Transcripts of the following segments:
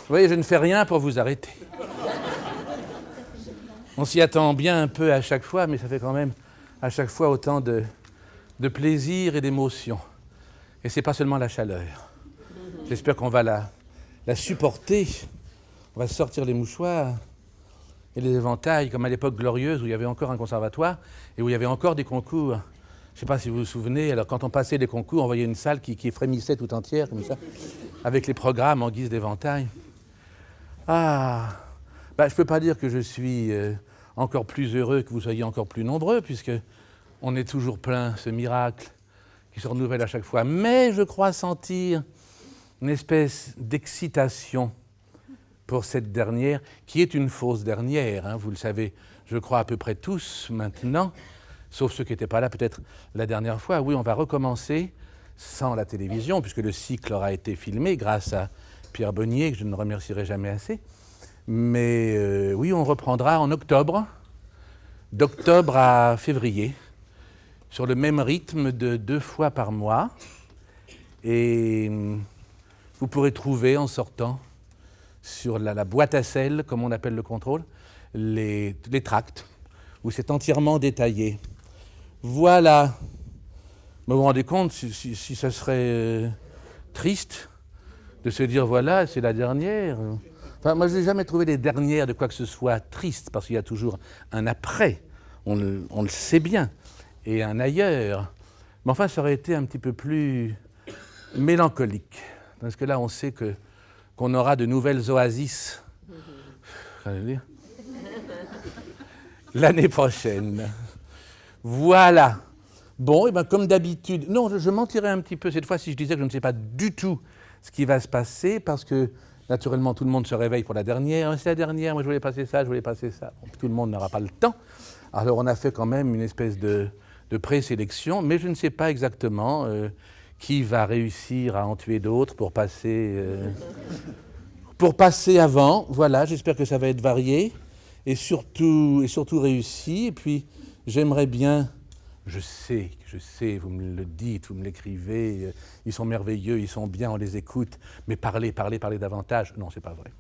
Vous voyez, je ne fais rien pour vous arrêter. On s'y attend bien un peu à chaque fois, mais ça fait quand même à chaque fois autant de plaisir et d'émotion. Et c'est pas seulement la chaleur. J'espère qu'on va la supporter. On va sortir les mouchoirs et les éventails, comme à l'époque glorieuse où il y avait encore un conservatoire et où il y avait encore des concours. Je ne sais pas si vous vous souvenez, alors quand on passait les concours, on voyait une salle qui frémissait tout entière, comme ça, avec les programmes en guise d'éventail. Ah, je ne peux pas dire que je suis encore plus heureux que vous soyez encore plus nombreux, puisque on est toujours plein, ce miracle qui se renouvelle à chaque fois. Mais je crois sentir une espèce d'excitation pour cette dernière, qui est une fausse dernière, hein, vous le savez, je crois à peu près tous maintenant, sauf ceux qui n'étaient pas là peut-être la dernière fois. Oui, on va recommencer sans la télévision, puisque le cycle aura été filmé grâce à Pierre Bonnier, que je ne remercierai jamais assez. Mais oui, on reprendra en octobre, d'octobre à février, sur le même rythme de 2 fois par mois. Et vous pourrez trouver en sortant sur la boîte à sel, comme on appelle le contrôle, les tracts, où c'est entièrement détaillé. Voilà. Vous vous rendez compte si ça serait triste de se dire, voilà, c'est la dernière. Enfin, moi, je n'ai jamais trouvé les dernières de quoi que ce soit triste, parce qu'il y a toujours un après, on le sait bien, et un ailleurs. Mais enfin, ça aurait été un petit peu plus mélancolique, parce que là, on sait qu'on aura de nouvelles oasis l'année prochaine. Voilà. Bon, et bien comme d'habitude, non, je mentirais un petit peu cette fois si je disais que je ne sais pas du tout ce qui va se passer, parce que naturellement tout le monde se réveille pour la dernière. C'est la dernière, moi je voulais passer ça, je voulais passer ça. Bon, tout le monde n'aura pas le temps. Alors on a fait quand même une espèce de présélection, mais je ne sais pas exactement qui va réussir à en tuer d'autres pour passer avant. Voilà, j'espère que ça va être varié et surtout réussi. Et puis j'aimerais bien, je sais, vous me le dites, vous me l'écrivez, ils sont merveilleux, ils sont bien, on les écoute, mais parlez davantage. Non, c'est pas vrai.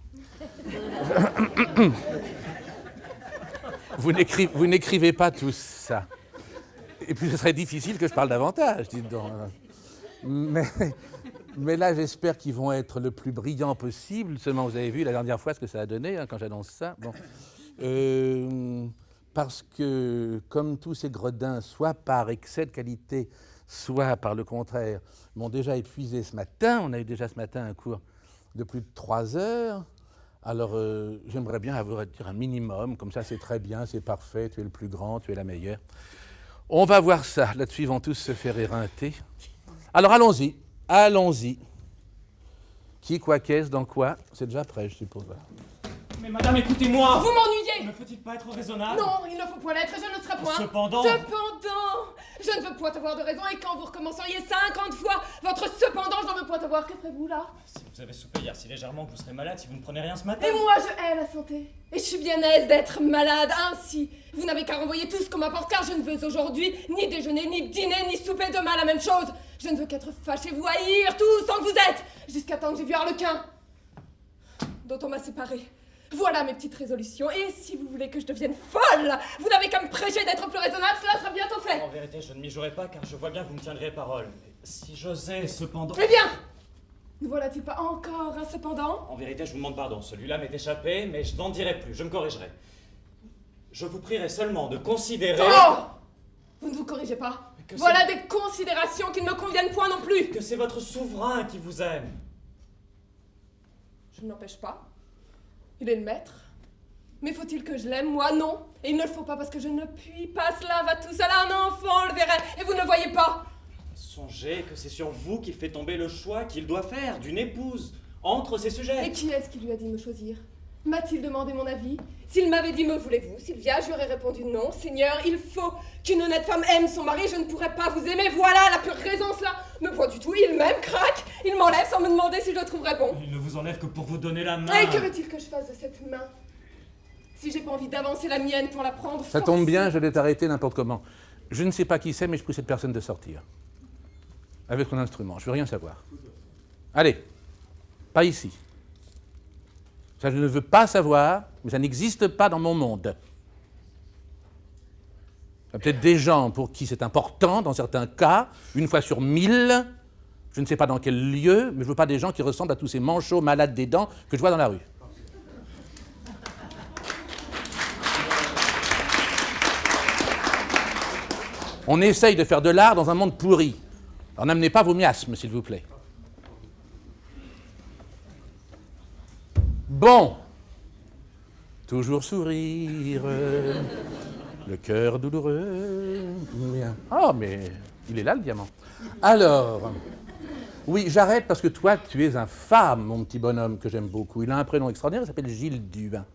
Vous n'écrivez pas tous ça. Et puis ce serait difficile que je parle davantage, dites donc. Mais là, j'espère qu'ils vont être le plus brillants possible. Seulement, vous avez vu la dernière fois ce que ça a donné, hein, quand j'annonce ça. Bon. Parce que, comme tous ces gredins, soit par excès de qualité, soit par le contraire, m'ont déjà épuisé ce matin. On a eu déjà ce matin un cours de plus de 3 heures. Alors, j'aimerais bien avoir un minimum. Comme ça, c'est très bien, c'est parfait. Tu es le plus grand, tu es la meilleure. On va voir ça. Là-dessus, ils vont tous se faire éreinter. Alors, allons-y. Qui, quoi, qu'est-ce, dans quoi? C'est déjà prêt, je suppose. Mais madame, écoutez-moi! Vous m'ennuyez! Ne faut-il pas être raisonnable? Non, il ne faut point l'être, je ne serai point. Cependant, je ne veux point avoir de raison, et quand vous recommenceriez 50 fois votre cependant, je n'en veux point avoir. Que ferez-vous là? si vous avez soupé hier si légèrement que vous serez malade, si vous ne prenez rien ce matin. Et moi, je hais la santé. Et je suis bien aise d'être malade. Ainsi, vous n'avez qu'à renvoyer tout ce qu'on m'apporte, car je ne veux aujourd'hui ni déjeuner, ni dîner, ni souper demain la même chose. Je ne veux qu'être fâché, vous haïr, tout sans que vous êtes, jusqu'à temps que j'ai vu Harlequin, dont on m'a séparé. Voilà mes petites résolutions, et si vous voulez que je devienne folle, vous n'avez qu'à me prêcher d'être plus raisonnable, cela sera bientôt fait. En vérité, je ne m'y jouerai pas, car je vois bien que vous me tiendrez parole. Si j'osais, cependant... Eh bien, ne voilà-t-il pas encore un cependant? En vérité, je vous demande pardon, celui-là m'est échappé, mais je n'en dirai plus, je me corrigerai. Je vous prierai seulement de considérer... Oh! Vous ne vous corrigez pas. Que voilà des considérations qui ne me conviennent point non plus. Que c'est votre souverain qui vous aime. Je ne l'empêche pas. Il est le maître. Mais faut-il que je l'aime? Moi, non. Et il ne le faut pas parce que je ne puis pas. Cela va tout seul. Un enfant le verrait. Et vous ne le voyez pas. Songez que c'est sur vous qu'il fait tomber le choix qu'il doit faire d'une épouse entre ses sujets. Et qui est-ce qui lui a dit de me choisir? M'a-t-il demandé mon avis? S'il m'avait dit me voulez-vous, Sylvia, je lui aurais répondu non. Seigneur, il faut qu'une honnête femme aime son mari. Je ne pourrais pas vous aimer. Voilà la pure raison, cela. Mais point du tout. Il m'aime, craque. Il m'enlève sans me demander si je le trouverais bon. Il ne vous enlève que pour vous donner la main. Et que veut-il que je fasse de cette main? Si j'ai pas envie d'avancer la mienne pour la prendre. Ça tombe bien, je vais t'arrêter n'importe comment. Je ne sais pas qui c'est, mais je prie cette personne de sortir. Avec son instrument, je veux rien savoir. Allez, pas ici. Ça, je ne veux pas savoir, mais ça n'existe pas dans mon monde. Il y a peut-être des gens pour qui c'est important, dans certains cas, une fois sur 1000, je ne sais pas dans quel lieu, mais je ne veux pas des gens qui ressemblent à tous ces manchots malades des dents que je vois dans la rue. On essaye de faire de l'art dans un monde pourri. Alors n'amenez pas vos miasmes, s'il vous plaît. Bon. Toujours sourire, le cœur douloureux. Ah, mais il est là, le diamant. Alors, oui, j'arrête parce que toi, tu es un femme, mon petit bonhomme, que j'aime beaucoup. Il a un prénom extraordinaire, il s'appelle Gilles Dubin.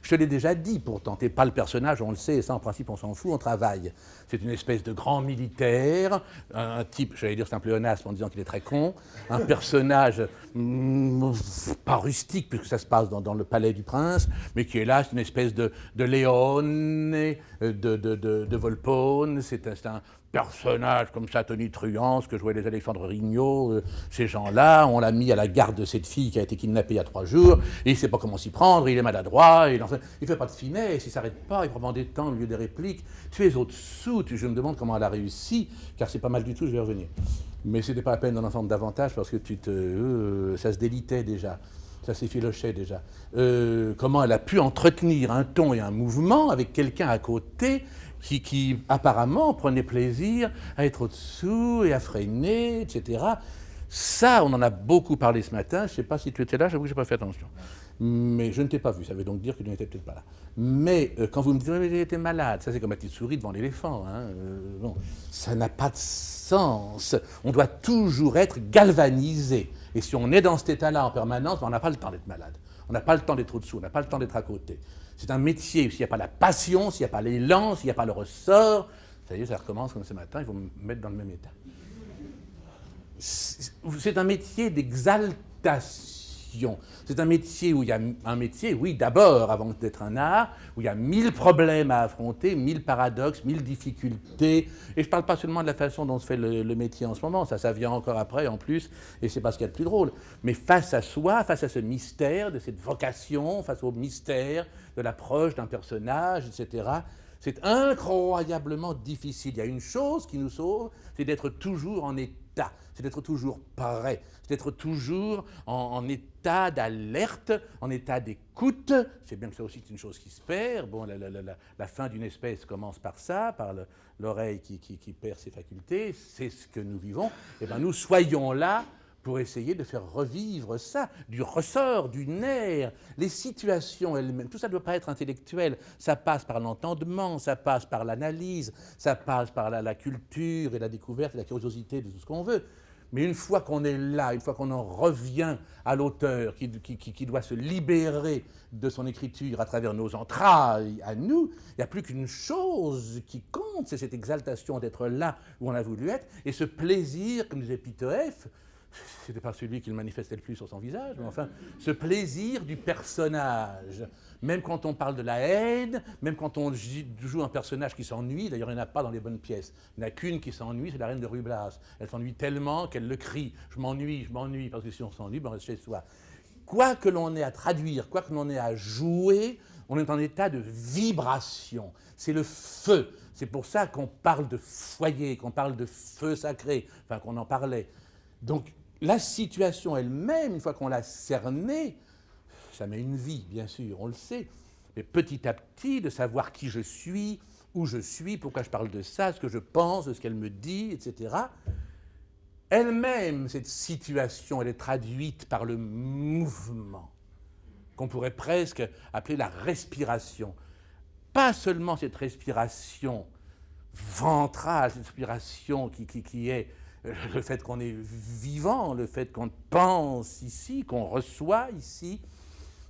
Je te l'ai déjà dit, pourtant, t'es pas le personnage, on le sait, et ça, en principe, on s'en fout, on travaille. C'est une espèce de grand militaire, un type, j'allais dire c'est un pléonasme en disant qu'il est très con, un personnage pas rustique, puisque ça se passe dans le palais du prince, mais qui est là, c'est une espèce de Léone, de Volpone, c'est un personnage comme ça, tonitruant, ce que jouaient les Alexandre Rignot, ces gens-là, on l'a mis à la garde de cette fille qui a été kidnappée il y a 3 jours, et il ne sait pas comment s'y prendre, il est maladroit, il ne fait pas de finesse, il ne s'arrête pas, il prend des temps au milieu des répliques. Tu es au-dessous, je me demande comment elle a réussi, car c'est pas mal du tout, je vais revenir. Mais c'était pas la peine d'en entendre davantage, parce que ça se délitait déjà, ça s'effilochait déjà. Comment elle a pu entretenir un ton et un mouvement avec quelqu'un à côté qui apparemment prenait plaisir à être au-dessous et à freiner, etc. Ça, on en a beaucoup parlé ce matin. Je ne sais pas si tu étais là, j'avoue que je n'ai pas fait attention. Mais je ne t'ai pas vu, ça veut donc dire que tu n'étais peut-être pas là. Mais quand vous me dites « mais j'étais malade », ça c'est comme la petite souris devant l'éléphant. Hein, bon, ça n'a pas de sens. On doit toujours être galvanisé. Et si on est dans cet état-là en permanence, on n'a pas le temps d'être malade. On n'a pas le temps d'être au-dessous, on n'a pas le temps d'être à côté. C'est un métier, s'il n'y a pas la passion, s'il n'y a pas l'élan, s'il n'y a pas le ressort, ça y est, ça recommence comme ce matin, il faut me mettre dans le même état. C'est un métier d'exaltation. C'est un métier où il y a un métier, oui, d'abord, avant d'être un art, où il y a 1000 problèmes à affronter, 1000 paradoxes, 1000 difficultés. Et je ne parle pas seulement de la façon dont se fait le métier en ce moment, ça vient encore après, en plus, et c'est pas ce qu'il y a de plus drôle. Mais face à soi, face à ce mystère, de cette vocation, face au mystère de l'approche d'un personnage, etc., c'est incroyablement difficile. Il y a une chose qui nous sauve, c'est d'être toujours en état, c'est d'être toujours prêt, c'est d'être toujours en état d'alerte, en état d'écoute. Je sais bien que ça aussi c'est une chose qui se perd. Bon, la fin d'une espèce commence par ça, par l'oreille qui perd ses facultés. C'est ce que nous vivons. Eh bien, nous soyons là pour essayer de faire revivre ça, du ressort, du nerf, les situations elles-mêmes. Tout ça ne doit pas être intellectuel, ça passe par l'entendement, ça passe par l'analyse, ça passe par la culture et la découverte et la curiosité de tout ce qu'on veut. Mais une fois qu'on est là, une fois qu'on en revient à l'auteur qui doit se libérer de son écriture à travers nos entrailles, à nous, il n'y a plus qu'une chose qui compte, c'est cette exaltation d'être là où on a voulu être, et ce plaisir, comme disait Pitoef, c'était pas celui qu'il manifestait le plus sur son visage, mais enfin, ce plaisir du personnage. Même quand on parle de la haine, même quand on joue un personnage qui s'ennuie, d'ailleurs il n'y en a pas dans les bonnes pièces, il n'y en a qu'une qui s'ennuie, c'est la reine de Ruy-Blas. Elle s'ennuie tellement qu'elle le crie, je m'ennuie, parce que si on s'ennuie, ben on reste chez soi. Quoi que l'on ait à traduire, quoi que l'on ait à jouer, on est en état de vibration. C'est le feu. C'est pour ça qu'on parle de foyer, qu'on parle de feu sacré, enfin qu'on en parlait. Donc, la situation elle-même, une fois qu'on l'a cernée, ça met une vie, bien sûr, on le sait. Mais petit à petit, de savoir qui je suis, où je suis, pourquoi je parle de ça, ce que je pense, de ce qu'elle me dit, etc. Elle-même, cette situation, elle est traduite par le mouvement, qu'on pourrait presque appeler la respiration. Pas seulement cette respiration ventrale, cette respiration qui est le fait qu'on est vivant, le fait qu'on pense ici, qu'on reçoit ici,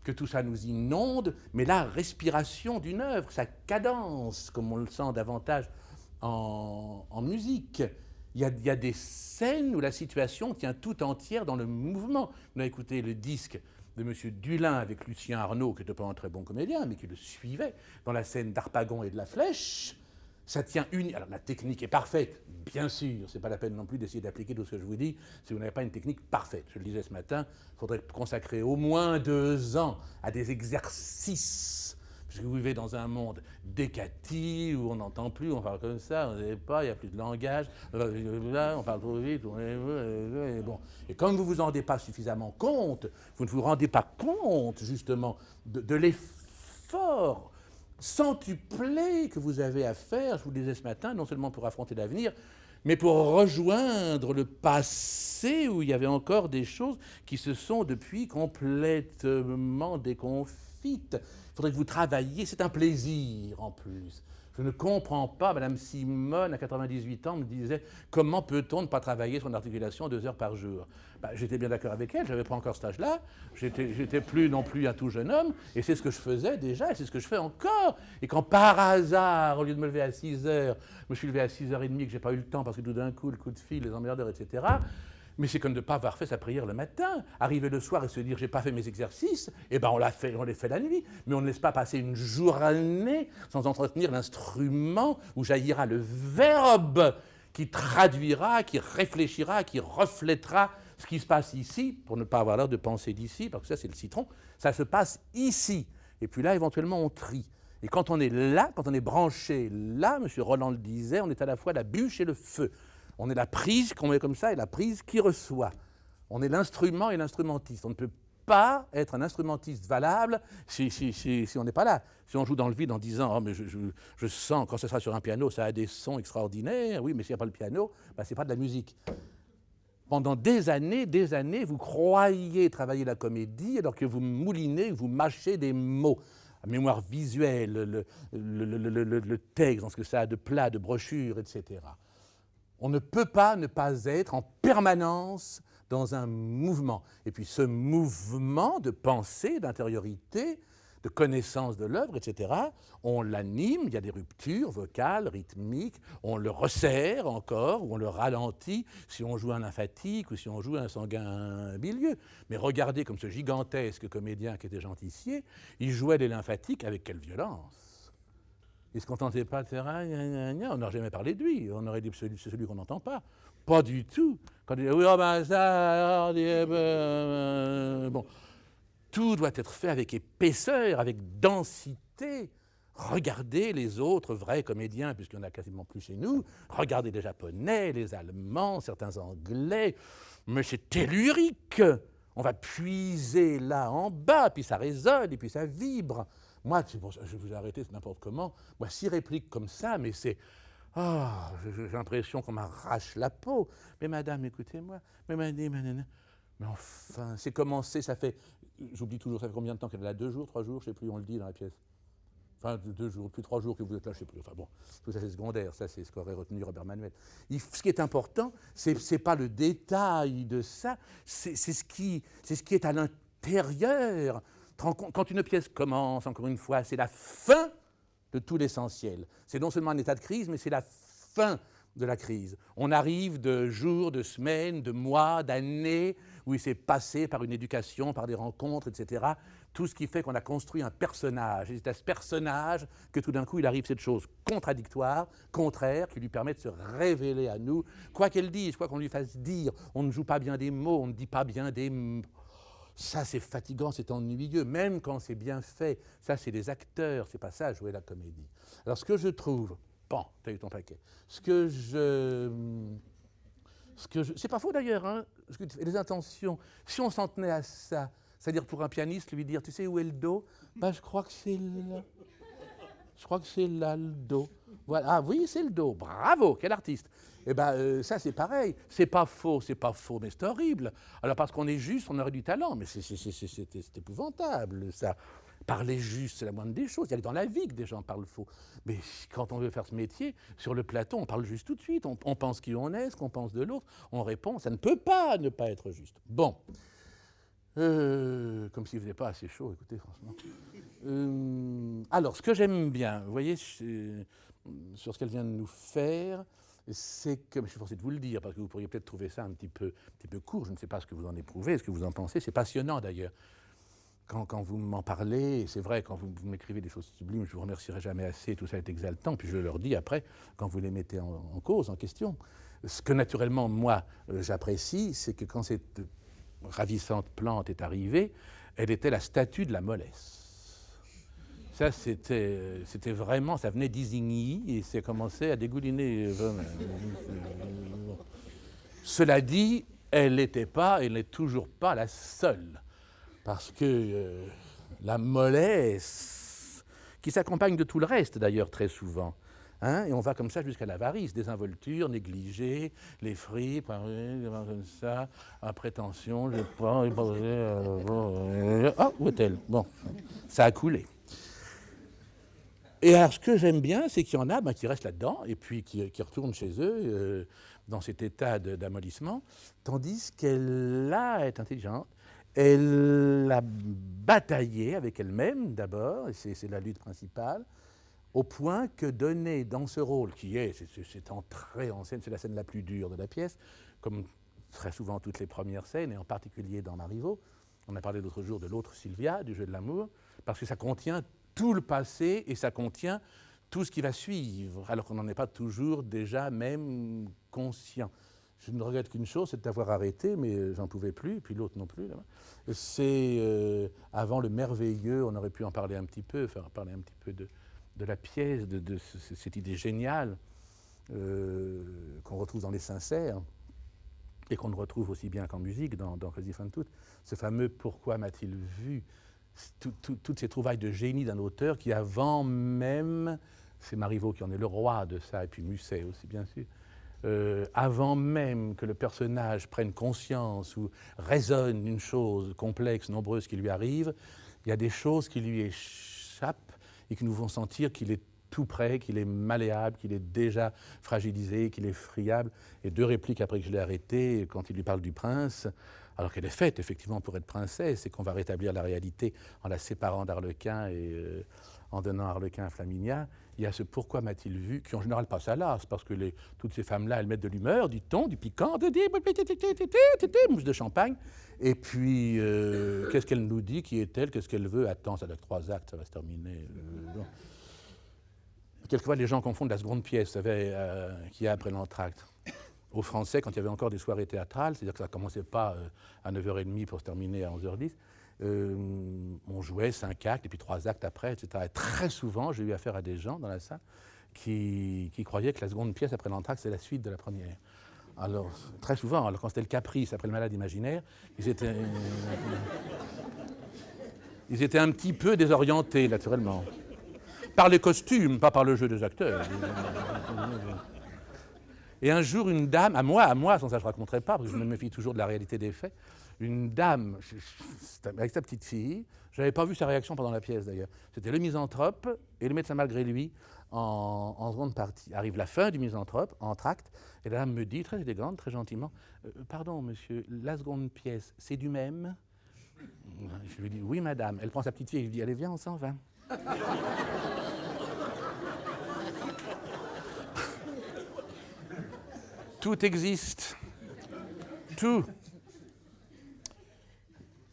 que tout ça nous inonde, mais la respiration d'une œuvre, sa cadence, comme on le sent davantage en musique. Il y a des scènes où la situation tient tout entière dans le mouvement. On a écouté le disque de M. Dulin avec Lucien Arnaud, qui n'était pas un très bon comédien, mais qui le suivait dans la scène d'Harpagon et de la Flèche. Ça tient une. Alors la technique est parfaite, bien sûr. C'est pas la peine non plus d'essayer d'appliquer tout ce que je vous dis si vous n'avez pas une technique parfaite. Je le disais ce matin, il faudrait consacrer au moins 2 ans à des exercices. Parce que vous vivez dans un monde décati où on n'entend plus, on parle comme ça, on ne sait pas, il n'y a plus de langage, on parle trop vite, et bon. Et comme vous ne vous en rendez pas suffisamment compte, vous ne vous rendez pas compte justement de l'effort centuplé que vous avez à faire, je vous le disais ce matin, non seulement pour affronter l'avenir, mais pour rejoindre le passé où il y avait encore des choses qui se sont depuis complètement déconfites. Il faudrait que vous travailliez, c'est un plaisir en plus. Je ne comprends pas, Madame Simone, à 98 ans, me disait « Comment peut-on ne pas travailler son articulation 2 heures par jour ?» J'étais bien d'accord avec elle, je n'avais pas encore cet âge-là, j'étais plus non plus un tout jeune homme, et c'est ce que je faisais déjà, et c'est ce que je fais encore. Et quand par hasard, au lieu de me lever à 6 heures, je me suis levé à 6h30, que je n'ai pas eu le temps, parce que tout d'un coup, le coup de fil, les emmerdeurs, etc., mais c'est comme de ne pas avoir fait sa prière le matin. Arriver le soir et se dire « j'ai pas fait mes exercices », eh ben on les fait la nuit. Mais on ne laisse pas passer une journée sans entretenir l'instrument où jaillira le verbe qui traduira, qui réfléchira, qui reflètera ce qui se passe ici, pour ne pas avoir l'air de penser d'ici, parce que ça c'est le citron, ça se passe ici. Et puis là, éventuellement, on trie. Et quand on est là, quand on est branché là, M. Roland le disait, on est à la fois la bûche et le feu. On est la prise qu'on met comme ça et la prise qui reçoit. On est l'instrument et l'instrumentiste. On ne peut pas être un instrumentiste valable si on n'est pas là. Si on joue dans le vide en disant « Oh, mais je sens, quand ce sera sur un piano, ça a des sons extraordinaires. » Oui, mais s'il n'y a pas le piano, ben, ce n'est pas de la musique. Pendant des années, vous croyez travailler la comédie alors que vous moulinez, vous mâchez des mots. La mémoire visuelle, le texte, dans ce que ça a de plat, de brochure, etc. On ne peut pas ne pas être en permanence dans un mouvement. Et puis ce mouvement de pensée, d'intériorité, de connaissance de l'œuvre, etc., on l'anime, il y a des ruptures vocales, rythmiques, on le resserre encore, ou on le ralentit si on joue un lymphatique ou si on joue un sanguin bilieux. Mais regardez comme ce gigantesque comédien qui était Jean Tissier, il jouait les lymphatiques avec quelle violence! Il ne se contentait pas de faire on n'aurait jamais parlé de lui, on aurait dit c'est celui qu'on n'entend pas. Pas du tout. Quand il dit oui, oh ben ça, bon. Tout doit être fait avec épaisseur, avec densité. Regardez les autres vrais comédiens, puisqu'il n'y en a quasiment plus chez nous. Regardez les Japonais, les Allemands, certains Anglais. Mais c'est tellurique. On va puiser là en bas, puis ça résonne, et puis ça vibre. Moi, c'est pour ça, je vous ai arrêté, c'est n'importe comment. Moi, 6 répliques comme ça, mais c'est... Ah, j'ai l'impression qu'on m'arrache la peau. Mais madame, écoutez-moi. Mais enfin, c'est commencé, ça fait... J'oublie toujours, ça fait combien de temps qu'elle est là? 2 jours, 3 jours, je ne sais plus, on le dit dans la pièce. Enfin, 2 jours, plus 3 jours que vous êtes là, je ne sais plus. Enfin bon, tout ça c'est secondaire, ça c'est ce qu'aurait retenu Robert Manuel. Ce qui est important, ce n'est pas le détail de ça, c'est ce qui est à l'intérieur. Quand une pièce commence, encore une fois, c'est la fin de tout l'essentiel. C'est non seulement un état de crise, mais c'est la fin de la crise. On arrive de jours, de semaines, de mois, d'années, où il s'est passé par une éducation, par des rencontres, etc. Tout ce qui fait qu'on a construit un personnage. Et c'est à ce personnage que tout d'un coup, il arrive cette chose contradictoire, contraire, qui lui permet de se révéler à nous. Quoi qu'elle dise, quoi qu'on lui fasse dire, on ne joue pas bien des mots, on ne dit pas bien des mots. Ça, c'est fatigant, c'est ennuyeux, même quand c'est bien fait. Ça, c'est les acteurs, c'est pas ça, jouer la comédie. Alors, ce que je trouve... Bon, t'as eu ton paquet. Ce que je... C'est pas faux d'ailleurs, hein, les intentions. Si on s'en tenait à ça, c'est-à-dire pour un pianiste, lui dire, tu sais où est le do? Ben, je crois que c'est là. Je crois que c'est là le do. Voilà. Ah oui, c'est le do. Bravo, quel artiste. Eh bien, ça, c'est pareil. C'est pas faux, mais c'est horrible. Alors, parce qu'on est juste, on aurait du talent, mais c'est épouvantable, ça. Parler juste, c'est la moindre des choses. Il y a dans la vie que des gens parlent faux. Mais quand on veut faire ce métier, sur le plateau, on parle juste tout de suite. On pense qui on est, ce qu'on pense de l'autre. On répond, ça ne peut pas ne pas être juste. Bon. Comme s'il ne faisait pas assez chaud, écoutez, franchement. Alors, ce que j'aime bien, vous voyez, sur ce qu'elle vient de nous faire, c'est que, je suis forcé de vous le dire, parce que vous pourriez peut-être trouver ça un petit peu court, je ne sais pas ce que vous en éprouvez, ce que vous en pensez, c'est passionnant d'ailleurs. quand vous m'en parlez, c'est vrai, quand vous m'écrivez des choses sublimes, je ne vous remercierai jamais assez, tout ça est exaltant, puis je leur dis après, quand vous les mettez en cause, en question. Ce que naturellement, moi, j'apprécie, c'est que quand cette ravissante plante est arrivée, elle était la statue de la mollesse. Ça, c'était vraiment, ça venait d'Isigny et ça commençait à dégouliner. Cela dit, elle n'était pas, elle n'est toujours pas la seule. Parce que la mollesse, qui s'accompagne de tout le reste d'ailleurs très souvent, hein, et on va comme ça jusqu'à l'avarice, désinvolture, négligé, les fripes, comme ça, à prétention, je pas. Ah, où est-elle? Bon, ça a coulé. Et alors, ce que j'aime bien, c'est qu'il y en a qui restent là-dedans et puis qui retournent chez eux dans cet état d'amollissement, tandis qu'elle, là, est intelligente. Elle a bataillé avec elle-même, d'abord, et c'est la lutte principale, au point que donner dans ce rôle, qui est, c'est entrée en scène, c'est la scène la plus dure de la pièce, comme très souvent toutes les premières scènes, et en particulier dans Marivaux. On a parlé l'autre jour de l'autre Sylvia, du jeu de l'amour, parce que ça contient tout le passé et ça contient tout ce qui va suivre, alors qu'on n'en est pas toujours déjà même conscient. Je ne regrette qu'une chose, c'est d'avoir arrêté, mais j'en pouvais plus, et puis l'autre non plus. C'est avant le merveilleux, on aurait pu en parler un petit peu, faire parler un petit peu de la pièce, de cette idée géniale qu'on retrouve dans Les Sincères, et qu'on retrouve aussi bien qu'en musique, dans Crazy Fan Tout, ce fameux « Pourquoi m'a-t-il vu ?» Toutes ces trouvailles de génie d'un auteur qui, avant même, c'est Marivaux qui en est le roi de ça, et puis Musset aussi, bien sûr, avant même que le personnage prenne conscience ou raisonne une chose complexe, nombreuse qui lui arrive, il y a des choses qui lui échappent et qui nous font sentir qu'il est tout prêt, qu'il est malléable, qu'il est déjà fragilisé, qu'il est friable. Et 2 répliques après que je l'ai arrêté, quand il lui parle du prince, alors qu'elle est faite effectivement pour être princesse, et qu'on va rétablir la réalité en la séparant d'Arlequin et en donnant Arlequin à Flaminia, il y a ce « pourquoi m'a-t-il vu » qui en général passe à l'as, parce que toutes ces femmes-là, elles mettent de l'humeur, du ton, du piquant, mousse de champagne, et puis qu'est-ce qu'elle nous dit, qui est-elle, qu'est-ce qu'elle veut, attends, ça doit être 3 actes, ça va se terminer. Bon. Quelquefois, les gens confondent la seconde pièce, vous savez, qu'il y a après l'entracte. Au Français, quand il y avait encore des soirées théâtrales, c'est-à-dire que ça ne commençait pas à 9h30 pour se terminer à 11h10, on jouait 5 actes et puis 3 actes après, etc. Et très souvent, j'ai eu affaire à des gens dans la salle qui croyaient que la seconde pièce après l'entracte, c'est la suite de la première. Alors, très souvent, alors quand c'était le Caprice après le Malade imaginaire, ils étaient un petit peu désorientés, naturellement. Par les costumes, pas par le jeu des acteurs. Et un jour, une dame, à moi, sans ça je ne raconterai pas, parce que je me méfie toujours de la réalité des faits, une dame, avec sa petite fille, je n'avais pas vu sa réaction pendant la pièce d'ailleurs, c'était le misanthrope et le médecin malgré lui en seconde partie. Arrive la fin du misanthrope, entracte, et la dame me dit, très élégante, très gentiment, pardon monsieur, la seconde pièce, c'est du même? Je lui dis, oui madame. Elle prend sa petite fille et je lui dis, allez viens, on s'en va. Tout existe. Tout.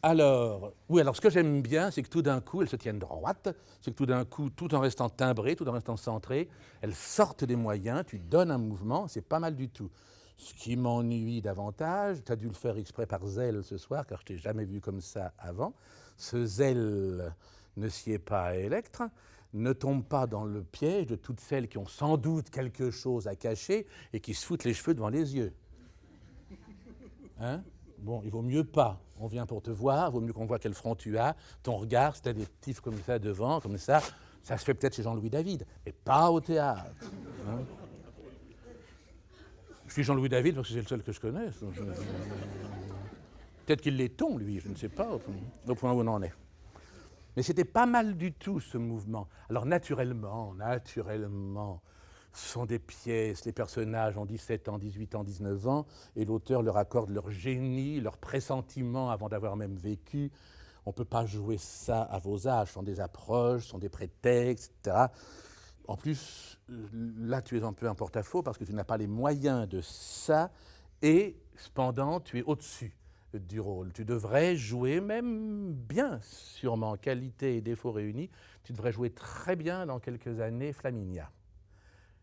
Alors, oui, alors ce que j'aime bien, c'est que tout d'un coup, elles se tiennent droites, c'est que tout d'un coup, tout en restant timbrées, tout en restant centrées, elles sortent des moyens, tu donnes un mouvement, c'est pas mal du tout. Ce qui m'ennuie davantage, tu as dû le faire exprès par zèle ce soir, car je t'ai jamais vu comme ça avant, ce zèle ne sied pas à Électre, ne tombe pas dans le piège de toutes celles qui ont sans doute quelque chose à cacher et qui se foutent les cheveux devant les yeux. Hein? Bon, il vaut mieux pas. On vient pour te voir, il vaut mieux qu'on voit quel front tu as, ton regard, si tu as des tifs comme ça devant, comme ça se fait peut-être chez Jean-Louis David, mais pas au théâtre. Hein? Je dis Jean-Louis David parce que c'est le seul que je connais. Peut-être qu'il l'est ton, lui, je ne sais pas, au point où on en est. Mais c'était pas mal du tout, ce mouvement. Alors naturellement, ce sont des pièces, les personnages ont 17 ans, 18 ans, 19 ans, et l'auteur leur accorde leur génie, leur pressentiment avant d'avoir même vécu. On ne peut pas jouer ça à vos âges, ce sont des approches, ce sont des prétextes, etc. En plus, là, tu es un peu en porte-à-faux parce que tu n'as pas les moyens de ça, et cependant, tu es au-dessus du rôle. Tu devrais jouer même bien, sûrement, qualité et défauts réunis. Tu devrais jouer très bien dans quelques années Flaminia.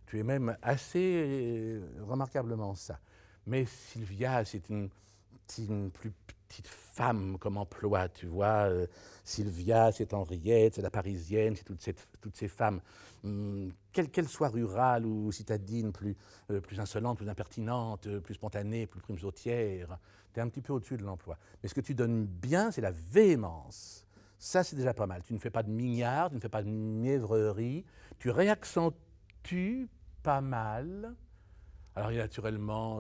Tu es même assez remarquablement ça. Mais Sylvia, c'est une plus petite femme comme emploi, tu vois. Sylvia, c'est Henriette, c'est la Parisienne, c'est toutes ces femmes, qu'elles soient rurales ou citadines, plus insolentes, plus impertinentes, plus spontanées, plus primesautières. Tu es un petit peu au-dessus de l'emploi. Mais ce que tu donnes bien, c'est la véhémence. Ça, c'est déjà pas mal. Tu ne fais pas de mignard, tu ne fais pas de mièvrerie, tu réaccentues pas mal. Alors, naturellement,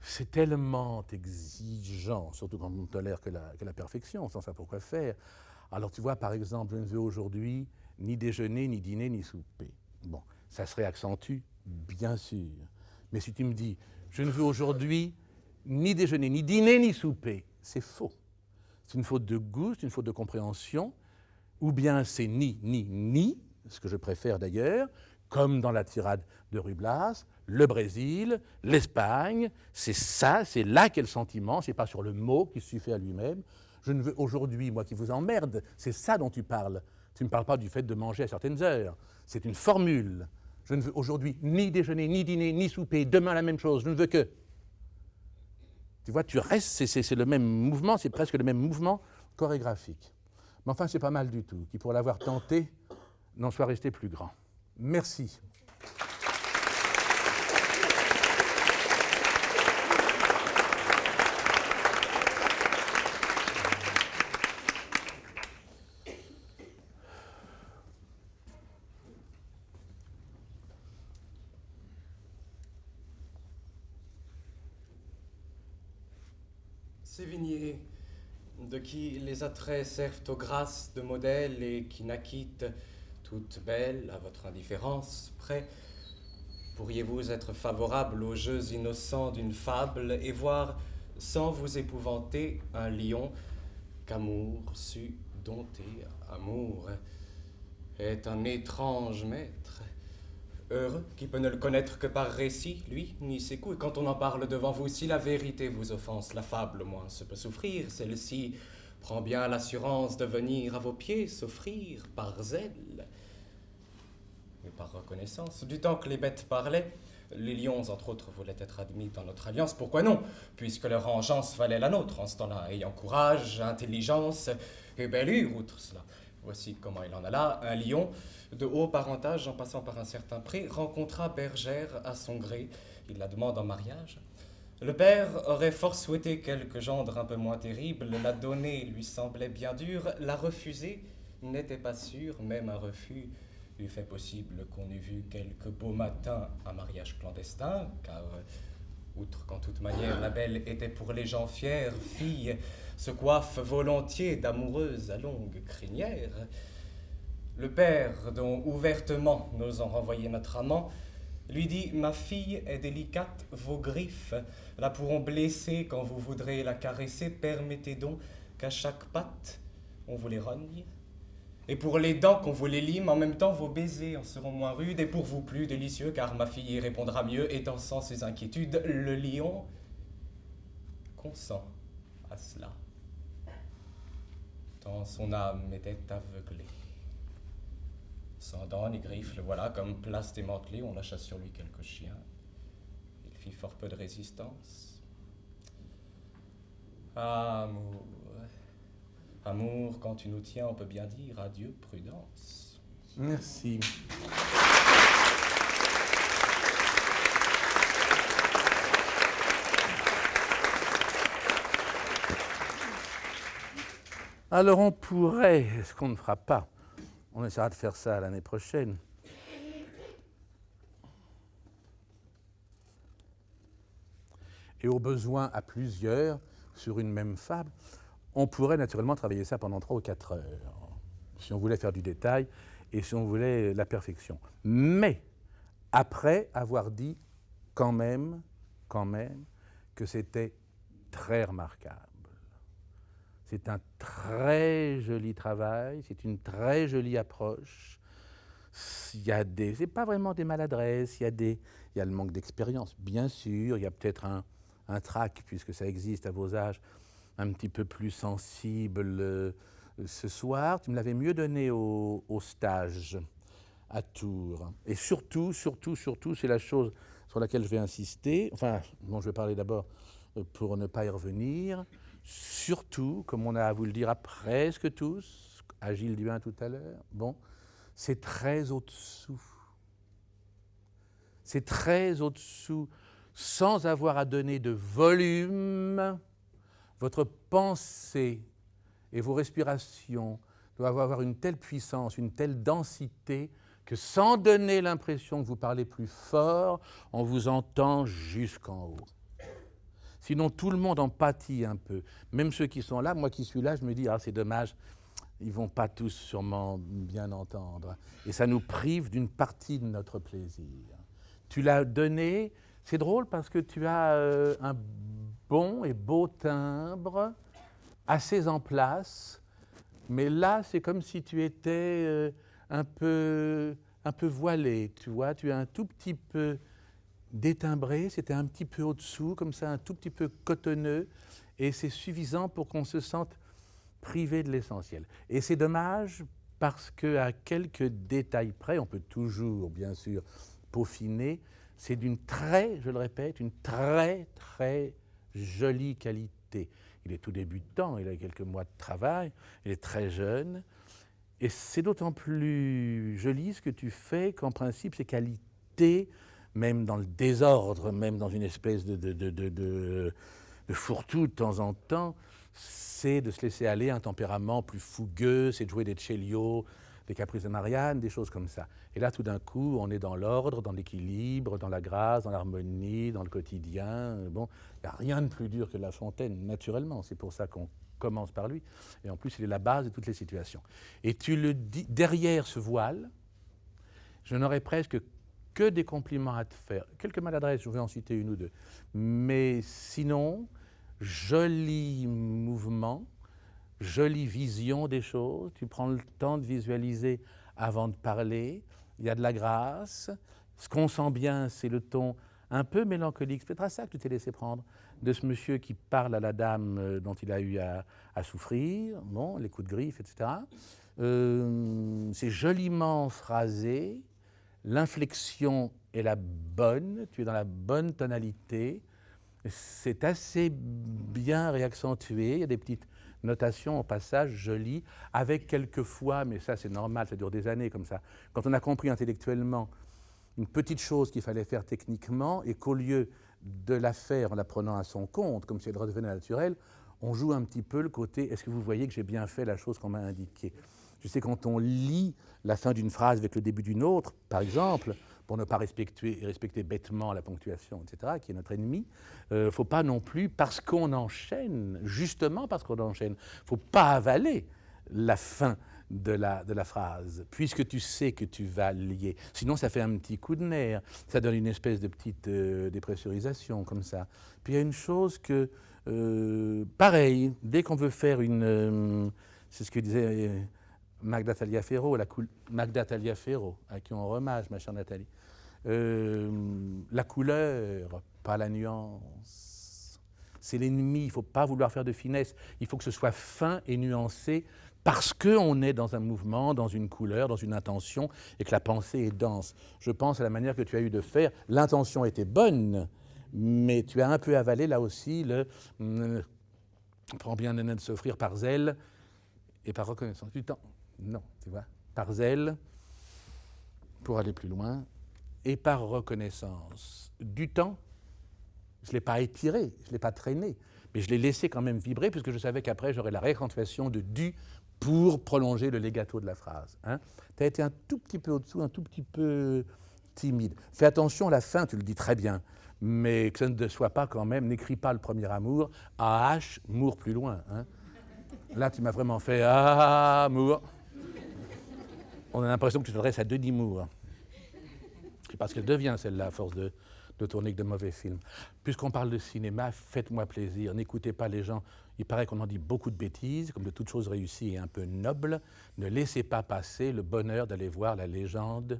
c'est tellement exigeant, surtout quand on ne tolère que la perfection, sans savoir pourquoi faire. Alors, tu vois, par exemple, je ne veux aujourd'hui ni déjeuner, ni dîner, ni souper. Bon, ça se réaccentue, bien sûr. Mais si tu me dis, je ne veux aujourd'hui ni déjeuner, ni dîner, ni souper, c'est faux. C'est une faute de goût, c'est une faute de compréhension, ou bien c'est ni, ce que je préfère d'ailleurs, comme dans la tirade de Ruy Blas, le Brésil, l'Espagne, c'est ça, c'est là qu'est le sentiment, c'est pas sur le mot qui suffit à lui-même. Je ne veux aujourd'hui, moi qui vous emmerde, c'est ça dont tu parles. Tu ne parles pas du fait de manger à certaines heures. C'est une formule. Je ne veux aujourd'hui ni déjeuner, ni dîner, ni souper, demain la même chose, je ne veux que... Tu vois, tu restes, c'est le même mouvement, c'est presque le même mouvement chorégraphique. Mais enfin, c'est pas mal du tout, qui pour l'avoir tenté, n'en soit resté plus grand. Merci. Sévigné, de qui les attraits servent aux grâces de modèles et qui n'acquittent toute belle à votre indifférence près, pourriez-vous être favorable aux jeux innocents d'une fable et voir, sans vous épouvanter, un lion qu'amour sut dompter? Amour est un étrange maître. Heureux qui peut ne le connaître que par récit, lui, ni ses coups. Et quand on en parle devant vous, si la vérité vous offense, la fable, moins, se peut souffrir. Celle-ci prend bien l'assurance de venir à vos pieds, s'offrir par zèle et par reconnaissance. Du temps que les bêtes parlaient, les lions, entre autres, voulaient être admis dans notre alliance. Pourquoi non? Puisque leur engeance valait la nôtre, en ce temps-là, ayant courage, intelligence et bellure, outre cela. Voici comment il en alla. Un lion, de haut parentage, en passant par un certain pré, rencontra bergère à son gré. Il la demande en mariage. Le père aurait fort souhaité quelque gendre un peu moins terrible. La donner lui semblait bien dure. La refuser n'était pas sûr. Même un refus eût fait possible qu'on eût vu quelque beau matin un mariage clandestin, car... outre qu'en toute manière la belle était pour les gens fiers, fille se coiffe volontiers d'amoureuses à longue crinière. Le père, dont ouvertement n'osant renvoyer notre amant, lui dit « Ma fille est délicate, vos griffes la pourront blesser quand vous voudrez la caresser. Permettez donc qu'à chaque patte on vous les rogne. Et pour les dents qu'on vous les lime, en même temps vos baisers en seront moins rudes et pour vous plus délicieux, car ma fille y répondra mieux, étant sans ses inquiétudes. Le lion consent à cela, tant son âme était aveuglée. Sans dents ni griffes, le voilà comme place démantelée, on lâcha sur lui quelques chiens. Il fit fort peu de résistance. Amour, amour, quand tu nous tiens, on peut bien dire adieu, prudence. Merci. Alors on pourrait, ce qu'on ne fera pas, on essaiera de faire ça l'année prochaine, et au besoin à plusieurs sur une même fable, on pourrait naturellement travailler ça pendant 3 ou 4 heures, si on voulait faire du détail et si on voulait la perfection. Mais après avoir dit quand même que c'était très remarquable. C'est un très joli travail, c'est une très jolie approche. Il y a c'est pas vraiment des maladresses, il y a le manque d'expérience, bien sûr, il y a peut-être un un trac, puisque ça existe à vos âges, un petit peu plus sensible ce soir. Tu me l'avais mieux donné au stage à Tours. Et surtout, c'est la chose sur laquelle je vais insister. Enfin, bon, je vais parler d'abord pour ne pas y revenir. Surtout, comme on a à vous le dire à presque tous, à Gilles Duin tout à l'heure, bon, c'est très au-dessous. C'est très au-dessous, sans avoir à donner de volume. Votre pensée et vos respirations doivent avoir une telle puissance, une telle densité, que sans donner l'impression que vous parlez plus fort, on vous entend jusqu'en haut. Sinon, tout le monde en pâtit un peu. Même ceux qui sont là, moi qui suis là, je me dis, ah, c'est dommage, ils ne vont pas tous sûrement bien entendre. Et ça nous prive d'une partie de notre plaisir. Tu l'as donné, c'est drôle parce que tu as un bon et beau timbre, assez en place, mais là, c'est comme si tu étais un peu voilé, tu vois, tu es un tout petit peu détimbré, c'était un petit peu au-dessous, comme ça, un tout petit peu cotonneux, et c'est suffisant pour qu'on se sente privé de l'essentiel. Et c'est dommage parce qu'à quelques détails près, on peut toujours, bien sûr, peaufiner, c'est d'une très, je le répète, une très, très jolie qualité. Il est tout débutant, il a quelques mois de travail, il est très jeune, et c'est d'autant plus joli ce que tu fais qu'en principe, ces qualités, même dans le désordre, même dans une espèce de fourre-tout de temps en temps, c'est de se laisser aller à un tempérament plus fougueux, c'est de jouer des cellios, des caprices de Marianne, des choses comme ça. Et là, tout d'un coup, on est dans l'ordre, dans l'équilibre, dans la grâce, dans l'harmonie, dans le quotidien. Bon, il n'y a rien de plus dur que La Fontaine, naturellement. C'est pour ça qu'on commence par lui. Et en plus, il est la base de toutes les situations. Et tu le dis, derrière ce voile, je n'aurais presque que des compliments à te faire. Quelques maladresses, je vais en citer une ou deux. Mais sinon, joli mouvement, jolie vision des choses. Tu prends le temps de visualiser avant de parler. Il y a de la grâce. Ce qu'on sent bien, c'est le ton un peu mélancolique. C'est peut-être à ça que tu t'es laissé prendre, de ce monsieur qui parle à la dame dont il a eu à souffrir, bon, les coups de griffe, etc. C'est joliment phrasé. L'inflexion est la bonne, tu es dans la bonne tonalité, c'est assez bien réaccentué, il y a des petites notations au passage jolies, avec quelquefois, mais ça c'est normal, ça dure des années comme ça, quand on a compris intellectuellement une petite chose qu'il fallait faire techniquement et qu'au lieu de la faire en la prenant à son compte, comme si elle redevenait naturelle, on joue un petit peu le côté « est-ce que vous voyez que j'ai bien fait la chose qu'on m'a indiquée ?» Tu sais, quand on lit la fin d'une phrase avec le début d'une autre, par exemple, pour ne pas respecter bêtement la ponctuation, etc., qui est notre ennemi, il ne faut pas non plus, parce qu'on enchaîne, justement parce qu'on enchaîne, il ne faut pas avaler la fin de la phrase, puisque tu sais que tu vas lier. Sinon, ça fait un petit coup de nerf, ça donne une espèce de petite dépressurisation, comme ça. Puis il y a une chose que, pareil, dès qu'on veut faire une... c'est ce que disait... Magda Taliaferro, Magda Taliaferro, à qui on hommage, ma chère Nathalie. La couleur, pas la nuance. C'est l'ennemi, il ne faut pas vouloir faire de finesse. Il faut que ce soit fin et nuancé parce qu'on est dans un mouvement, dans une couleur, dans une intention et que la pensée est dense. Je pense à la manière que tu as eu de faire. L'intention était bonne, mais tu as un peu avalé là aussi le « prends bien de s'offrir par zèle et par reconnaissance du temps ». Non, tu vois, par zèle, pour aller plus loin, et par reconnaissance du temps. Je ne l'ai pas étiré, je ne l'ai pas traîné, mais je l'ai laissé quand même vibrer, puisque je savais qu'après, j'aurais la réaccentuation de « du » pour prolonger le legato de la phrase. Hein. Tu as été un tout petit peu au-dessous, un tout petit peu timide. Fais attention à la fin, tu le dis très bien, mais que ça ne te soit pas quand même, n'écris pas le premier amour, A-H, mour plus loin. Hein. Là, tu m'as vraiment fait amour. On a l'impression que tu t'adresses à Denis Moore. C'est parce qu'elle devient celle-là, à force de tourner que de mauvais films. Puisqu'on parle de cinéma, faites-moi plaisir, n'écoutez pas les gens. Il paraît qu'on en dit beaucoup de bêtises, comme de toutes choses réussies et un peu nobles. Ne laissez pas passer le bonheur d'aller voir La Légende.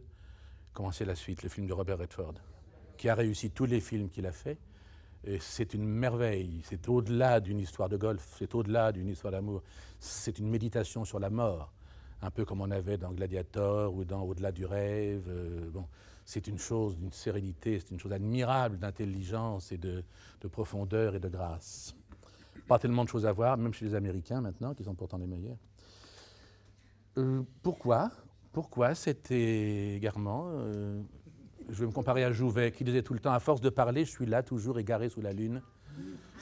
Comment c'est la suite, le film de Robert Redford, qui a réussi tous les films qu'il a fait. Et c'est une merveille, c'est au-delà d'une histoire de golf, c'est au-delà d'une histoire d'amour, c'est une méditation sur la mort, un peu comme on avait dans Gladiator ou dans Au-delà du rêve. Bon, c'est une chose d'une sérénité, c'est une chose admirable d'intelligence et de profondeur et de grâce. Pas tellement de choses à voir, même chez les Américains maintenant, qui sont pourtant les meilleurs. Pourquoi cet égarement je vais me comparer à Jouvet, qui disait tout le temps, à force de parler, je suis là, toujours égaré sous la lune.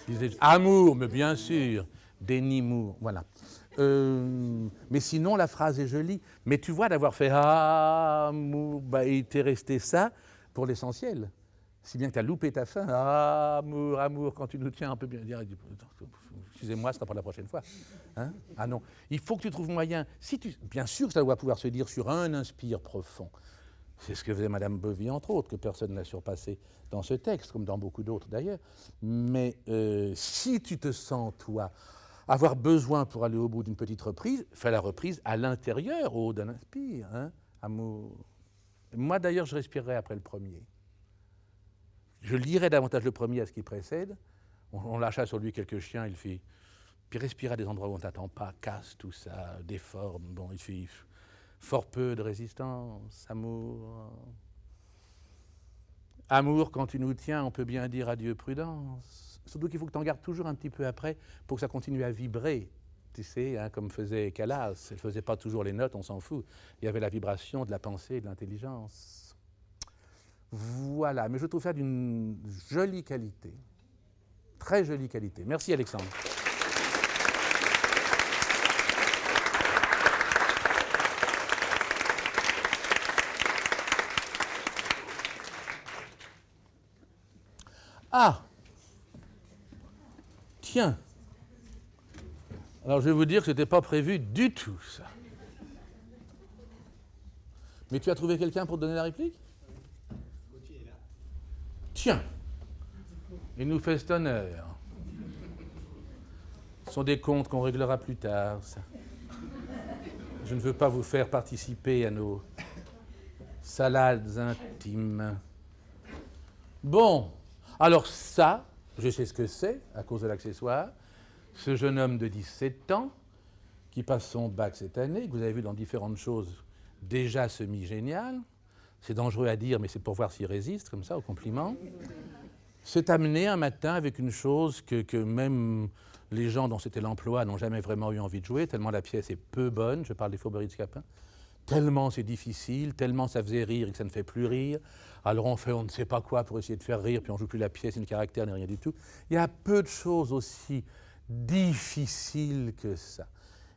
Il disait, amour, mais bien sûr, déni-mour, voilà. Mais sinon, la phrase est jolie. Mais tu vois, d'avoir fait amour, bah, il t'est resté ça pour l'essentiel. Si bien que tu as loupé ta fin. Amour, amour, quand tu nous tiens, on peut bien dire, excusez-moi, ce sera pour la prochaine fois. Hein? Ah non, il faut que tu trouves moyen. Bien sûr que ça doit pouvoir se dire sur un inspire profond. C'est ce que faisait Madame Bovy, entre autres, que personne n'a surpassé dans ce texte, comme dans beaucoup d'autres d'ailleurs. Mais si tu te sens, toi, avoir besoin pour aller au bout d'une petite reprise, fais la reprise à l'intérieur, au haut d'un inspire. Hein, amour. Moi, d'ailleurs, je respirerai après le premier. Je lirai davantage le premier à ce qui précède. On lâcha sur lui quelques chiens, il fit... Puis respirer à des endroits où on ne t'attend pas, casse tout ça, déforme. Bon, il fit... Fort peu de résistance, amour. Amour, quand tu nous tiens, on peut bien dire adieu prudence. Surtout qu'il faut que tu en gardes toujours un petit peu après pour que ça continue à vibrer. Tu sais, hein, comme faisait Callas. Elle ne faisait pas toujours les notes, on s'en fout. Il y avait la vibration de la pensée et de l'intelligence. Voilà, mais je trouve ça d'une jolie qualité. Très jolie qualité. Merci Alexandre. Ah! Tiens! Alors je vais vous dire que ce n'était pas prévu du tout, ça. Mais tu as trouvé quelqu'un pour te donner la réplique? Tiens! Il nous fait cet honneur. Ce sont des comptes qu'on réglera plus tard, ça. Je ne veux pas vous faire participer à nos salades intimes. Bon. Alors ça, je sais ce que c'est, à cause de l'accessoire. Ce jeune homme de 17 ans, qui passe son bac cette année, que vous avez vu dans différentes choses déjà semi-géniales, c'est dangereux à dire, mais c'est pour voir s'il résiste, comme ça, au compliment, s'est amené un matin avec une chose que même les gens dont c'était l'emploi n'ont jamais vraiment eu envie de jouer, tellement la pièce est peu bonne, je parle des Fourberies de Scapin, tellement c'est difficile, tellement ça faisait rire et que ça ne fait plus rire. Alors on fait on ne sait pas quoi pour essayer de faire rire, puis on ne joue plus la pièce, ni le caractère, ni rien du tout. Il y a peu de choses aussi difficiles que ça.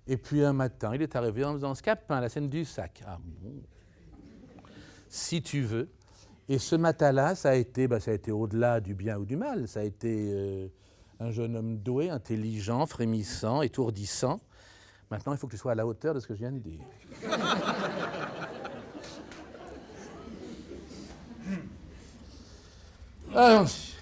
Et puis un matin, il est arrivé en faisant Scapin, la scène du sac. Ah bon, si tu veux. Et ce matin-là, ça a été au-delà du bien ou du mal. Ça a été un jeune homme doué, intelligent, frémissant, étourdissant. Maintenant, il faut que tu sois à la hauteur de ce que je viens de dire. Allons-y.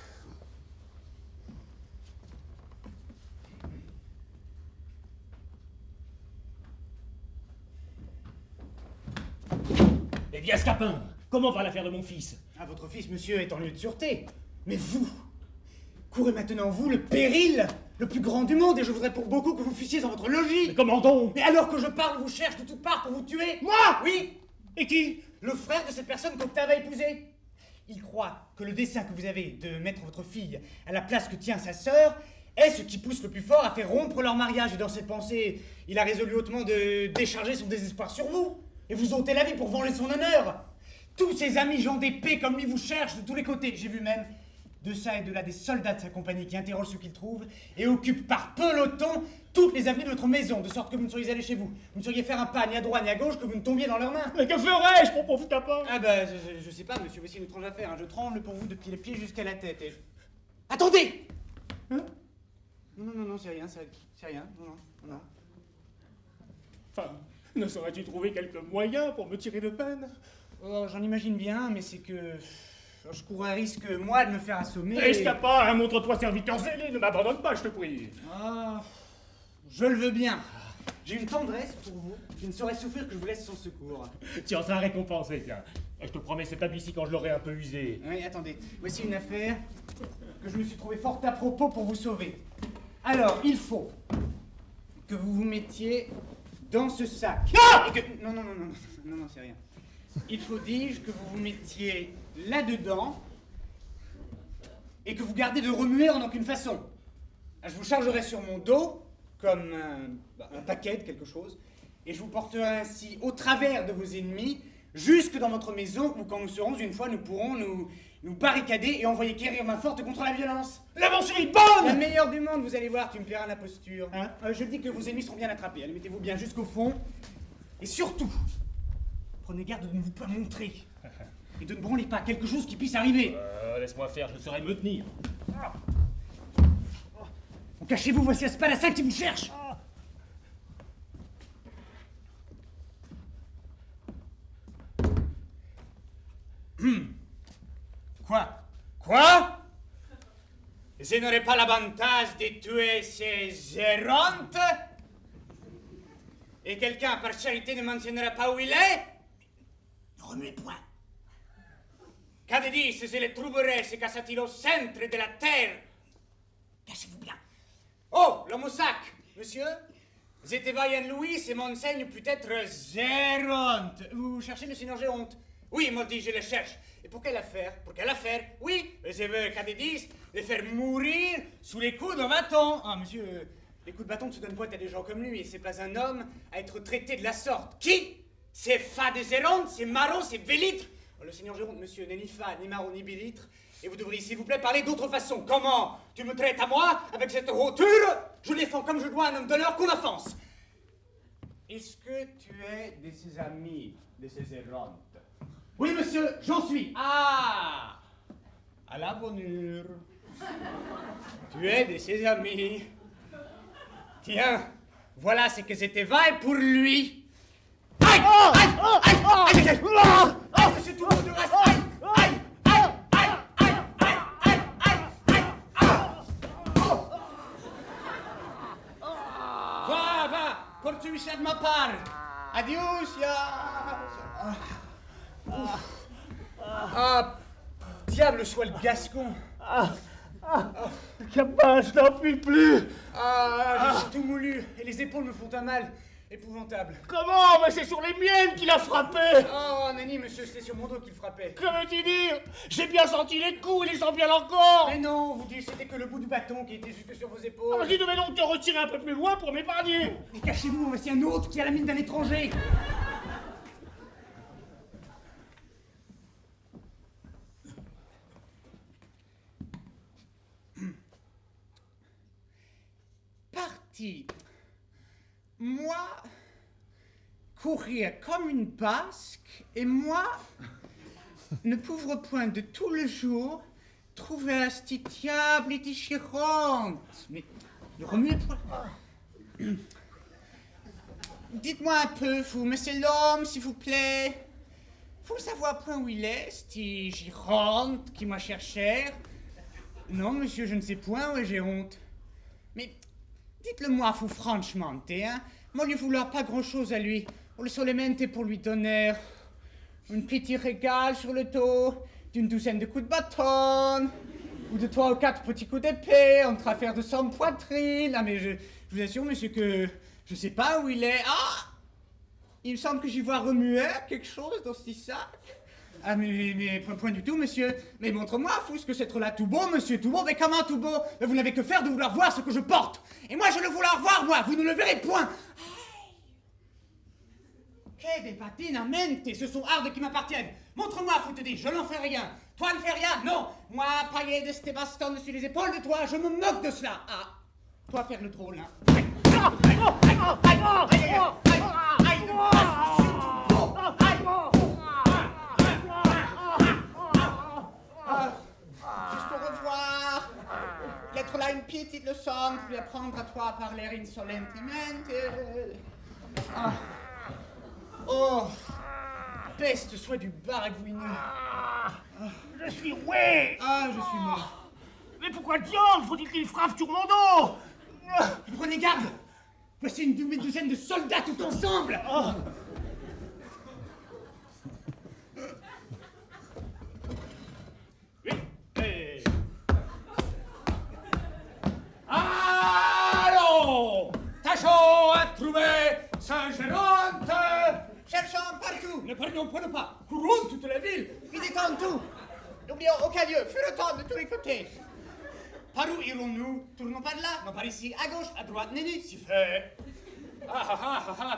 Eh bien, Scapin, comment va l'affaire de mon fils? Ah, votre fils, monsieur, est en lieu de sûreté. Mais vous, courez maintenant, vous, le péril le plus grand du monde, et je voudrais pour beaucoup que vous fussiez dans votre logis. Mais comment donc? Mais alors que je parle, vous cherche de toutes parts pour vous tuer. Moi? Oui. Et qui? Le frère de cette personne qu'Octave a épousée. Il croit que le dessein que vous avez de mettre votre fille à la place que tient sa sœur est ce qui pousse le plus fort à faire rompre leur mariage. Et dans cette pensée, il a résolu hautement de décharger son désespoir sur vous et vous ôter la vie pour venger son honneur. Tous ses amis gens d'épée comme lui vous cherchent de tous les côtés. J'ai vu même de ça et de là des soldats de sa compagnie qui interrogent ce qu'ils trouvent et occupent par peloton toutes les avenues de votre maison, de sorte que vous ne seriez allé chez vous. Vous ne sauriez faire un pas ni à droite ni à gauche, que vous ne tombiez dans leurs mains. Mais que ferais-je, mon pauvre tapin? Ah bah, je sais pas, monsieur, voici une étrange affaire. Hein. Je tremble pour vous depuis les pieds jusqu'à la tête et... Attendez! Hein? Non, c'est rien, c'est rien. Non. Enfin, ne saurais-tu trouver quelques moyens pour me tirer de peine? Oh, j'en imagine bien, mais c'est que... Je cours un risque, moi, de me faire assommer. Et Scapin, montre-toi serviteur zélé, ne m'abandonne pas, je te prie. Ah, je le veux bien. J'ai une tendresse pour vous. Je ne saurais souffrir que je vous laisse sans secours. Tu en seras récompensé, tiens. Je te promets cet habit-ci quand je l'aurai un peu usé. Oui, attendez. Voici une affaire que je me suis trouvé fort à propos pour vous sauver. Alors, il faut que vous vous mettiez dans ce sac. Et que... Non, c'est rien. Il faut, dis-je, que vous vous mettiez là-dedans et que vous gardez de remuer en aucune façon. Je vous chargerai sur mon dos, comme un paquet de quelque chose, et je vous porterai ainsi au travers de vos ennemis, jusque dans votre maison, où quand nous serons une fois, nous pourrons nous barricader et envoyer quérir main forte contre la violence. L'aventure est bonne! La meilleure du monde, vous allez voir, tu me paieras la posture. Hein? Je dis que vos ennemis seront bien attrapés, allez, mettez-vous bien jusqu'au fond. Et surtout, prenez garde de ne vous pas montrer. Et de ne branler pas quelque chose qui puisse arriver. Laisse-moi faire, je saurai me tenir. Bon, cachez-vous, voici la spadassin qui vous cherche. Quoi? Je n'aurai pas l'avantage de tuer ces gérontes? Et quelqu'un, par charité, ne mentionnera pas où il est? Ne remuez point. Qu'avez-dit, si je le trouverai, se casse-t-il au centre de la terre? Cachez-vous bien. Oh, l'homme au sac, monsieur? J'étais vaillant Louis et m'enseigne peut-être Géronte. Vous cherchez le seigneur Géronte? Oui, maudit, je le cherche. Et pour quelle affaire? Pour quelle affaire? Oui, je veux qu'à des 10, les faire mourir sous les coups d'un bâton. Ah, monsieur, les coups de bâton ne se donnent point à des gens comme lui, et c'est pas un homme à être traité de la sorte. Qui? C'est Fa de Géronte, c'est Marot, c'est Bélitre. Oh, le seigneur Géronte, monsieur, n'est ni Fa, ni Marot, ni Bélitre. Et vous devriez, s'il vous plaît, parler d'autre façon. Comment? Tu me traites à moi, avec cette hauteur? Je défends comme je dois un homme d'honneur qu'on offense. Est-ce que tu es de ses amis, de ces Gérontes? Oui, monsieur, j'en suis. Ah! À la bonne heure. Tu es de ses amis. Tiens, voilà ce que c'était vrai pour lui. Aïe! Aïe! Aïe! Aïe! Aïe! Aïe! Monsieur tout le monde de race! Aïe! Aïe! Aïe! Aïe! Aïe! Aïe! Aïe! Aïe! Aïe! Va! Porte-lui de ma part. Adios, ya! Ah, diable soit le gascon. Capin, je n'en puis plus. Je suis tout moulu et les épaules me font un mal épouvantable. Comment? Mais c'est sur les miennes qu'il a frappé. Oh, Nanny, monsieur, c'était sur mon dos qu'il frappait. Que veux-tu dire? J'ai bien senti les coups, il les sent bien encore. Mais non, vous dites c'était que le bout du bâton qui était jusque sur vos épaules. Ah, je devais donc te retirer un peu plus loin pour m'épargner. Mais cachez-vous, voici un autre qui a la mine d'un étranger. Parti. Moi, courir comme une basque, et moi, ne pauvre point de tout le jour, trouver astitiable et déchirante. Mais ne remuez point. Dites-moi un peu, vous, monsieur l'homme, s'il vous plaît. Vous ne savez point où il est, cette Géronte qui m'a cher. Non, monsieur, je ne sais point où est Géronte. Mais dites-le-moi, vous, franchement, hein. Moi, lui vouloir pas grand-chose à lui. On le solamente pour lui donner une petite régale sur le dos, d'une douzaine de coups de bâton, ou de 3 ou 4 petits coups d'épée, entre affaires de sang poitrine. Ah, mais je vous assure, monsieur, que je sais pas où il est. Ah! Il me semble que j'y vois remuer quelque chose dans ce sac. Ah, mais point du tout, monsieur. Mais montre-moi, fou, ce que c'est trop là tout beau, monsieur, tout beau. Mais comment tout beau? Vous n'avez que faire de vouloir voir ce que je porte. Et moi, je le vouloir voir, moi. Vous ne le verrez point. Que des patinamente, ce sont hardes qui m'appartiennent. Montre-moi, fou, te dis, je n'en fais rien. Toi ne fais rien, non. Moi, pailler de ces bastons dessus les épaules de toi, je me moque de cela. Ah, toi faire le drôle, hein. Aïe, aïe, aïe, aïe, aïe, aïe, juste au revoir. L'être là une petite leçon, puis apprendre à toi à parler insolentemente. Oh, peste soit du baragouineux. Je suis roué. Ah, je suis mort. Mais pourquoi diable faut-il qu'il frappe sur mon dos? Prenez garde. Voici une douzaine de soldats tout ensemble. Ne perdons point le pas. Courons toute la ville. Visitons tout. N'oublions aucun lieu. Furotons de tous les côtés. Par où irons-nous? Tournons par là, non par ici, à gauche, à droite, nenni, si fait.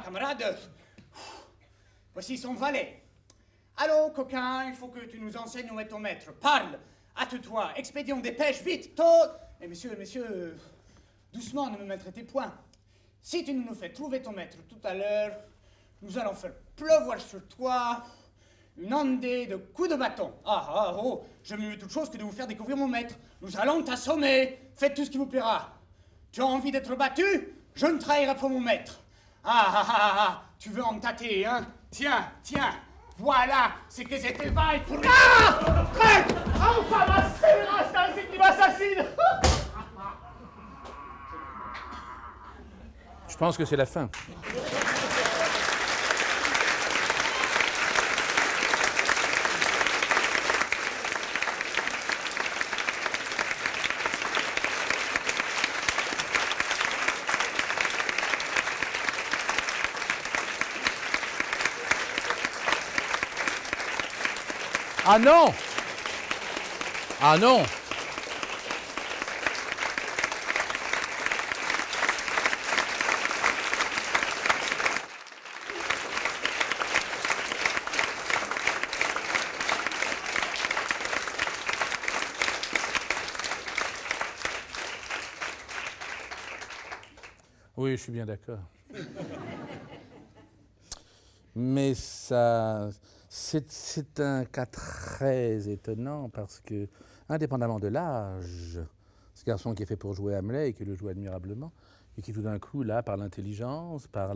Camarade. Voici son valet. Allons, coquin, il faut que tu nous enseignes où est ton maître. Parle, hâte-toi, expédions, dépêche, vite, tôt. Et messieurs, doucement, ne me maltraitez point. Si tu nous fais trouver ton maître tout à l'heure, nous allons faire pleuvoir sur toi une ondée de coups de bâton. Je me mets toute chose que de vous faire découvrir mon maître. Nous allons t'assommer. Faites tout ce qui vous plaira. Tu as envie d'être battu? Je ne trahirai pas mon maître. Tu veux en tâter, hein? Tiens, voilà, c'est que c'était vaille pour... Prête! Enfin, ma scélérat, c'est ainsi qui m'assassine! Je pense que c'est la fin. Ah non! Ah non! Oui, je suis bien d'accord. Mais ça, c'est un cas très étonnant parce que, indépendamment de l'âge, ce garçon qui est fait pour jouer Hamlet et qui le joue admirablement, et qui tout d'un coup, là, par l'intelligence, par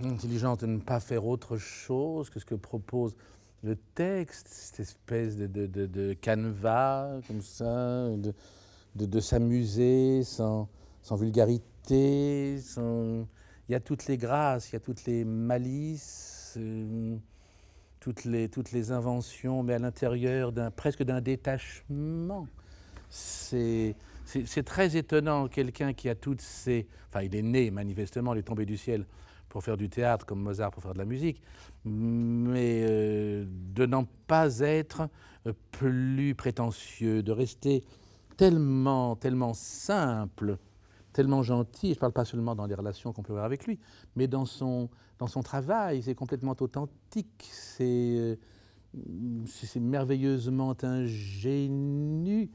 l'intelligence de ne pas faire autre chose que ce que propose le texte, cette espèce de canevas comme ça, de s'amuser sans vulgarité, il y a toutes les grâces, il y a toutes les malices, toutes les inventions, mais à l'intérieur presque d'un détachement. C'est très étonnant, quelqu'un qui a toutes ces... Enfin, il est né, manifestement, il est tombé du ciel pour faire du théâtre, comme Mozart pour faire de la musique, mais de n'en pas être plus prétentieux, de rester tellement simple, tellement gentil. Je ne parle pas seulement dans les relations qu'on peut avoir avec lui, mais dans son travail, c'est complètement authentique, c'est merveilleusement ingénu,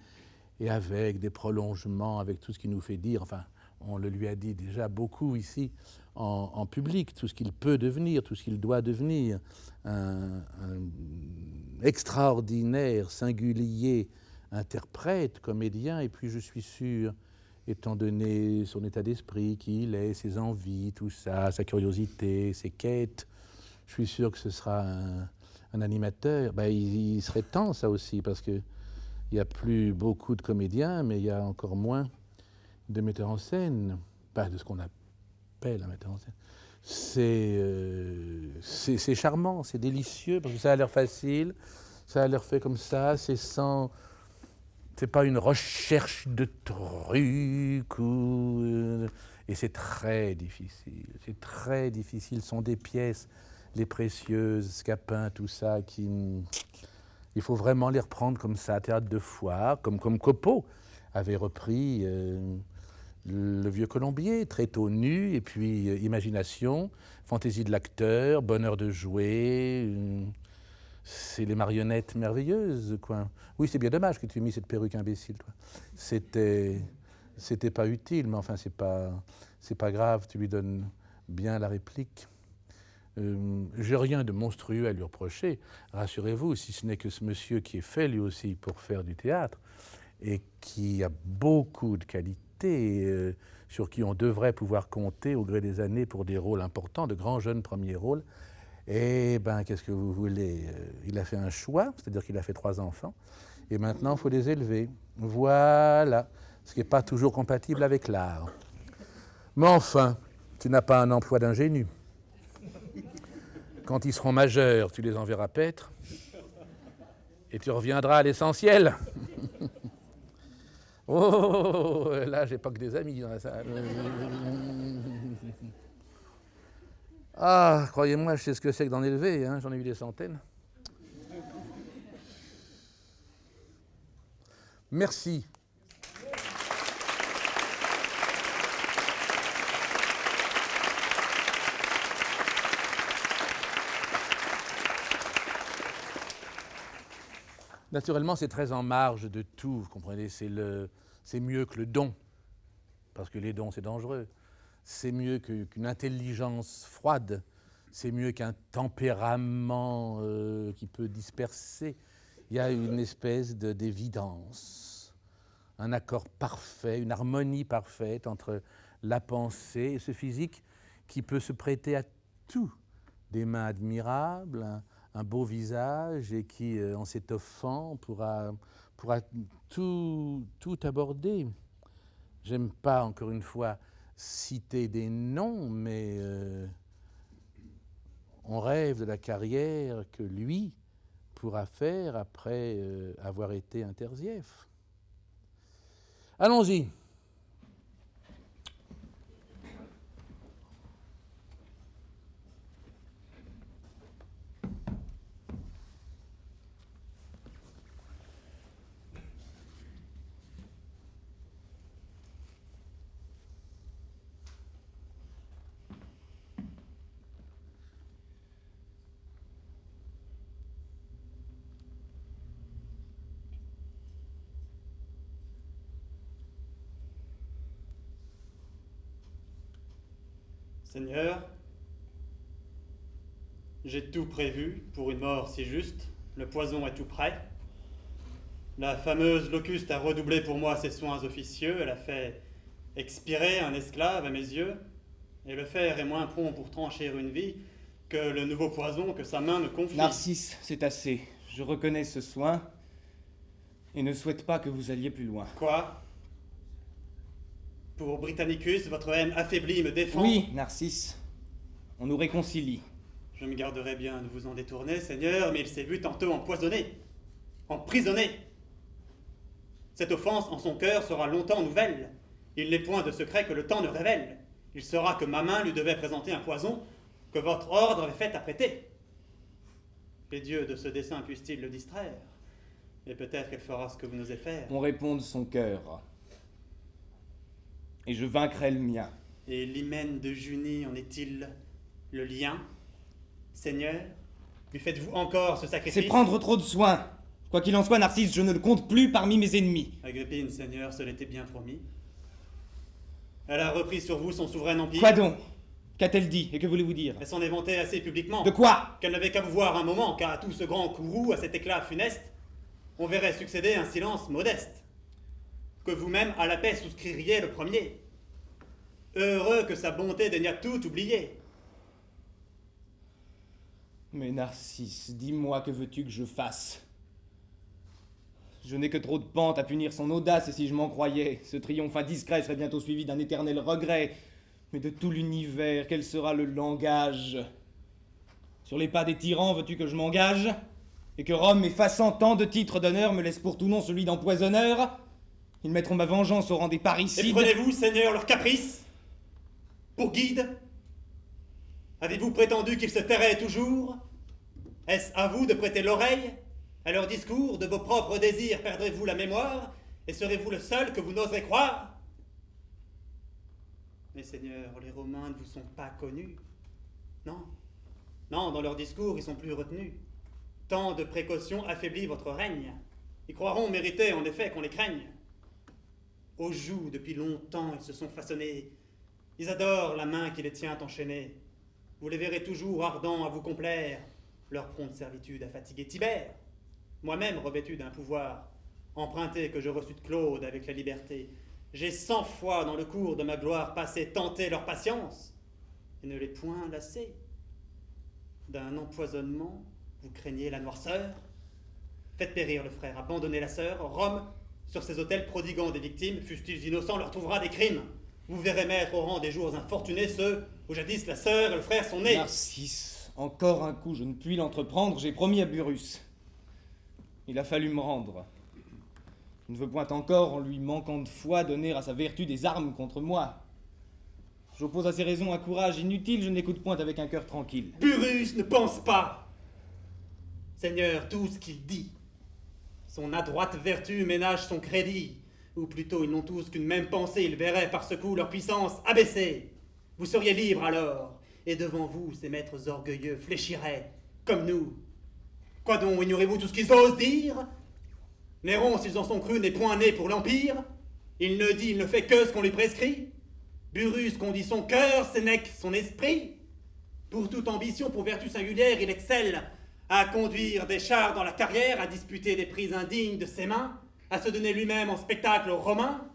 et avec des prolongements, avec tout ce qu'il nous fait dire, enfin, on le lui a dit déjà beaucoup ici en public, tout ce qu'il peut devenir, tout ce qu'il doit devenir, un extraordinaire, singulier interprète, comédien, et puis je suis sûr, étant donné son état d'esprit, qui il est, ses envies, tout ça, sa curiosité, ses quêtes, je suis sûr que ce sera un animateur. Ben, il serait temps, ça aussi, parce qu'il n'y a plus beaucoup de comédiens, mais il y a encore moins de metteurs en scène, pas de ce qu'on appelle un metteur en scène. C'est charmant, c'est délicieux, parce que ça a l'air facile, ça a l'air fait comme ça, c'est sans... C'est pas une recherche de trucs, et c'est très difficile. C'est très difficile. Ce sont des pièces, les précieuses, Scapin, tout ça, il faut vraiment les reprendre comme ça, théâtre de foire, comme Copeau avait repris le Vieux Colombier, très tôt nu, et puis imagination, fantaisie de l'acteur, bonheur de jouer. C'est les marionnettes merveilleuses, quoi. Oui, c'est bien dommage que tu aies mis cette perruque imbécile, toi. C'était pas utile, mais enfin, c'est pas grave, tu lui donnes bien la réplique. J'ai rien de monstrueux à lui reprocher, rassurez-vous, si ce n'est que ce monsieur qui est fait, lui aussi, pour faire du théâtre, et qui a beaucoup de qualités, sur qui on devrait pouvoir compter au gré des années pour des rôles importants, de grands jeunes premiers rôles. Eh bien, qu'est-ce que vous voulez? Il a fait un choix, c'est-à-dire qu'il a fait 3 enfants, et maintenant, il faut les élever. Voilà, ce qui n'est pas toujours compatible avec l'art. Mais enfin, tu n'as pas un emploi d'ingénu. Quand ils seront majeurs, tu les enverras paître, et tu reviendras à l'essentiel. Oh, là, j'ai pas que des amis dans la salle. Ah, croyez-moi, je sais ce que c'est que d'en élever, hein, j'en ai eu des centaines. Merci. Naturellement, c'est très en marge de tout, vous comprenez, c'est mieux que le don, parce que les dons, c'est dangereux. C'est mieux qu'une intelligence froide, c'est mieux qu'un tempérament qui peut disperser. Il y a une espèce d'évidence, un accord parfait, une harmonie parfaite entre la pensée et ce physique qui peut se prêter à tout. Des mains admirables, un beau visage et qui, en s'étoffant, pourra tout aborder. J'aime pas, encore une fois, citer des noms, mais on rêve de la carrière que lui pourra faire après avoir été un Terzieff. Allons-y. Seigneur, j'ai tout prévu pour une mort si juste, le poison est tout prêt. La fameuse Locuste a redoublé pour moi ses soins officieux, elle a fait expirer un esclave à mes yeux, et le fer est moins prompt pour trancher une vie que le nouveau poison que sa main me confie. Narcisse, c'est assez. Je reconnais ce soin et ne souhaite pas que vous alliez plus loin. Quoi? Pour Britannicus, votre haine affaiblie me défend? Oui, Narcisse, on nous réconcilie. Je me garderai bien de vous en détourner, Seigneur, mais il s'est vu tantôt empoisonné, emprisonné. Cette offense en son cœur sera longtemps nouvelle. Il n'est point de secret que le temps ne révèle. Il sera que ma main lui devait présenter un poison que votre ordre avait fait apprêter. Les dieux de ce dessein puissent-ils le distraire? Et peut-être qu'elle fera ce que vous n'osez faire. On répond de son cœur. Et je vaincrai le mien. Et l'hymen de Junie en est-il le lien? Seigneur, lui faites-vous encore ce sacrifice? C'est prendre trop de soin. Quoi qu'il en soit, Narcisse, je ne le compte plus parmi mes ennemis. Agrippine, Seigneur, ce l'était bien promis. Elle a repris sur vous son souverain empire. Quoi donc? Qu'a-t-elle dit? Et que voulez-vous dire? Elle s'en est vantée assez publiquement. De quoi? Qu'elle n'avait qu'à vous voir un moment, car à tout ce grand courroux, à cet éclat funeste, on verrait succéder un silence modeste. Que vous-même, à la paix, souscririez le premier. Heureux que sa bonté daignât tout oublier. Mais Narcisse, dis-moi, que veux-tu que je fasse? Je n'ai que trop de pente à punir son audace, et si je m'en croyais, ce triomphe indiscret serait bientôt suivi d'un éternel regret. Mais de tout l'univers, quel sera le langage? Sur les pas des tyrans, veux-tu que je m'engage? Et que Rome, effaçant tant de titres d'honneur, me laisse pour tout nom celui d'empoisonneur? Ils mettront ma vengeance au rang des parricides. Et prenez-vous, Seigneur, leur caprice pour guide? Avez-vous prétendu qu'ils se tairaient toujours? Est-ce à vous de prêter l'oreille? À leur discours, de vos propres désirs, perdrez-vous la mémoire? Et serez-vous le seul que vous n'oserez croire? Mais Seigneur, les Romains ne vous sont pas connus. Non, non, dans leurs discours, ils sont plus retenus. Tant de précautions affaiblit votre règne. Ils croiront mériter, en effet, qu'on les craigne. Aux joues, depuis longtemps, ils se sont façonnés. Ils adorent la main qui les tient enchaînés. Vous les verrez toujours ardents à vous complaire. Leur prompte servitude a fatigué Tibère. Moi-même, revêtu d'un pouvoir, emprunté que je reçus de Claude avec la liberté, j'ai 100 fois dans le cours de ma gloire passé tenter leur patience, et ne les point lassé. D'un empoisonnement, vous craignez la noirceur? Faites périr le frère, abandonnez la sœur. Rome, sur ses autels prodiguant des victimes, fussent-ils innocents, leur trouvera des crimes. Vous verrez mettre au rang des jours infortunés ceux où jadis la sœur et le frère sont nés. Narcisse, encore un coup, je ne puis l'entreprendre, j'ai promis à Burrus. Il a fallu me rendre. Je ne veux point encore, en lui manquant de foi, donner à sa vertu des armes contre moi. J'oppose à ces raisons un courage inutile, je n'écoute point avec un cœur tranquille. Pyrrhus ne pense pas. Seigneur, tout ce qu'il dit. Son adroite vertu ménage son crédit. Ou plutôt, ils n'ont tous qu'une même pensée, ils verraient par ce coup leur puissance abaissée. Vous seriez libre alors, et devant vous, ces maîtres orgueilleux fléchiraient, comme nous. Quoi donc, ignorez-vous tout ce qu'ils osent dire? Néron, s'ils en sont crus, n'est point né pour l'Empire. Il ne dit, il ne fait que ce qu'on lui prescrit. Burrus, qu'on dit son cœur, Sénèque, son esprit. Pour toute ambition, pour vertu singulière, il excelle à conduire des chars dans la carrière, à disputer des prix indignes de ses mains, à se donner lui-même en spectacle romain,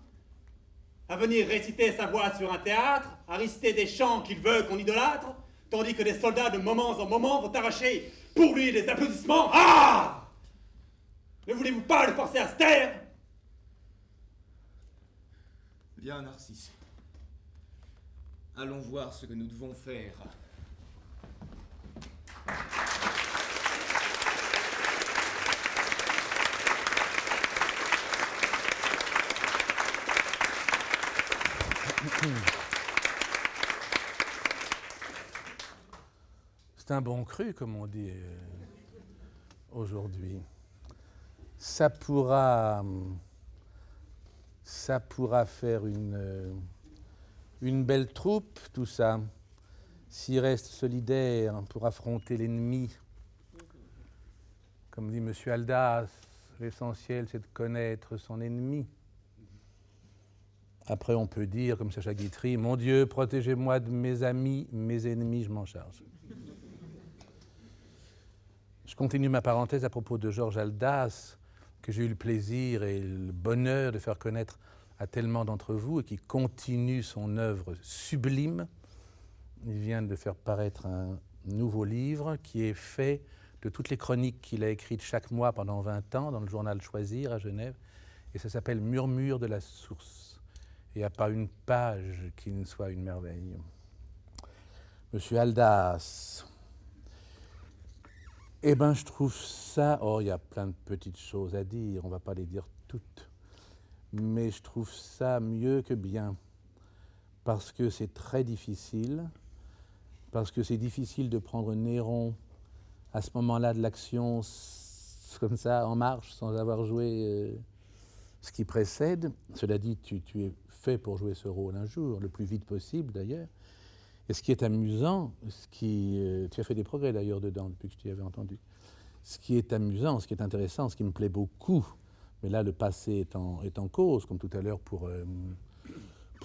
à venir réciter sa voix sur un théâtre, à réciter des chants qu'il veut qu'on idolâtre, tandis que des soldats de moments en moments vont arracher pour lui les applaudissements. Ah! Ne voulez-vous pas le forcer à se taire? Viens, Narcisse. Allons voir ce que nous devons faire. C'est un bon cru, comme on dit aujourd'hui. Ça pourra faire une belle troupe, tout ça, s'il reste solidaire pour affronter l'ennemi. Comme dit M. Aldas, l'essentiel, c'est de connaître son ennemi. Après, on peut dire, comme Sacha Guitry, « Mon Dieu, protégez-moi de mes amis, mes ennemis, je m'en charge. » Je continue ma parenthèse à propos de Georges Aldas, que j'ai eu le plaisir et le bonheur de faire connaître à tellement d'entre vous et qui continue son œuvre sublime. Il vient de faire paraître un nouveau livre qui est fait de toutes les chroniques qu'il a écrites chaque mois pendant 20 ans dans le journal Choisir à Genève. Et ça s'appelle « Murmure de la source ». Il n'y a pas une page qui ne soit une merveille. Monsieur Aldas, eh bien, je trouve ça... Oh, il y a plein de petites choses à dire, on ne va pas les dire toutes. Mais je trouve ça mieux que bien, parce que c'est très difficile, parce que c'est difficile de prendre Néron à ce moment-là de l'action, comme ça, en marche, sans avoir joué ce qui précède. Cela dit, tu es fait pour jouer ce rôle un jour, le plus vite possible d'ailleurs. Et ce qui est amusant, tu as fait des progrès d'ailleurs dedans depuis que je t'y avais entendu. Ce qui est amusant, ce qui est intéressant, ce qui me plaît beaucoup, mais là le passé est en cause, comme tout à l'heure pour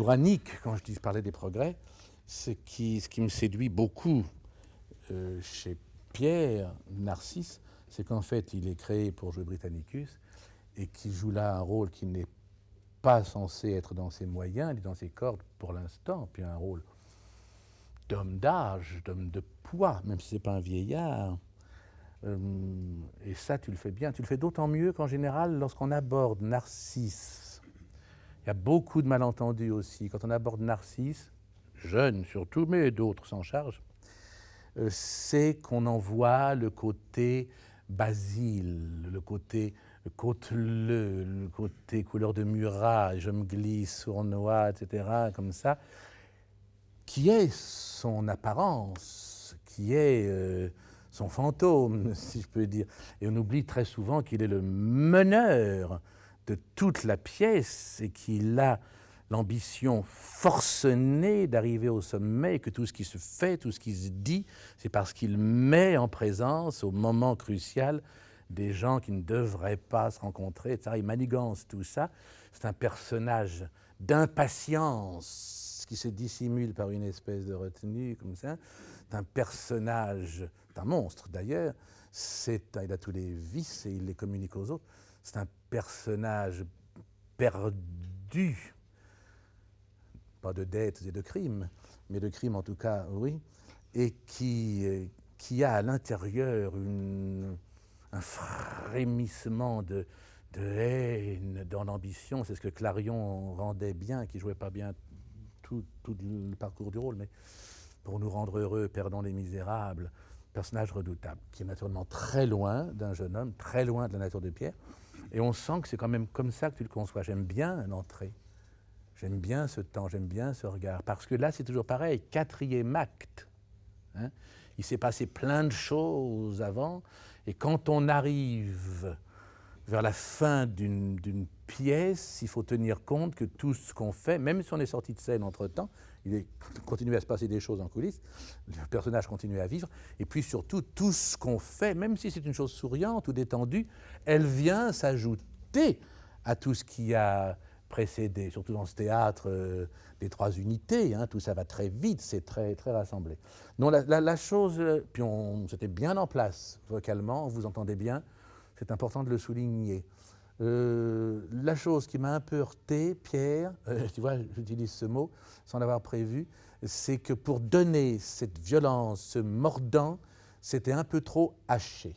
Annick, quand je parlais des progrès, ce qui me séduit beaucoup chez Pierre, Narcisse, c'est qu'en fait il est créé pour jouer Britannicus et qu'il joue là un rôle qui n'est pas censé être dans ses moyens, il est dans ses cordes pour l'instant, puis un rôle d'homme d'âge, d'homme de poids, même si ce n'est pas un vieillard. Et ça, tu le fais bien. Tu le fais d'autant mieux qu'en général, lorsqu'on aborde Narcisse, il y a beaucoup de malentendus aussi. Quand on aborde Narcisse, jeune surtout, mais d'autres s'en chargent, c'est qu'on en voit le côté Basile, le côté côteleux, le côté couleur de Murat, je me glisse, sournois, etc., comme ça, qui est son apparence, qui est son fantôme, si je peux dire. Et on oublie très souvent qu'il est le meneur de toute la pièce et qu'il a l'ambition forcenée d'arriver au sommet, et que tout ce qui se fait, tout ce qui se dit, c'est parce qu'il met en présence, au moment crucial, des gens qui ne devraient pas se rencontrer, etc. Il manigance tout ça. C'est un personnage d'impatience qui se dissimule par une espèce de retenue, comme ça. C'est un personnage, c'est un monstre d'ailleurs, il a tous les vices et il les communique aux autres. C'est un personnage perdu, pas de dettes et de crimes, mais de crimes en tout cas, oui, et qui a à l'intérieur un frémissement de haine, dans l'ambition. C'est ce que Clarion rendait bien, qui jouait pas bien tout le parcours du rôle, mais pour nous rendre heureux, perdons les misérables, personnage redoutable, qui est naturellement très loin d'un jeune homme, très loin de la nature de Pierre, et on sent que c'est quand même comme ça que tu le conçois. J'aime bien l'entrée. J'aime bien ce temps, j'aime bien ce regard, parce que là, c'est toujours pareil, 4e acte. Hein. Il s'est passé plein de choses avant, et quand on arrive vers la fin d'une pièce, il faut tenir compte que tout ce qu'on fait, même si on est sorti de scène entre-temps, il continue à se passer des choses en coulisses, le personnage continue à vivre, et puis surtout, tout ce qu'on fait, même si c'est une chose souriante ou détendue, elle vient s'ajouter à tout ce qui a précédé, surtout dans ce théâtre des 3 unités, hein, tout ça va très vite, c'est très, très rassemblé. Non, la chose, puis c'était bien en place vocalement, vous entendez bien, c'est important de le souligner. La chose qui m'a un peu heurté, Pierre, tu vois, j'utilise ce mot sans l'avoir prévu, c'est que pour donner cette violence, ce mordant, c'était un peu trop haché.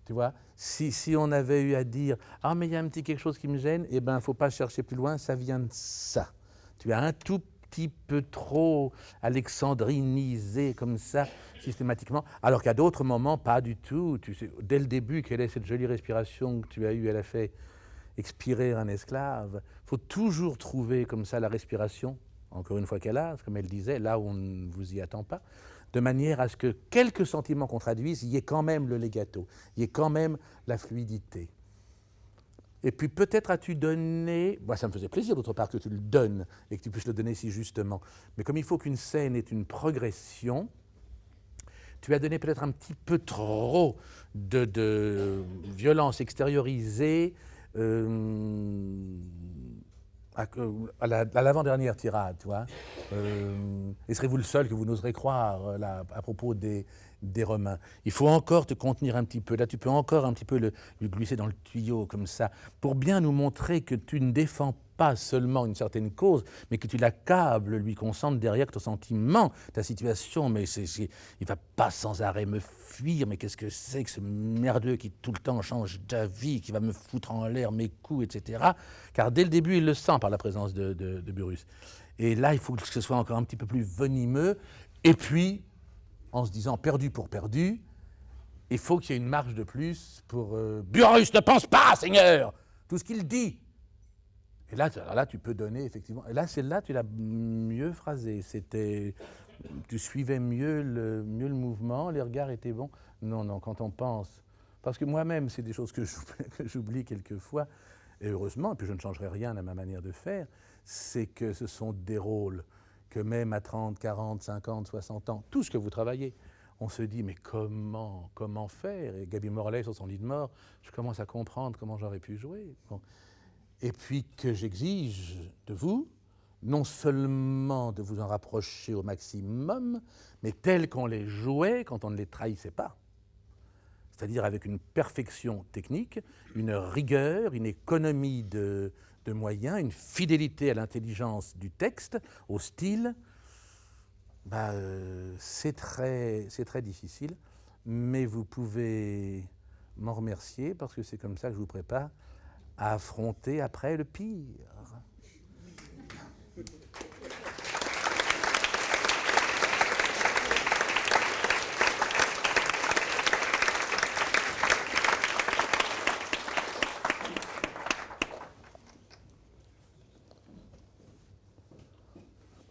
Tu vois, si on avait eu à dire « Ah, mais il y a un petit quelque chose qui me gêne », eh bien, il ne faut pas chercher plus loin, ça vient de ça. Tu as un tout petit peu trop alexandrinisé comme ça, systématiquement, alors qu'à d'autres moments, pas du tout. Tu sais, dès le début, quelle est cette jolie respiration que tu as eue, elle a fait expirer un esclave. Il faut toujours trouver comme ça la respiration, encore une fois qu'elle a, comme elle disait, là où on ne vous y attend pas, de manière à ce que quelques sentiments qu'on traduise, il y ait quand même le legato, il y ait quand même la fluidité. Et puis peut-être as-tu donné, moi ça me faisait plaisir d'autre part que tu le donnes et que tu puisses le donner si justement, mais comme il faut qu'une scène ait une progression, tu as donné peut-être un petit peu trop de violence extériorisée à l'avant-dernière tirade, tu vois. Et serez-vous le seul que vous n'oserez croire là, à propos des Romains. Il faut encore te contenir un petit peu. Là, tu peux encore un petit peu le glisser dans le tuyau comme ça, pour bien nous montrer que tu ne défends pas seulement une certaine cause, mais que tu l'accables, lui concentres derrière ton sentiment, ta situation. Mais il ne va pas sans arrêt me fuir. Mais qu'est-ce que c'est que ce merdeux qui tout le temps change d'avis, qui va me foutre en l'air mes coups, etc. Car dès le début, il le sent par la présence de Burrus. Et là, il faut que ce soit encore un petit peu plus venimeux. Et puis, en se disant perdu pour perdu, il faut qu'il y ait une marge de plus pour Burrus ne pense pas, Seigneur, tout ce qu'il dit. Et là, tu peux donner, effectivement. Et là, celle-là, tu l'as mieux phrasée. Tu suivais mieux le mouvement, les regards étaient bons. Non, quand on pense. Parce que moi-même, c'est des choses que j'oublie quelquefois, et heureusement, et puis je ne changerai rien à ma manière de faire, c'est que ce sont des rôles que même à 30, 40, 50, 60 ans, tout ce que vous travaillez, on se dit, mais comment faire? Et Gaby Morley, sur son lit de mort, je commence à comprendre comment j'aurais pu jouer. Bon. Et puis que j'exige de vous, non seulement de vous en rapprocher au maximum, mais tels qu'on les jouait quand on ne les trahissait pas. C'est-à-dire avec une perfection technique, une rigueur, une économie de moyens, une fidélité à l'intelligence du texte, au style. C'est très difficile, mais vous pouvez m'en remercier parce que c'est comme ça que je vous prépare à affronter après le pire.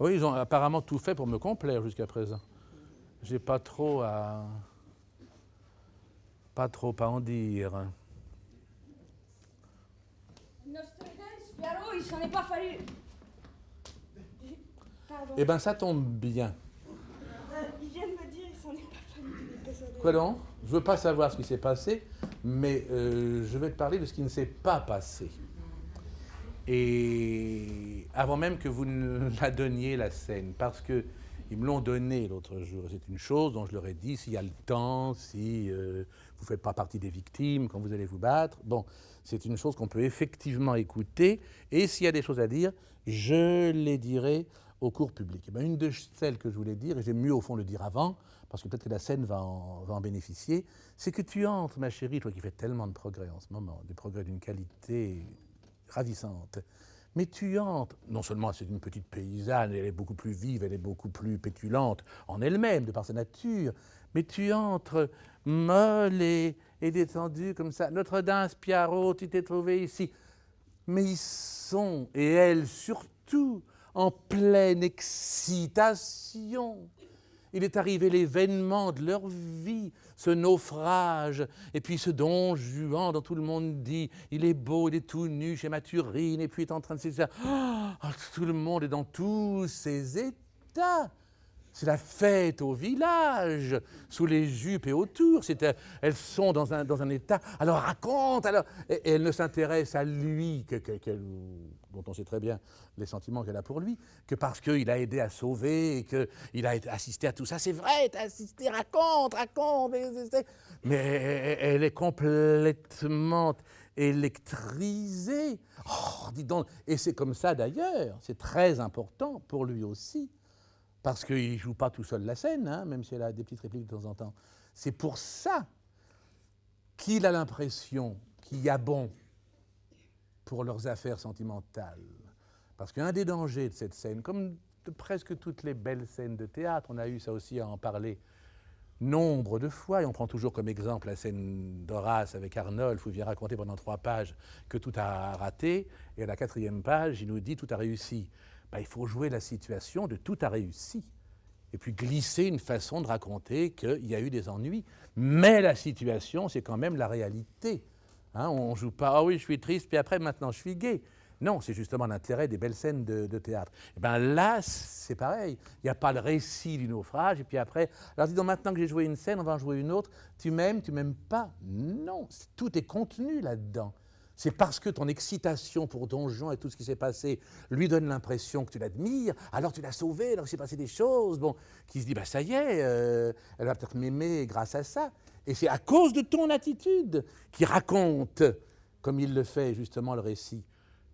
Oui, ils ont apparemment tout fait pour me complaire jusqu'à présent. J'ai pas trop à en dire. Spiaro, il s'en est pas fallu. Pardon. Eh bien, ça tombe bien. Il vient de me dire, il s'en est pas fallu. Quoi donc? Je veux pas savoir ce qui s'est passé, mais je vais te parler de ce qui ne s'est pas passé. Et avant même que vous ne la donniez, la scène, parce qu'ils me l'ont donnée l'autre jour. C'est une chose dont je leur ai dit, s'il y a le temps, si vous ne faites pas partie des victimes, quand vous allez vous battre. Bon, c'est une chose qu'on peut effectivement écouter, et s'il y a des choses à dire, je les dirai au cours public. Et bien, une de celles que je voulais dire, et j'aime mieux au fond le dire avant, parce que peut-être que la scène va en bénéficier, c'est que tu entres, ma chérie, toi qui fais tellement de progrès en ce moment, des progrès d'une qualité ravissante. Mais tu entres, non seulement c'est une petite paysanne, elle est beaucoup plus vive, elle est beaucoup plus pétulante en elle-même, de par sa nature, mais tu entres molle et détendue comme ça. Notre Dame Spiaro, tu t'es trouvé ici. Mais ils sont, et elle surtout, en pleine excitation. Il est arrivé l'événement de leur vie, ce naufrage, et puis ce Don Juan dont tout le monde dit il est beau, il est tout nu chez Mathurine, et puis il est en train de se dire tout le monde est dans tous ses états. C'est la fête au village, sous les jupes et autour. Elles sont dans un état. Alors raconte, et elle ne s'intéresse à lui, dont on sait très bien les sentiments qu'elle a pour lui, que parce qu'il a aidé à sauver, et qu'il a assisté à tout ça. C'est vrai, t'as assisté, raconte. Mais elle est complètement électrisée. Oh, dis donc, et c'est comme ça d'ailleurs, c'est très important pour lui aussi. Parce qu'il ne joue pas tout seul la scène, hein, même si elle a des petites répliques de temps en temps. C'est pour ça qu'il a l'impression qu'il y a bon pour leurs affaires sentimentales. Parce qu'un des dangers de cette scène, comme de presque toutes les belles scènes de théâtre, on a eu ça aussi à en parler nombre de fois, et on prend toujours comme exemple la scène d'Horace avec Arnolphe, où il vient raconter pendant 3 pages que tout a raté, et à la 4e page, il nous dit tout a réussi. Il faut jouer la situation de tout a réussi, et puis glisser une façon de raconter qu'il y a eu des ennuis. Mais la situation, c'est quand même la réalité. Hein, on ne joue pas « Ah oui, je suis triste, puis après, maintenant, je suis gai ». Non, c'est justement l'intérêt des belles scènes de théâtre. Et là, c'est pareil. Il n'y a pas le récit du naufrage, et puis après, alors dis donc, maintenant que j'ai joué une scène, on va en jouer une autre. Tu m'aimes pas? Non, tout est contenu là-dedans. C'est parce que ton excitation pour Don Juan et tout ce qui s'est passé lui donne l'impression que tu l'admires, alors tu l'as sauvé, alors il s'est passé des choses, qui se dit, ça y est, elle va peut-être m'aimer grâce à ça. Et c'est à cause de ton attitude qu'il raconte, comme il le fait justement le récit.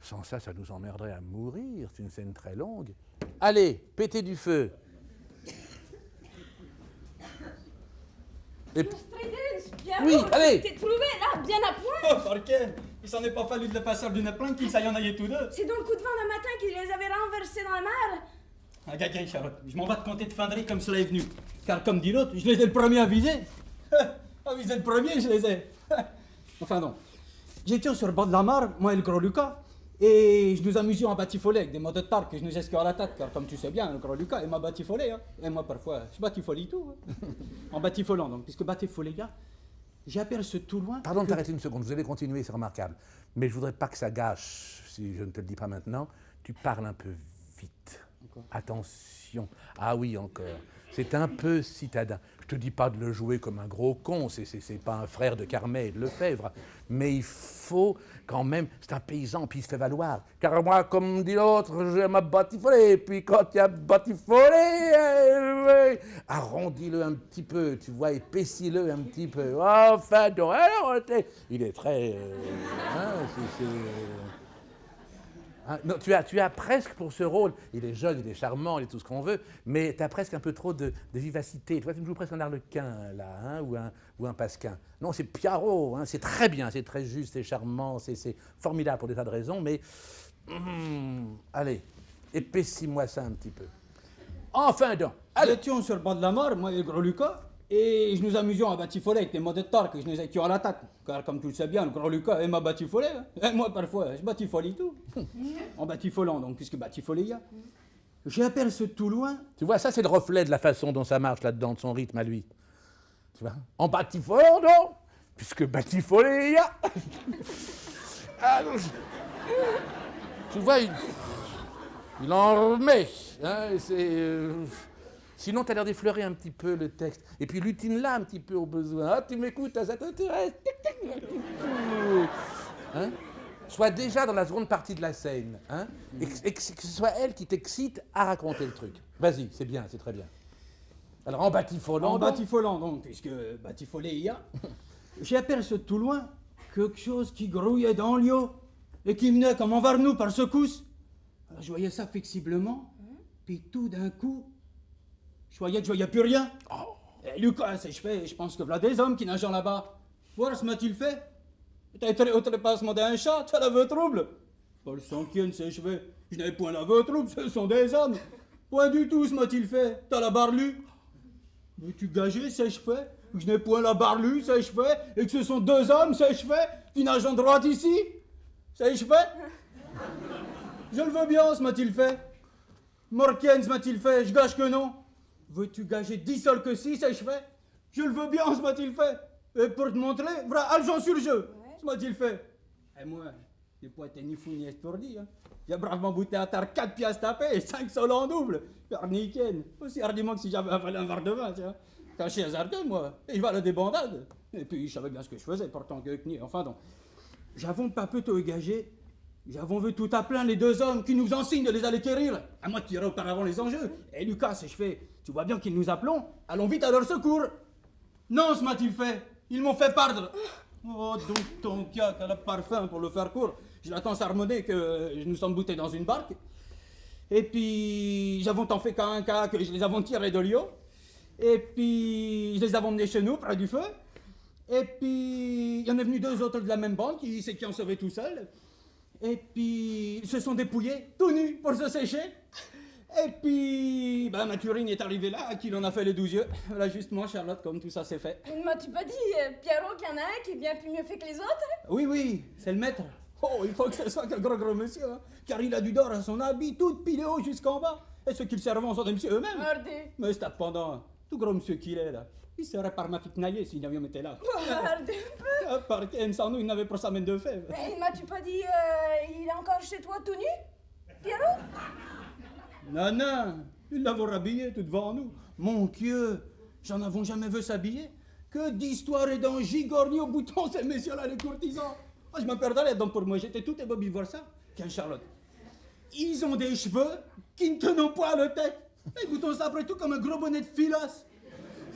Sans ça, ça nous emmerderait à mourir, c'est une scène très longue. Allez, pétez du feu. Et... Oui, allez. T'es trouvé là, bien à point. Oh, Parker, il s'en est pas fallu de le passeur d'une plainte qu'ils s'aillent en ailler tous deux. C'est donc le coup de vent d'un matin qui les avait renversés dans la mer. Ah, gaga, Charlotte, je m'en vais te compter de Fandry comme cela est venu. Car comme dit l'autre, je les ai le premier à viser. À viser le premier, je les ai. Enfin non. J'étais sur le bord de la mare, moi et le gros Lucas, et je nous amusions à batifoler avec des mots de tarte que je nous esquire à la tête, car comme tu sais bien, le gros Lucas, il m'a batifolé, hein. Et moi parfois, je batifolie tout. Hein. En batifolant donc, puisque batifoler, gars, j'ai aperçu tout loin... Pardon de t'arrêter une seconde, vous allez continuer, c'est remarquable. Mais je voudrais pas que ça gâche, si je ne te le dis pas maintenant, tu parles un peu vite. Encore. Attention. Ah oui, encore. C'est un peu citadin. Je te dis pas de le jouer comme un gros con, c'est pas un frère de Carmet et de Lefebvre, mais il faut quand même, c'est un paysan, puis il se fait valoir. Car moi, comme dit l'autre, je m'a batifolé, puis quand il a batifolé, arrondis-le un petit peu, tu vois, épaissis-le un petit peu. Enfin, donc, alors, il est très... non, tu as presque pour ce rôle, il est jeune, il est charmant, il est tout ce qu'on veut, mais tu as presque un peu trop de vivacité. Tu vois, tu me joues presque un Arlequin, là, hein, ou un Pasquin. Non, c'est Piarot, hein, c'est très bien, c'est très juste, c'est charmant, c'est formidable pour des tas de raisons, mais... allez, épaissis-moi ça un petit peu. Enfin donc, allez. Nous étions sur le bord de la mare, moi et le gros Lucas, et je nous amusions à batifoler avec des mots de tarte que je nous étions à la tête. Car comme tu le sais bien, le gros Lucas, il m'a batifolé. Hein. Et moi, parfois, je batifolie tout. En batifolant, donc, puisque batifoler, il y a. J'ai aperçu tout loin... Tu vois, ça, c'est le reflet de la façon dont ça marche là-dedans, de son rythme à lui. Tu vois, en batifolant, non, puisque batifoler, il y a. Tu vois, il en remet. Hein, sinon, tu as l'air d'effleurer un petit peu le texte. Et puis, lutine-là un petit peu au besoin. Ah, tu m'écoutes, ça t'intéresse. Hein? Sois déjà dans la seconde partie de la scène. Hein? Et que ce soit elle qui t'excite à raconter le truc. Vas-y, c'est bien, c'est très bien. Alors, en batifolant. En batifolant, donc, puisque batifoler, il y a. J'ai aperçu tout loin quelque chose qui grouillait dans l'eau et qui venait comme envers nous par secousse. Alors, je voyais ça fixiblement, puis tout d'un coup, je voyais que je voyais plus rien. Oh. Et Lucas, je pense que voilà des hommes qui nagent là-bas. Voir ce m'a-t-il fait? T'as été au trépassement d'un chat, t'as la veu trouble. Pas le sang qui c'est je fais. Je n'avais point la veu trouble, ce sont des hommes. Point du tout, ce m'a-t-il fait. T'as la barlue. Veux-tu gager, c'est je fais? Je n'ai point la barlue, c'est je fais. Et que ce sont 2 hommes, c'est je fais. Qui nagent en droite ici. Ça y est, je fais? Je le veux bien, ce m'a-t-il fait. Morken, ce m'a-t-il fait, je gage que non. Veux-tu gager 10 sols que 6, ça y est, je fais? Je le veux bien, ce m'a-t-il fait. Et pour te montrer, voilà, argent sur le jeu, ce m'a-t-il fait. Et moi, j'ai pas été ni fou ni estourdi, hein. J'ai bravement bouté à terre 4 piastres tapées et 5 sols en double. Père Niken, aussi hardiment que si j'avais avalé un verre de vin, tiens. Caché hasardeux, moi, et je valais des bandades. Et puis, je savais bien ce que je faisais, pourtant que ni. Enfin, donc, j'avons pas peu te gager. J'avons vu tout à plein les 2 hommes qui nous enseignent de les aller quérir. À moi qui irais auparavant les enjeux. Et Lucas, et je fais, tu vois bien qu'ils nous appelons, allons vite à leur secours. Non, ce m'a-t-il fait. Ils m'ont fait perdre. Oh, donc ton cas qu'à la parfum pour le faire court. Je l'attends s'harmoner que nous sommes boutés dans une barque. Et puis, j'avons tant fait qu'à un cas que je les avons tirés de Lyon. Et puis, je les avons menés chez nous, près du feu. Et puis, il y en est venu 2 autres de la même bande qui ont sauvé tout seuls. Et puis, ils se sont dépouillés, tout nus, pour se sécher. Et puis, Mathurine est arrivé là, qu'il en a fait les 12 yeux. Voilà, justement, Charlotte, comme tout ça s'est fait. Ne m'as-tu pas dit, Pierrot, qu'il y en a un qui est bien plus mieux fait que les autres? Oui, c'est le maître. Oh, il faut que ce soit quel gros monsieur, hein, car il a du d'or à son habit, tout pilé haut jusqu'en bas. Et ceux qui le servent sont des messieurs eux-mêmes. Regardez. Mais c'est pendant, tout gros monsieur qu'il est là. Il serait par ma fille naillée si Navium était là. Regardez un peu. Par Ken, sans nous, il n'avait pour sa main de fève. Mais ne m'as-tu pas dit, il est encore chez toi tout nu? Pierrot? Non, ils l'avons rhabillé tout devant nous. Mon Dieu, j'en avons jamais vu s'habiller. Que d'histoires et d'un gigorni au bouton, ces messieurs-là, les courtisans. Moi, je me perdais donc pour moi, j'étais tout ébobé de voir ça. Tiens, Charlotte, ils ont des cheveux qui ne tenent pas à la tête. Les boutons, ça après tout comme un gros bonnet de filasse.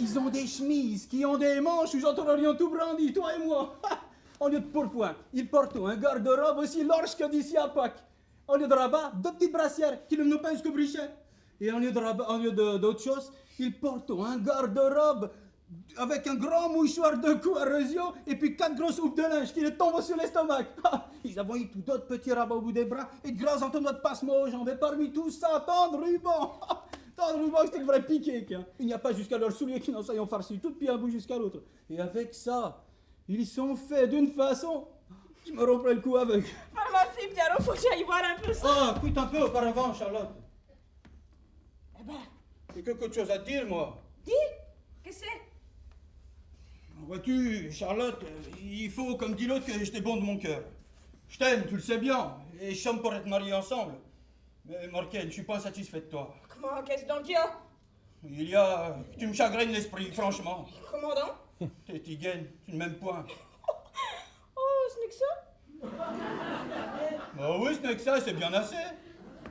Ils ont des chemises qui ont des manches où j'entendrais tout brandi, toi et moi. Au lieu de pourpoint, ils portent un garde-robe aussi large que d'ici à Pâques. Au lieu de rabat, 2 petites brassières qui ne nous pèsent que brichet. Et au lieu d'autre chose, ils portent un garde-robe avec un grand mouchoir de cou à réseau et puis 4 grosses houppes de linge qui les tombent sur l'estomac. Ils avaient eu tout d'autres petits rabats au bout des bras et de grands entonnoirs de passe-moi aux jambes. Et parmi tout ça, tant de rubans. Tant de rubans, c'était le vrai piqué. Il n'y a pas jusqu'à leurs souliers qui n'en soient farcis, tout depuis un bout jusqu'à l'autre. Et avec ça, ils sont faits d'une façon. Je me romprais le cou avec. Par ma fille, Pierrot, faut que j'aille voir un peu ça. Ah, écoute un peu auparavant, Charlotte. Eh ben, J'ai quelque chose à te dire, moi. dis, qu'est-ce que c'est? Vois-tu, Charlotte, il faut, comme dit l'autre, que je t'ai bon de mon cœur. Je t'aime, tu le sais bien, et je chante pour être mariés ensemble. Mais Morken, je suis pas satisfait de toi. Comment, qu'est-ce donc qu'il y a? Il y a... Tu me chagrines l'esprit, franchement. Comment donc? T'es tigaine, tu ne m'aimes point. Oh, ce n'est que ça? Bah oui, ce n'est que ça, c'est bien assez.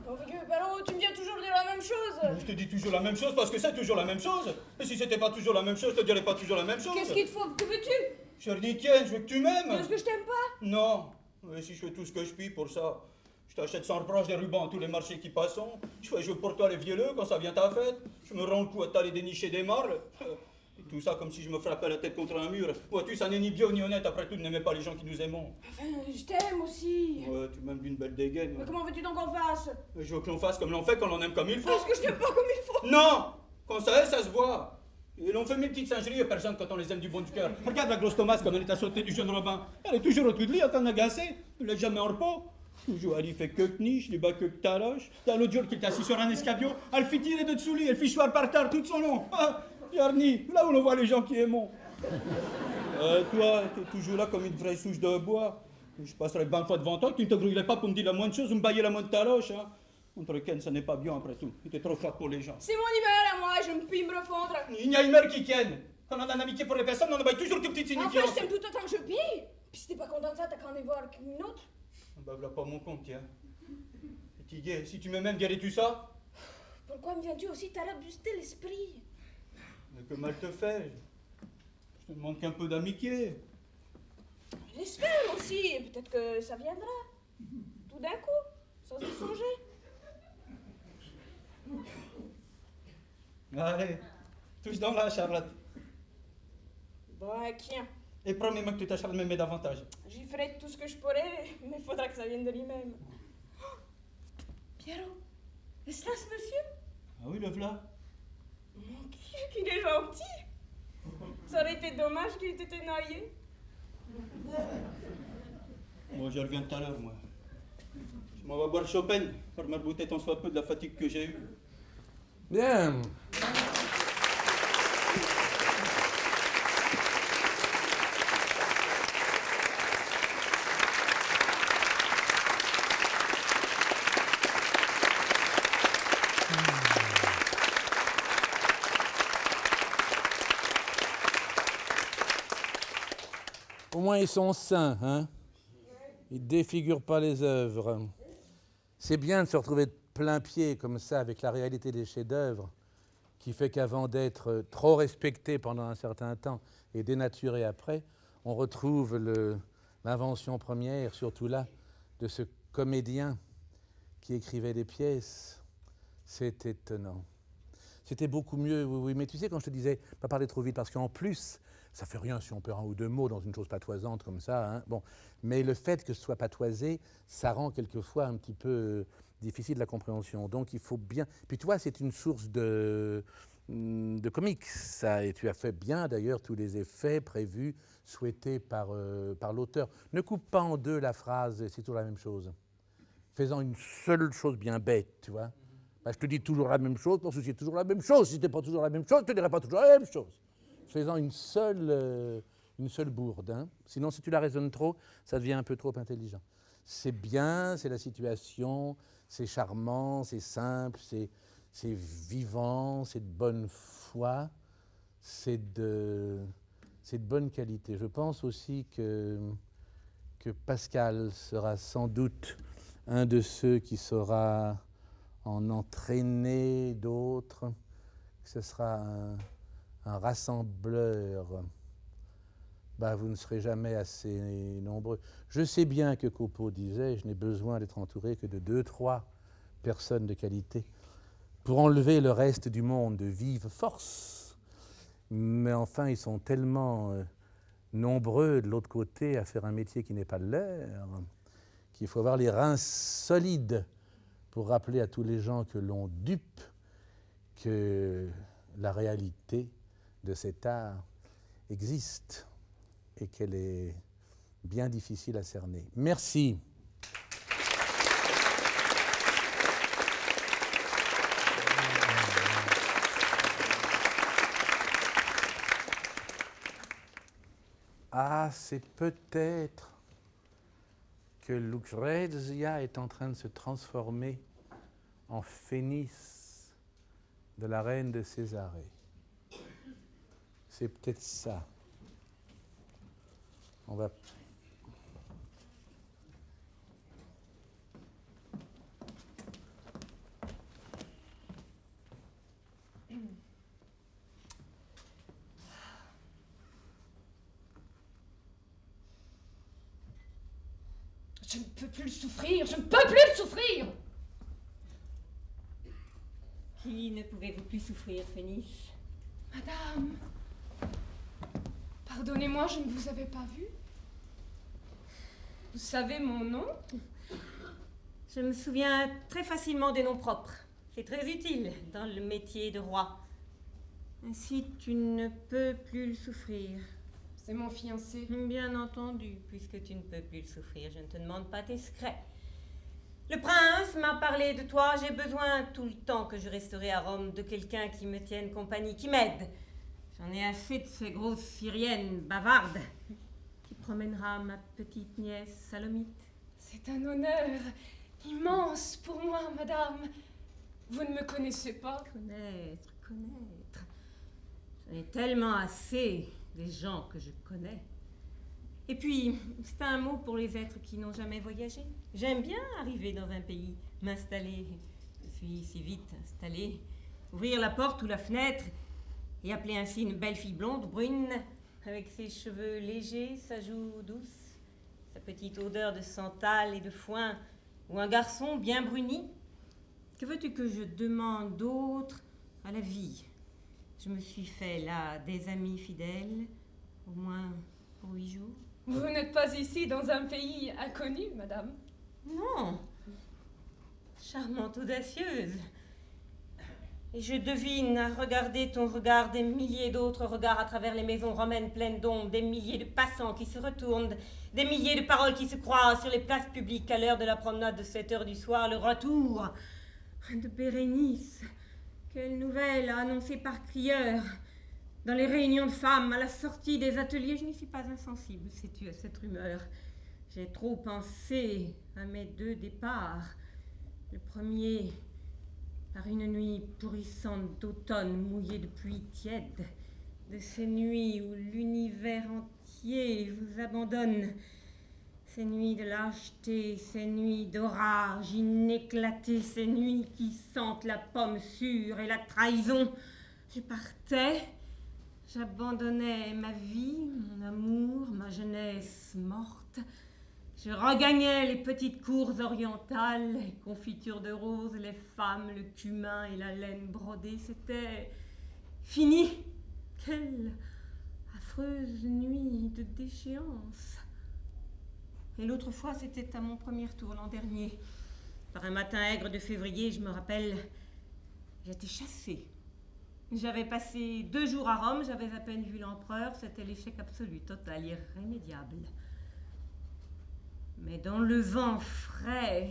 Oh, Pierrot, tu me viens toujours dire la même chose. Je te dis toujours la même chose parce que c'est toujours la même chose. Et si c'était pas toujours la même chose, je te dirais pas toujours la même chose. Qu'est-ce qu'il te faut? Que veux-tu? Cher Niken, je veux que tu m'aimes. Est-ce que je t'aime pas? Non. Et si je fais tout ce que je puis pour ça, je t'achète sans reproche des rubans à tous les marchés qui passent. Je fais jouer pour toi les vielleux quand ça vient ta fête. Je me rends le coup à t'aller dénicher des marles. Et tout ça comme si je me frappais la tête contre un mur. Vois-tu, ça n'est ni bien ni honnête. Après tout, n'aimez pas les gens qui nous aimons. Enfin, je t'aime aussi. Ouais, tu m'aimes d'une belle dégaine. Mais comment veux-tu donc qu'on fasse? Je veux que l'on fasse comme l'on fait quand l'on aime comme il faut. Est-ce que je t'aime pas comme il faut? Non! Quand ça est, ça se voit. Et l'on fait 1000 petites singeries aux personnes quand on les aime du bon du cœur. Regarde la grosse Thomas comme elle est à sauter du jeune Robin. Elle est toujours au-dessus de lui en train d'agacer. Elle n'est jamais en repos. Toujours, elle y fait que niche, les bas que taloche. T'as l'autre jour qui est assis sur un escabeau. Elle fit tirer de dessous lui, elle fit choir par terre tout son long. Ah, Yarni, là où l'on voit les gens qui aiment. Toi, t'es toujours là comme une vraie souche de bois. Je passerai 20 fois devant toi, tu ne te grouillerais pas pour me dire la moindre chose ou me bailler la moindre taloche. Hein. Entre Ken, ça n'est pas bien après tout. Il était trop fort pour les gens. C'est mon humeur à moi, je me puis me refondre. Il n'y a humeur qui Ken. Quand on a une amitié pour les personnes, on en baille toujours que petites signifiances. Enfin, je t'aime tout autant que je pille. Puis si t'es pas content de ça, t'as qu'à en aller voir une autre. Bah, voilà pas mon compte, tiens. Et Tiguet, si tu me m'aimes, dirais-tu ça? Pourquoi me viens-tu aussi t'arabuster l'esprit? Mais que mal te fais-je? Je te demande qu'un peu d'amitié. Laisse faire aussi, peut-être que ça viendra. Tout d'un coup, sans y songer. Allez, touche donc là, Charlotte. Bon, tiens. Et promets-moi que tu t'acharnes de m'aimer davantage. J'y ferai tout ce que je pourrai, mais il faudra que ça vienne de lui-même. Oh, Pierrot, est-ce là ce monsieur? Ah oui, le v'là. Mon Dieu, qu'il est gentil. Ça aurait été dommage qu'il ait été noyé. Moi, je reviens tout à l'heure, moi. Je m'en vais boire Chopin pour me rebooter tant soit peu de la fatigue que j'ai eue. Bien. Au moins, ils sont sains, hein? Ils ne défigurent pas les œuvres. C'est bien de se retrouver de plein pied comme ça avec la réalité des chefs-d'œuvre, qui fait qu'avant d'être trop respecté pendant un certain temps et dénaturé après, on retrouve l'invention première, surtout là, de ce comédien qui écrivait des pièces. C'est étonnant. C'était beaucoup mieux, oui, mais tu sais, quand je te disais, pas parler trop vite, parce qu'en plus, ça fait rien si on perd un ou deux mots dans une chose patoisante comme ça, hein. Bon. Mais le fait que ce soit patoisé, ça rend quelquefois un petit peu difficile la compréhension. Donc il faut bien... Puis tu vois, c'est une source de comics, ça, et tu as fait bien d'ailleurs tous les effets prévus, souhaités par l'auteur. Ne coupe pas en deux la phrase, c'est toujours la même chose. Faisant une seule chose bien bête, tu vois. Bah, je te dis toujours la même chose parce que c'est toujours la même chose. Si ce n'était pas toujours la même chose, je ne te dirais pas toujours la même chose. Faisant une seule bourde. Hein. Sinon, si tu la raisonnes trop, ça devient un peu trop intelligent. C'est bien, c'est la situation, c'est charmant, c'est simple, c'est vivant, c'est de bonne foi, c'est de bonne qualité. Je pense aussi que Pascal sera sans doute un de ceux qui saura en entraîner d'autres, que ce sera un rassembleur. Bah, vous ne serez jamais assez nombreux. Je sais bien que Copeau disait, je n'ai besoin d'être entouré que de 2-3 personnes de qualité pour enlever le reste du monde de vive force. Mais enfin, ils sont tellement nombreux de l'autre côté à faire un métier qui n'est pas le leur, qu'il faut avoir les reins solides pour rappeler à tous les gens que l'on dupe que la réalité de cet art existe et qu'elle est bien difficile à cerner. Merci. Ah, c'est peut-être que Lucrezia est en train de se transformer en Phénice de la reine de Césarée. C'est peut-être ça. On va... Je ne peux plus le souffrir, je ne peux plus le souffrir. Qui ne pouvez-vous plus souffrir, Phénice? Madame, pardonnez-moi, je ne vous avais pas vue. Vous savez mon nom? Je me souviens très facilement des noms propres. C'est très utile dans le métier de roi. Ainsi, tu ne peux plus le souffrir. C'est mon fiancé. Bien entendu, puisque tu ne peux plus le souffrir, je ne te demande pas tes secrets. Le prince m'a parlé de toi. J'ai besoin, tout le temps que je resterai à Rome, de quelqu'un qui me tienne compagnie, qui m'aide. J'en ai assez de ces grosses syriennes bavardes. Qui promènera ma petite nièce Salomite. C'est un honneur immense pour moi, madame. Vous ne me connaissez pas? Connaître. J'en ai tellement assez des gens que je connais. Et puis, c'est un mot pour les êtres qui n'ont jamais voyagé. J'aime bien arriver dans un pays, m'installer. Je suis si vite installée. Ouvrir la porte ou la fenêtre et appeler ainsi une belle fille blonde, brune, avec ses cheveux légers, sa joue douce, sa petite odeur de santal et de foin, ou un garçon bien bruni. Que veux-tu que je demande d'autre à la vie? Je me suis fait là des amis fidèles, au moins pour 8 jours. Vous n'êtes pas ici dans un pays inconnu, madame? Non. Charmante audacieuse. Et je devine, à regarder ton regard, des milliers d'autres regards à travers les maisons romaines pleines d'ombre, des milliers de passants qui se retournent, des milliers de paroles qui se croisent sur les places publiques à l'heure de la promenade de 7 heures du soir, le retour de Bérénice. Quelle nouvelle annoncée par crieur. Dans les réunions de femmes, à la sortie des ateliers, je n'y suis pas insensible, sais-tu, à cette rumeur. J'ai trop pensé à mes 2 départs. Le premier, par une nuit pourrissante d'automne mouillée de pluie tiède, de ces nuits où l'univers entier vous abandonne, ces nuits de lâcheté, ces nuits d'orage inéclaté, ces nuits qui sentent la pomme sûre et la trahison. Je partais, j'abandonnais ma vie, mon amour, ma jeunesse morte. Je regagnais les petites cours orientales, les confitures de roses, les femmes, le cumin et la laine brodée. C'était fini. Quelle affreuse nuit de déchéance. Et l'autre fois, c'était à mon premier tour l'an dernier. Par un matin aigre de février, je me rappelle, j'étais chassée. J'avais passé 2 jours à Rome, j'avais à peine vu l'empereur, c'était l'échec absolu, total, irrémédiable. Mais dans le vent frais,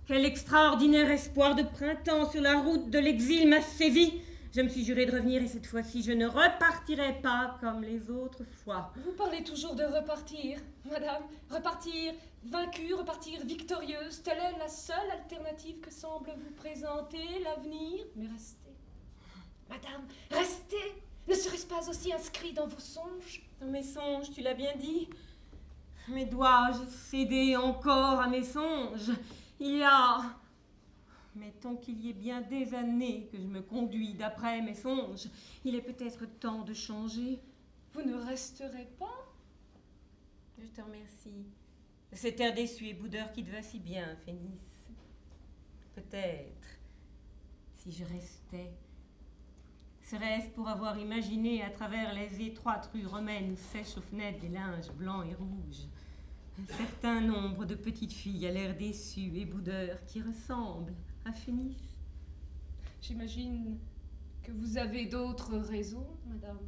quel extraordinaire espoir de printemps sur la route de l'exil m'a saisi. Je me suis juré de revenir et cette fois-ci, je ne repartirai pas comme les autres fois. Vous parlez toujours de repartir, madame. Repartir vaincue, repartir victorieuse. Telle est la seule alternative que semble vous présenter l'avenir. Mais restez. Madame, restez. Ne serait-ce pas aussi inscrit dans vos songes? Dans mes songes, tu l'as bien dit. Mais dois-je céder encore à mes songes? Il y a... Mettons qu'il y ait bien des années que je me conduis d'après mes songes. Il est peut-être temps de changer. Vous ne resterez pas? Je te remercie. De cet air déçu et boudeur qui te va si bien, Phénice. Peut-être, si je restais, serait-ce pour avoir imaginé à travers les étroites rues romaines où sèchent aux fenêtres des linges blancs et rouges un certain nombre de petites filles à l'air déçu et boudeur qui ressemblent à Phénice. J'imagine que vous avez d'autres raisons, madame.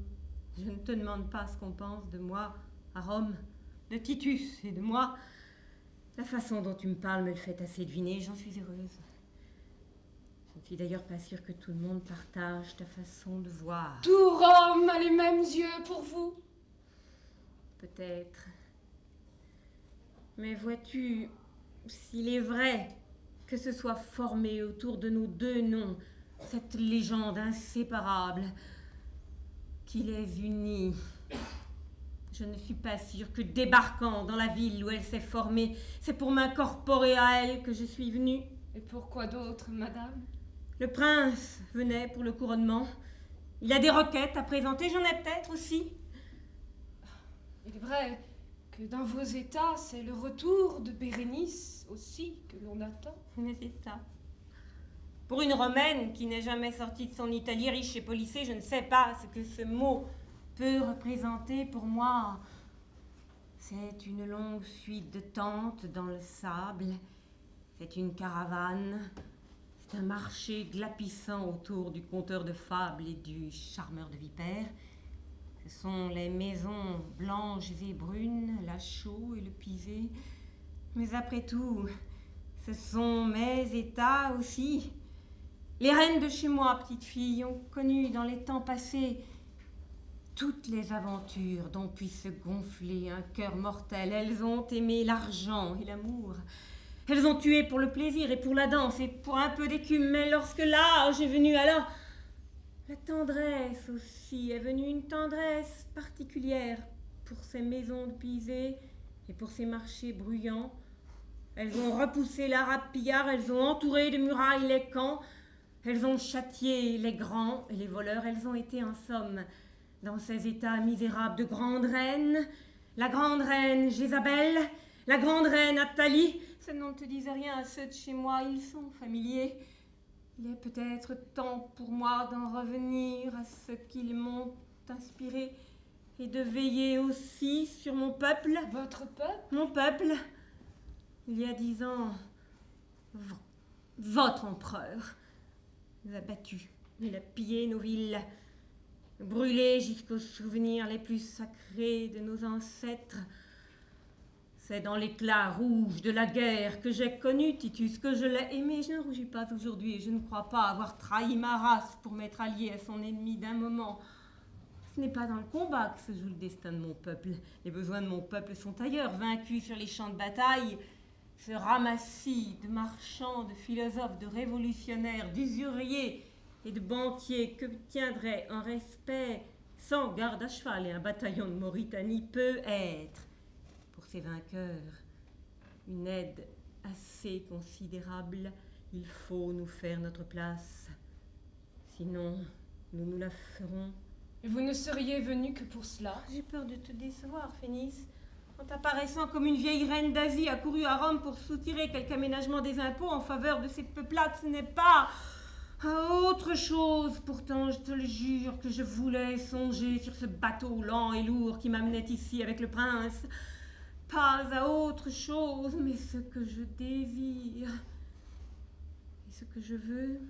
Je ne te demande pas ce qu'on pense de moi à Rome, de Titus et de moi. La façon dont tu me parles me le fait assez deviner, j'en suis heureuse. Je ne suis d'ailleurs pas sûre que tout le monde partage ta façon de voir. Tout Rome a les mêmes yeux pour vous? Peut-être. Mais vois-tu, s'il est vrai que ce soit formé autour de nos 2 noms, cette légende inséparable qui les unit, je ne suis pas sûre que débarquant dans la ville où elle s'est formée, c'est pour m'incorporer à elle que je suis venue. Et pourquoi d'autre, madame? Le prince venait pour le couronnement. Il a des requêtes à présenter, j'en ai peut-être aussi. Il est vrai que dans vos états, c'est le retour de Bérénice aussi que l'on attend. Mes états. Pour une Romaine qui n'est jamais sortie de son Italie riche et policée, je ne sais pas ce que ce mot peut représenter pour moi. C'est une longue suite de tentes dans le sable. C'est une caravane. C'est un marché glapissant autour du conteur de fables et du charmeur de vipères. Ce sont les maisons blanches et brunes, la chaux et le pisé. Mais après tout, ce sont mes états aussi. Les reines de chez moi, petite fille, ont connu dans les temps passés toutes les aventures dont puisse se gonfler un cœur mortel. Elles ont aimé l'argent et l'amour. Elles ont tué pour le plaisir et pour la danse et pour un peu d'écume. Mais lorsque l'âge est venu, alors la tendresse aussi est venue, une tendresse particulière pour ces maisons de pisé et pour ces marchés bruyants. Elles ont repoussé l'arabe pillard, elles ont entouré de murailles les camps, elles ont châtié les grands et les voleurs. Elles ont été en somme dans ces états misérables de grandes reines, la grande reine Jézabel, la grande reine Athalie. Ces noms ne te disent rien à ceux de chez moi, ils sont familiers. Il est peut-être temps pour moi d'en revenir à ce qu'ils m'ont inspiré et de veiller aussi sur mon peuple. Votre peuple? Mon peuple. Il y a 10 ans, votre empereur. nous a battus, il a pillé nos villes, brûlé jusqu'aux souvenirs les plus sacrés de nos ancêtres. C'est dans l'éclat rouge de la guerre que j'ai connu Titus, que je l'ai aimé. Je ne rougis pas aujourd'hui et je ne crois pas avoir trahi ma race pour m'être allié à son ennemi d'un moment. Ce n'est pas dans le combat que se joue le destin de mon peuple. Les besoins de mon peuple sont ailleurs, vaincus sur les champs de bataille. Ce ramassis de marchands, de philosophes, de révolutionnaires, d'usuriers et de banquiers que tiendrait en respect, sans garde à cheval et un bataillon de Mauritanie, peut être, pour ces vainqueurs, une aide assez considérable. Il faut nous faire notre place. Sinon, nous nous la ferons. Vous ne seriez venu que pour cela? J'ai peur de te décevoir, Phénice. En t'apparaissant comme une vieille reine d'Asie accourue à Rome pour soutirer quelque aménagement des impôts en faveur de ces peuplades, ce n'est pas à autre chose. Pourtant, je te le jure que je voulais songer sur ce bateau lent et lourd qui m'amenait ici avec le prince. Pas à autre chose, mais ce que je désire et ce que je veux.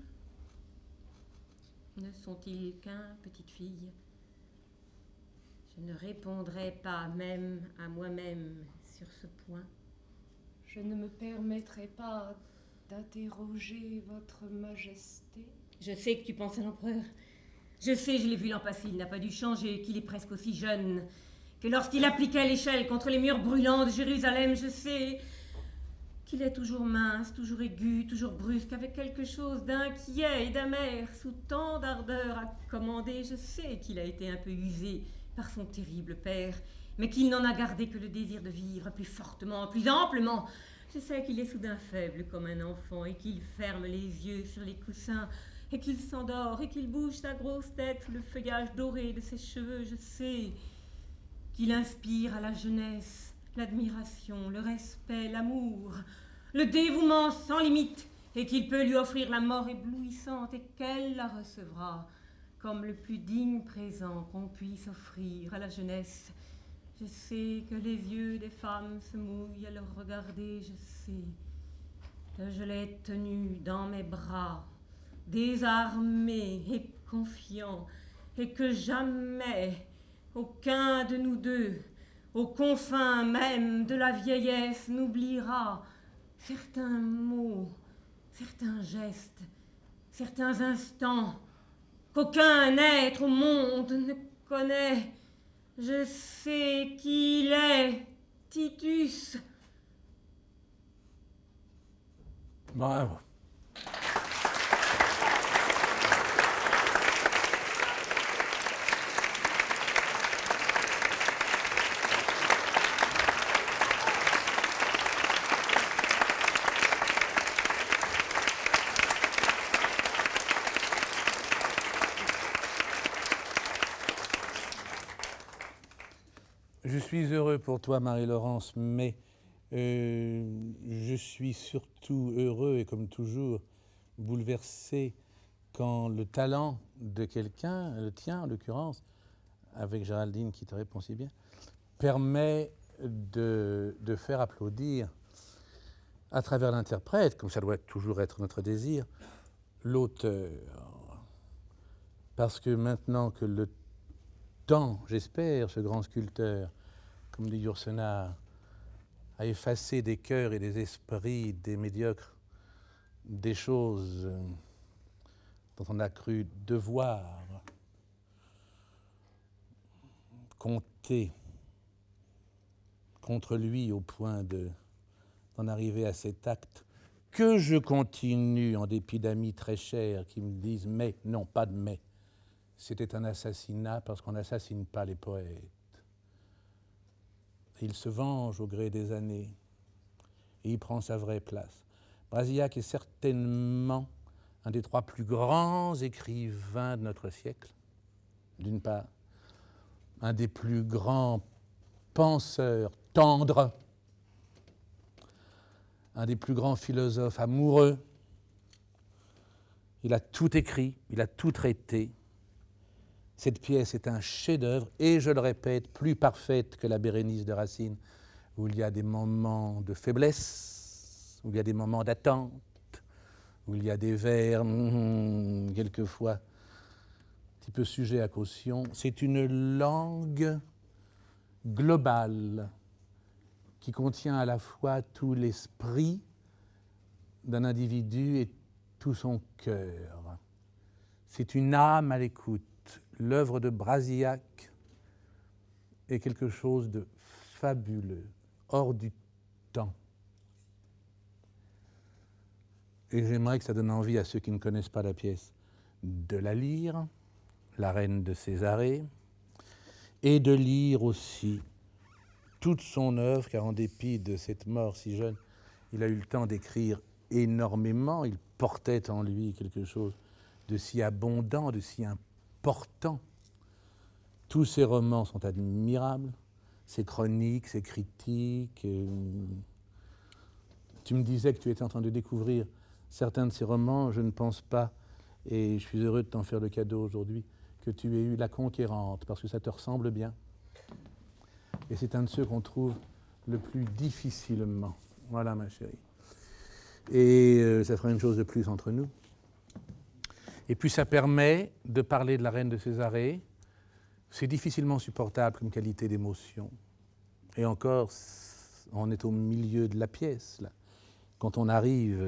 Ne sont-ils qu'un, petite fille? Je ne répondrai pas même à moi-même sur ce point. Je ne me permettrai pas d'interroger votre majesté. Je sais que tu penses à l'empereur. Je sais, je l'ai vu l'an passé, il n'a pas dû changer, qu'il est presque aussi jeune que lorsqu'il appliquait l'échelle contre les murs brûlants de Jérusalem. Je sais qu'il est toujours mince, toujours aigu, toujours brusque, avec quelque chose d'inquiet et d'amer, sous tant d'ardeur à commander. Je sais qu'il a été un peu usé par son terrible père, mais qu'il n'en a gardé que le désir de vivre plus fortement, plus amplement. Je sais qu'il est soudain faible comme un enfant et qu'il ferme les yeux sur les coussins et qu'il s'endort et qu'il bouge sa grosse tête sous le feuillage doré de ses cheveux. Je sais qu'il inspire à la jeunesse l'admiration, le respect, l'amour, le dévouement sans limite, et qu'il peut lui offrir la mort éblouissante et qu'elle la recevra comme le plus digne présent qu'on puisse offrir à la jeunesse. Je sais que les yeux des femmes se mouillent à le regarder. Je sais que je l'ai tenu dans mes bras, désarmé et confiant, et que jamais aucun de nous deux, aux confins même de la vieillesse, n'oubliera certains mots, certains gestes, certains instants qu'aucun être au monde ne connaît. Je sais qu'il est Titus. Bravo. Je suis heureux pour toi, Marie-Laurence, mais je suis surtout heureux et comme toujours bouleversé quand le talent de quelqu'un, le tien en l'occurrence, avec Géraldine qui te répond si bien, permet de faire applaudir à travers l'interprète, comme ça doit toujours être notre désir, l'auteur. Parce que maintenant que le temps, j'espère, ce grand sculpteur, comme dit Yourcenar, a effacé des cœurs et des esprits des médiocres, des choses dont on a cru devoir compter contre lui au point d'en arriver à cet acte, que je continue en dépit d'amis très chers qui me disent « mais », non, pas de « mais », c'était un assassinat parce qu'on n'assassine pas les poètes. Il se venge au gré des années et il prend sa vraie place. Brasillac est certainement un des 3 plus grands écrivains de notre siècle, d'une part, un des plus grands penseurs tendres, un des plus grands philosophes amoureux. Il a tout écrit, il a tout traité. Cette pièce est un chef-d'œuvre et, je le répète, plus parfaite que la Bérénice de Racine, où il y a des moments de faiblesse, où il y a des moments d'attente, où il y a des vers, quelquefois, un petit peu sujets à caution. C'est une langue globale qui contient à la fois tout l'esprit d'un individu et tout son cœur. C'est une âme à l'écoute. L'œuvre de Brasillac est quelque chose de fabuleux, hors du temps. Et j'aimerais que ça donne envie à ceux qui ne connaissent pas la pièce de la lire, La Reine de Césarée, et de lire aussi toute son œuvre, car en dépit de cette mort si jeune, il a eu le temps d'écrire énormément. Il portait en lui quelque chose de si abondant, de si important. Tous ses romans sont admirables, ses chroniques, ses critiques. Tu me disais que tu étais en train de découvrir certains de ses romans. Je ne pense pas, et je suis heureux de t'en faire le cadeau aujourd'hui, que tu aies eu La Conquérante, parce que ça te ressemble bien. Et c'est un de ceux qu'on trouve le plus difficilement. Voilà, ma chérie. Et ça fera une chose de plus entre nous. Et puis ça permet de parler de La Reine de Césarée. C'est difficilement supportable comme qualité d'émotion. Et encore, on est au milieu de la pièce, là. Quand on arrive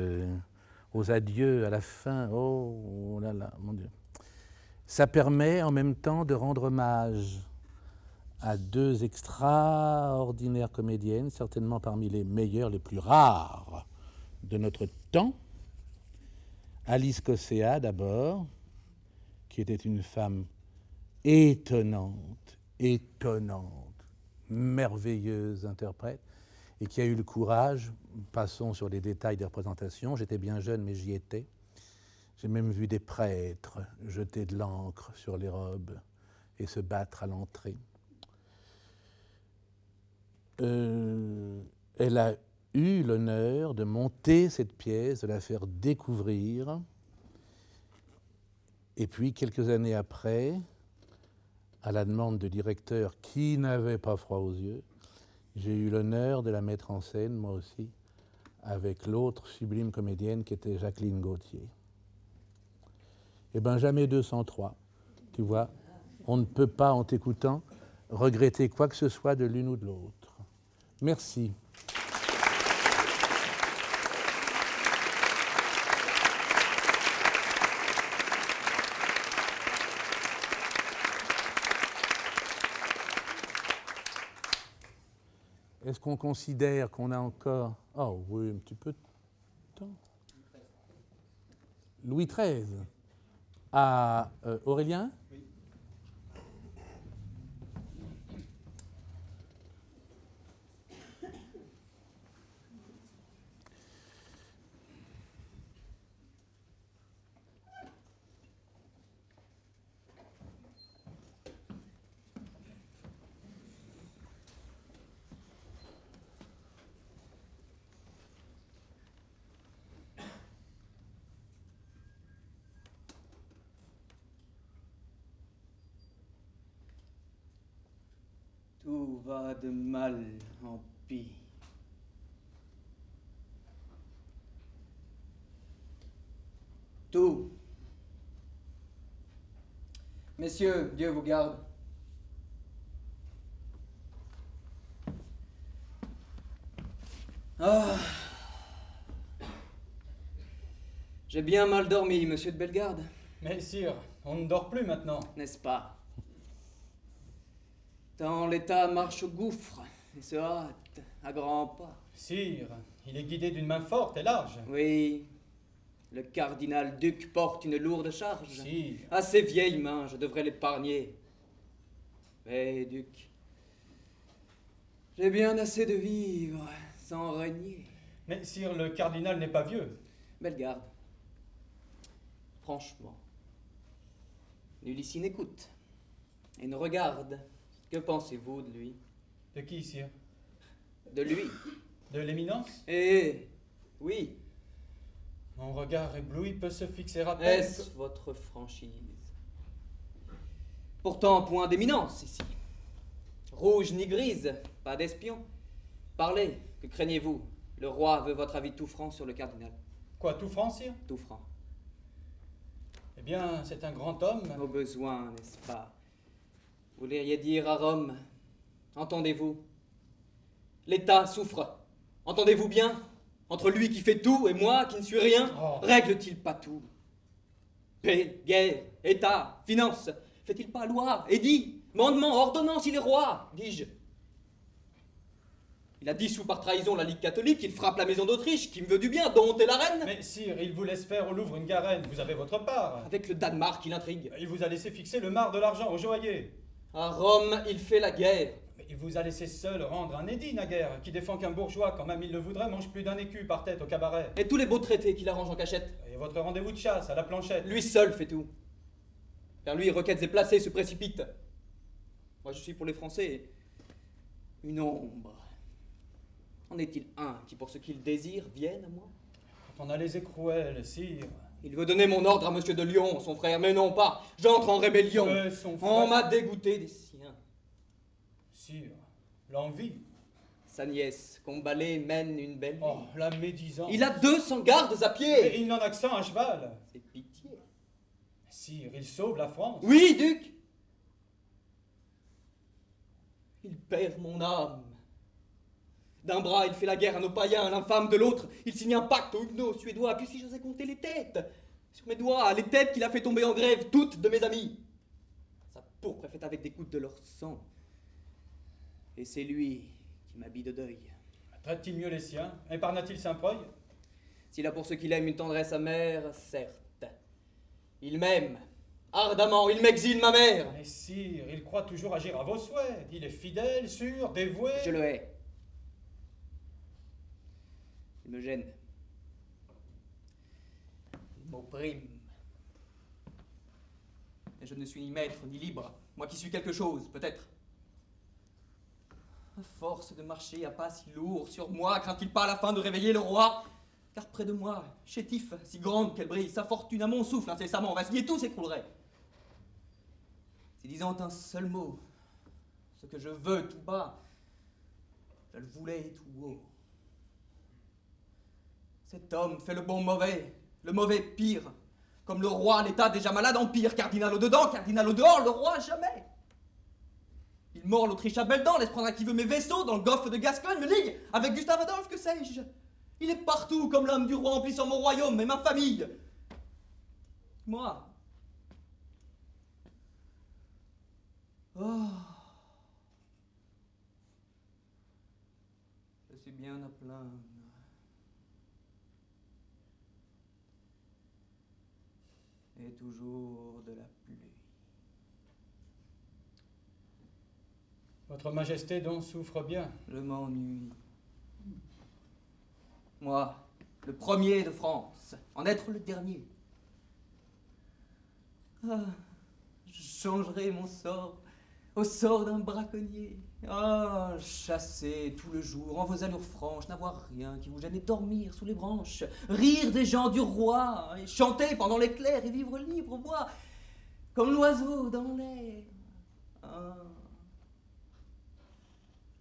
aux adieux à la fin, oh là là, mon Dieu. Ça permet en même temps de rendre hommage à deux extraordinaires comédiennes, certainement parmi les meilleures, les plus rares de notre temps. Alice Cossea d'abord, qui était une femme étonnante, merveilleuse interprète, et qui a eu le courage, passons sur les détails des représentations, j'étais bien jeune mais j'y étais, j'ai même vu des prêtres jeter de l'encre sur les robes et se battre à l'entrée. Elle a eu l'honneur de monter cette pièce, de la faire découvrir. Et puis, quelques années après, à la demande de directeurs qui n'avaient pas froid aux yeux, j'ai eu l'honneur de la mettre en scène, moi aussi, avec l'autre sublime comédienne qui était Jacqueline Gauthier. Eh bien, jamais 203, tu vois. On ne peut pas, en t'écoutant, regretter quoi que ce soit de l'une ou de l'autre. Merci. Est-ce qu'on considère qu'on a encore... Oh oui, un petit peu de temps. Louis XIII. À Aurélien ? Oui. Tout va de mal en pis. Tout. Messieurs, Dieu vous garde. Ah. J'ai bien mal dormi, monsieur de Bellegarde. Mais sire, on ne dort plus maintenant. N'est-ce pas? Tant l'État marche au gouffre et se hâte à grands pas. Sire, il est guidé d'une main forte et large. Oui, le cardinal-duc porte une lourde charge. Sire. À ses vieilles mains, je devrais l'épargner. Mais, duc, j'ai bien assez de vivre sans régner. Mais sire, le cardinal n'est pas vieux. Bellegarde, franchement, nul ici n'écoute et ne regarde. Que pensez-vous de lui? De qui, sire? De lui. De l'éminence? Eh, oui. Mon regard ébloui peut se fixer à peine. Est-ce votre franchise? Pourtant, point d'éminence ici. Rouge ni grise, pas d'espion. Parlez, que craignez-vous? Le roi veut votre avis tout franc sur le cardinal. Quoi, tout franc, sire? Tout franc. Eh bien, c'est un grand homme. Au besoin, n'est-ce pas? Vous vouleriez dire à Rome, entendez-vous? L'État souffre. Entendez-vous bien? Entre lui qui fait tout et moi qui ne suis rien, règle-t-il pas tout? Paix, guerre, État, finance, fait-il pas loi, édit, mandement, ordonnance, il est roi, dis-je? Il a dissous par trahison la Ligue catholique, il frappe la maison d'Autriche, qui me veut du bien, dont est la reine. Mais sire, il vous laisse faire au Louvre une garenne, vous avez votre part. Avec le Danemark, il intrigue. Il vous a laissé fixer le marc de l'argent au joaillier. À Rome, il fait la guerre. Mais il vous a laissé seul rendre un édit, naguère, qui défend qu'un bourgeois, quand même il le voudrait, mange plus d'un écu par tête au cabaret. Et tous les beaux traités qu'il arrange en cachette. Et votre rendez-vous de chasse à la planchette. Lui seul fait tout. Car lui, requêtes et placés se précipitent. Moi, je suis pour les Français une ombre. En est-il un qui, pour ce qu'il désire, vienne à moi? Quand on a les écrouelles, sire. Il veut donner mon ordre à Monsieur de Lyon, son frère, mais non pas. J'entre en rébellion. Son frère. On m'a dégoûté des siens. Sire, l'envie. Sa nièce, combalée, mène une belle vie. Oh, la médisance. Il a 200 gardes à pied. Mais il n'en a que 100 à cheval. C'est pitié. Sire, il sauve la France. Oui, duc. Il perd mon âme. D'un bras, il fait la guerre à nos païens, l'infâme de l'autre. Il signe un pacte aux Huguenots suédois. Puis si j'osais compter les têtes, sur mes doigts, les têtes qu'il a fait tomber en grève, toutes de mes amis. Sa pourpre est faite avec des gouttes de leur sang. Et c'est lui qui m'habille de deuil. Traite-t-il mieux les siens? Épargna-t-il Saint-Preuil? S'il a pour ce qu'il aime une tendresse amère, certes. Il m'aime. Ardemment, il m'exile ma mère. Mais sire, il croit toujours agir à vos souhaits. Il est fidèle, sûr, dévoué. Je le hais. Il me gêne. Il m'opprime. Et je ne suis ni maître ni libre. Moi qui suis quelque chose, peut-être. À force de marcher à pas si lourd sur moi, craint-il pas à la fin de réveiller le roi? Car près de moi, chétif, si grande qu'elle brille, sa fortune à mon souffle incessamment vacille, tout s'écroulerait. Si disant un seul mot, ce que je veux tout bas, je le voulais tout haut. Cet homme fait le bon mauvais, le mauvais pire. Comme le roi, l'état déjà malade empire, cardinal au dedans, cardinal au dehors, le roi jamais. Il mord l'Autriche à belles dents, laisse prendre à qui veut mes vaisseaux dans le golfe de Gascogne, me ligue avec Gustave Adolphe, que sais-je. Il est partout comme l'homme du roi emplissant mon royaume et ma famille. Moi. Oh. Je suis bien à plaindre. Et toujours de la pluie. Votre Majesté donc souffre bien. Je m'ennuie. Moi, le premier de France, en être le dernier. Ah, je changerai mon sort au sort d'un braconnier. Ah, chasser tout le jour en vos allures franches, n'avoir rien qui vous gêne et dormir sous les branches, rire des gens du roi, et chanter pendant l'éclair et vivre libre, moi, comme l'oiseau dans l'air. Ah.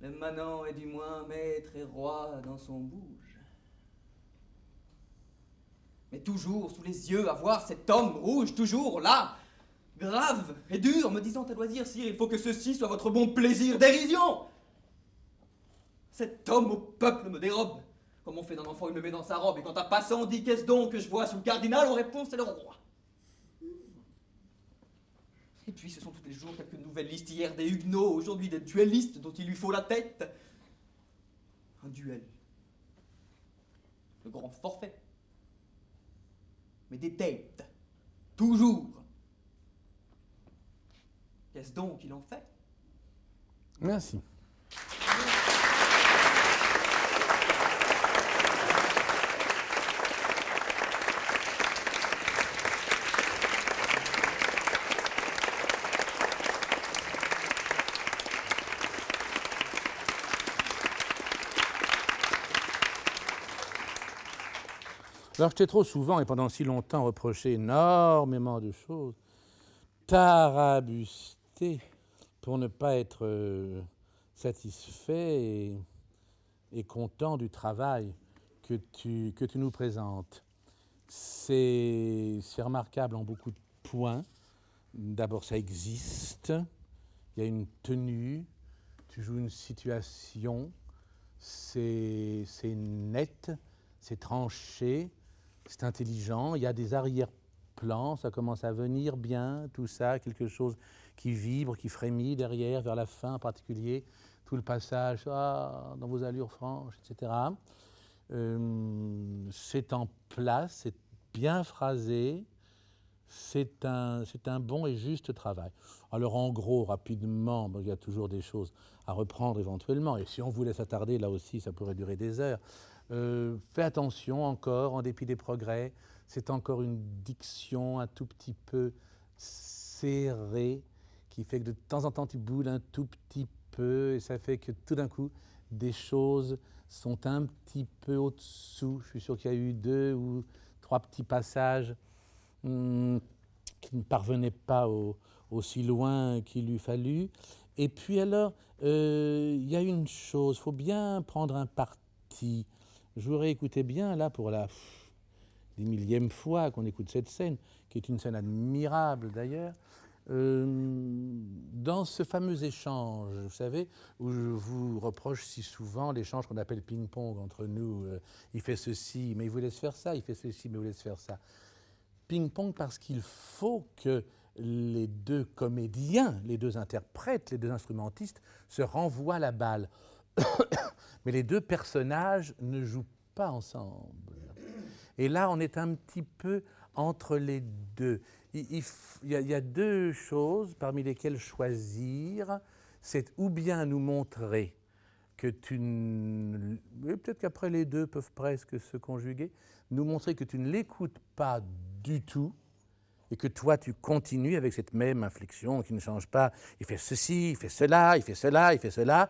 Le manant est du moins maître et roi dans son bouge. Mais toujours sous les yeux à voir cet homme rouge, toujours là, grave et dur, me disant à loisir, sire, il faut que ceci soit votre bon plaisir, dérision. Cet homme au peuple me dérobe. Comme on fait d'un enfant, il me met dans sa robe, et quand un passant dit qu'est-ce donc que je vois sous le cardinal, on répond c'est le roi. Et puis ce sont tous les jours quelques nouvelles listes, hier des Huguenots, aujourd'hui des duellistes dont il lui faut la tête. Un duel. Le grand forfait. Mais des têtes. Toujours. Qu'est-ce donc qu'il en fait? Merci. Alors, je t'ai trop souvent et pendant si longtemps reproché énormément de choses, tarabusté pour ne pas être satisfait et content du travail que tu nous présentes. C'est remarquable en beaucoup de points. D'abord, ça existe. Il y a une tenue. Tu joues une situation. C'est net. C'est tranché. C'est intelligent. Il y a des arrière-plans. Ça commence à venir bien, tout ça. Quelque chose qui vibre, qui frémit derrière, vers la fin en particulier. Tout le passage, dans vos allures franches, etc. C'est en place, c'est bien phrasé, c'est un bon et juste travail. Alors en gros, rapidement, il y a toujours des choses à reprendre éventuellement, et si on voulait s'attarder, là aussi, ça pourrait durer des heures. Fais attention encore, en dépit des progrès, c'est encore une diction un tout petit peu serrée, qui fait que de temps en temps, tu boules un tout petit peu, et ça fait que tout d'un coup, des choses sont un petit peu au-dessous. Je suis sûr qu'il y a eu 2 ou 3 petits passages qui ne parvenaient pas aussi loin qu'il eût fallu. Et puis alors, il y a une chose, il faut bien prendre un parti. Je vous réécoutais bien là pour la 1000e fois qu'on écoute cette scène, qui est une scène admirable d'ailleurs. Dans ce fameux échange, vous savez, où je vous reproche si souvent l'échange qu'on appelle ping-pong entre nous, il fait ceci, mais il vous laisse faire ça, il fait ceci, mais il vous laisse faire ça. Ping-pong parce qu'il faut que les 2 comédiens, les 2 interprètes, les 2 instrumentistes se renvoient la balle. Mais les 2 personnages ne jouent pas ensemble. Et là, on est un petit peu entre les 2. Il y a 2 choses parmi lesquelles choisir. C'est ou bien nous montrer que peut-être qu'après les 2 peuvent presque se conjuguer, nous montrer que tu ne l'écoutes pas du tout et que toi tu continues avec cette même inflexion qui ne change pas. Il fait ceci, il fait cela, il fait cela, il fait cela.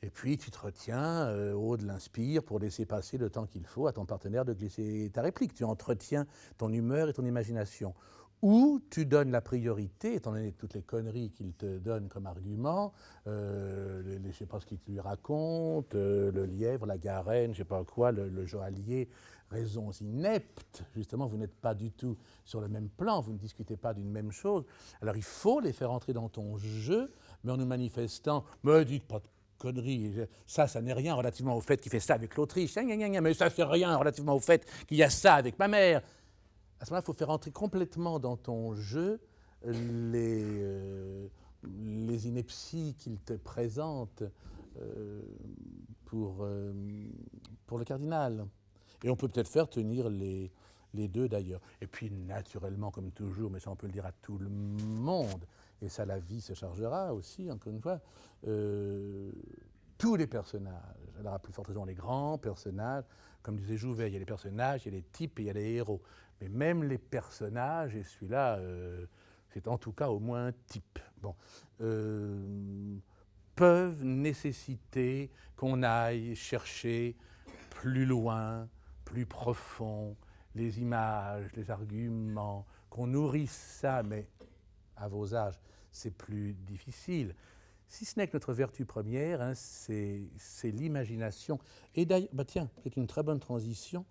Et puis tu te retiens au haut de l'inspire pour laisser passer le temps qu'il faut à ton partenaire de glisser ta réplique. Tu entretiens ton humeur et ton imagination. Ou tu donnes la priorité, étant donné toutes les conneries qu'il te donne comme argument, je ne sais pas ce qu'il lui raconte, le lièvre, la garenne, je ne sais pas quoi, le joaillier, raisons ineptes. Justement, vous n'êtes pas du tout sur le même plan, vous ne discutez pas d'une même chose. Alors il faut les faire entrer dans ton jeu, mais en nous manifestant, me dites pas de conneries, ça n'est rien relativement au fait qu'il fait ça avec l'Autriche, mais ça c'est rien relativement au fait qu'il y a ça avec ma mère. À ce moment-là, il faut faire entrer complètement dans ton jeu les inepties qu'il te présente pour le cardinal. Et on peut peut-être faire tenir les 2 d'ailleurs. Et puis naturellement, comme toujours, mais ça on peut le dire à tout le monde, et ça la vie se chargera aussi, encore une fois, tous les personnages, alors à plus forte raison les grands personnages, comme disait Jouvet, il y a les personnages, il y a les types et il y a les héros. Mais même les personnages, et celui-là, c'est en tout cas au moins un type, peuvent nécessiter qu'on aille chercher plus loin, plus profond, les images, les arguments, qu'on nourrisse ça, mais à vos âges, c'est plus difficile. Si ce n'est que notre vertu première, c'est l'imagination. Et d'ailleurs, tiens, c'est une très bonne transition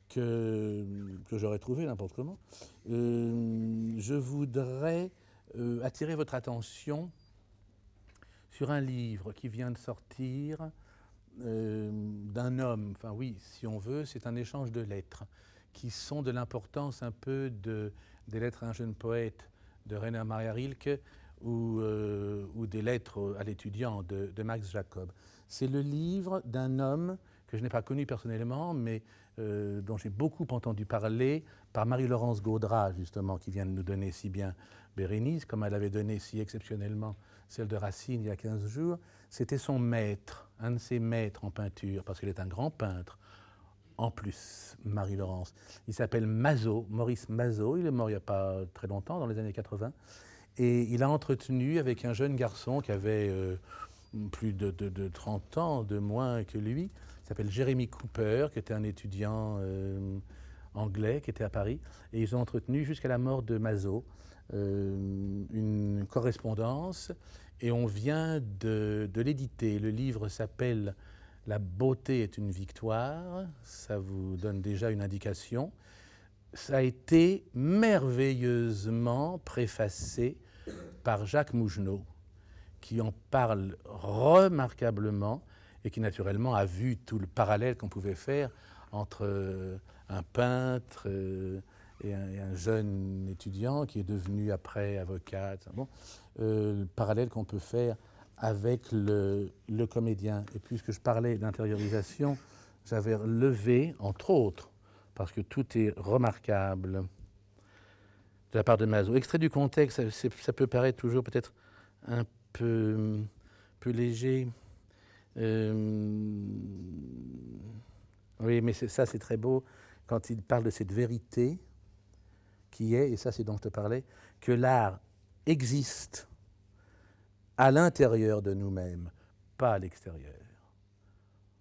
que j'aurais trouvée n'importe comment. Je voudrais attirer votre attention sur un livre qui vient de sortir d'un homme, enfin oui, si on veut, c'est un échange de lettres qui sont de l'importance un peu des lettres à un jeune poète de Rainer Maria Rilke ou des lettres à l'étudiant de Max Jacob. C'est le livre d'un homme que je n'ai pas connu personnellement, mais dont j'ai beaucoup entendu parler par Marie-Laurence Gaudrat, justement, qui vient de nous donner si bien Bérénice, comme elle avait donné si exceptionnellement celle de Racine il y a 15 jours. C'était son maître, un de ses maîtres en peinture, parce qu'elle est un grand peintre. En plus, Marie-Laurence. Il s'appelle Mazo, Maurice Mazo. Il est mort il n'y a pas très longtemps, dans les années 80. Et il a entretenu avec un jeune garçon qui avait plus de 30 ans de moins que lui. Il s'appelle Jeremy Cooper, qui était un étudiant anglais, qui était à Paris. Et ils ont entretenu jusqu'à la mort de Mazo une correspondance. Et on vient de l'éditer. Le livre s'appelle « La beauté est une victoire ». Ça vous donne déjà une indication. ça a été merveilleusement préfacé par Jacques Mougenot, qui en parle remarquablement et qui naturellement a vu tout le parallèle qu'on pouvait faire entre un peintre et un jeune étudiant qui est devenu après avocat. Bon, le parallèle qu'on peut faire avec le comédien. Et puisque je parlais d'intériorisation, j'avais relevé, entre autres, parce que tout est remarquable, de la part de Mazo. Extrait du contexte, ça peut paraître toujours peut-être un peu léger. Oui, mais ça c'est très beau, quand il parle de cette vérité qui est, et ça c'est dont je te parlais, que l'art existe à l'intérieur de nous-mêmes, pas à l'extérieur.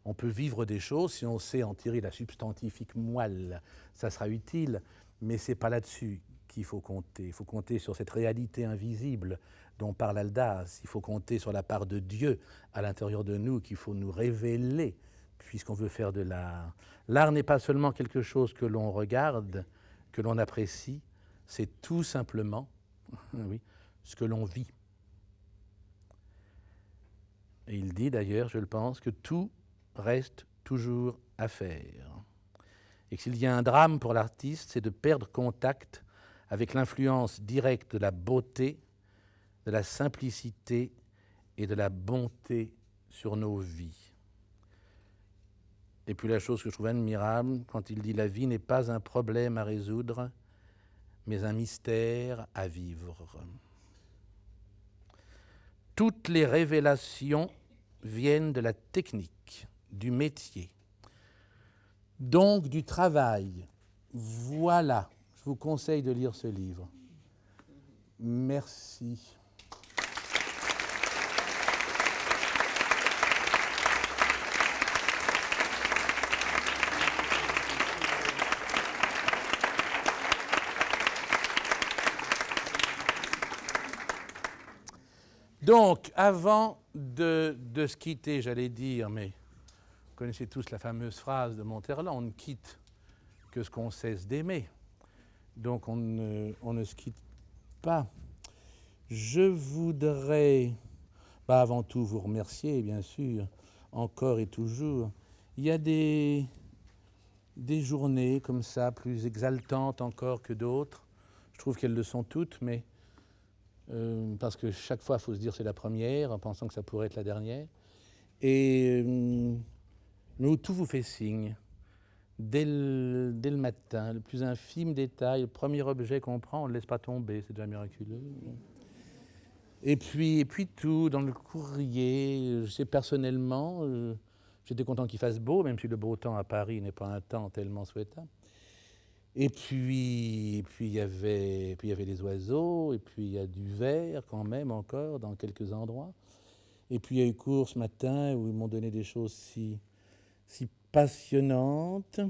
On peut vivre des choses, si on sait en tirer la substantifique moelle, ça sera utile, mais ce n'est pas là-dessus qu'il faut compter. Il faut compter sur cette réalité invisible dont parle Aldas. Il faut compter sur la part de Dieu à l'intérieur de nous qu'il faut nous révéler, puisqu'on veut faire de l'art. L'art n'est pas seulement quelque chose que l'on regarde, que l'on apprécie, c'est tout simplement oui, ce que l'on vit. Et il dit d'ailleurs, je le pense, que tout reste toujours à faire. Et que s'il y a un drame pour l'artiste, c'est de perdre contact avec l'influence directe de la beauté, de la simplicité et de la bonté sur nos vies. Et puis la chose que je trouve admirable, quand il dit « La vie n'est pas un problème à résoudre, mais un mystère à vivre. » Toutes les révélations viennent de la technique, du métier, donc du travail. Voilà, je vous conseille de lire ce livre. Merci. Donc, avant de se quitter, j'allais dire, mais vous connaissez tous la fameuse phrase de Monterland, on ne quitte que ce qu'on cesse d'aimer. Donc, on ne se quitte pas. Je voudrais, avant tout, vous remercier, bien sûr, encore et toujours. Il y a des journées comme ça, plus exaltantes encore que d'autres. Je trouve qu'elles le sont toutes, mais parce que chaque fois, il faut se dire c'est la première, en pensant que ça pourrait être la dernière. Et nous, tout vous fait signe. Dès le matin, le plus infime détail, le premier objet qu'on prend, on ne le laisse pas tomber, c'est déjà miraculeux. Et puis tout, dans le courrier, je sais personnellement, j'étais content qu'il fasse beau, même si le beau temps à Paris n'est pas un temps tellement souhaitable. Et puis il y avait les oiseaux, et puis il y a du vert quand même encore dans quelques endroits. Et puis il y a eu cours ce matin où ils m'ont donné des choses si passionnantes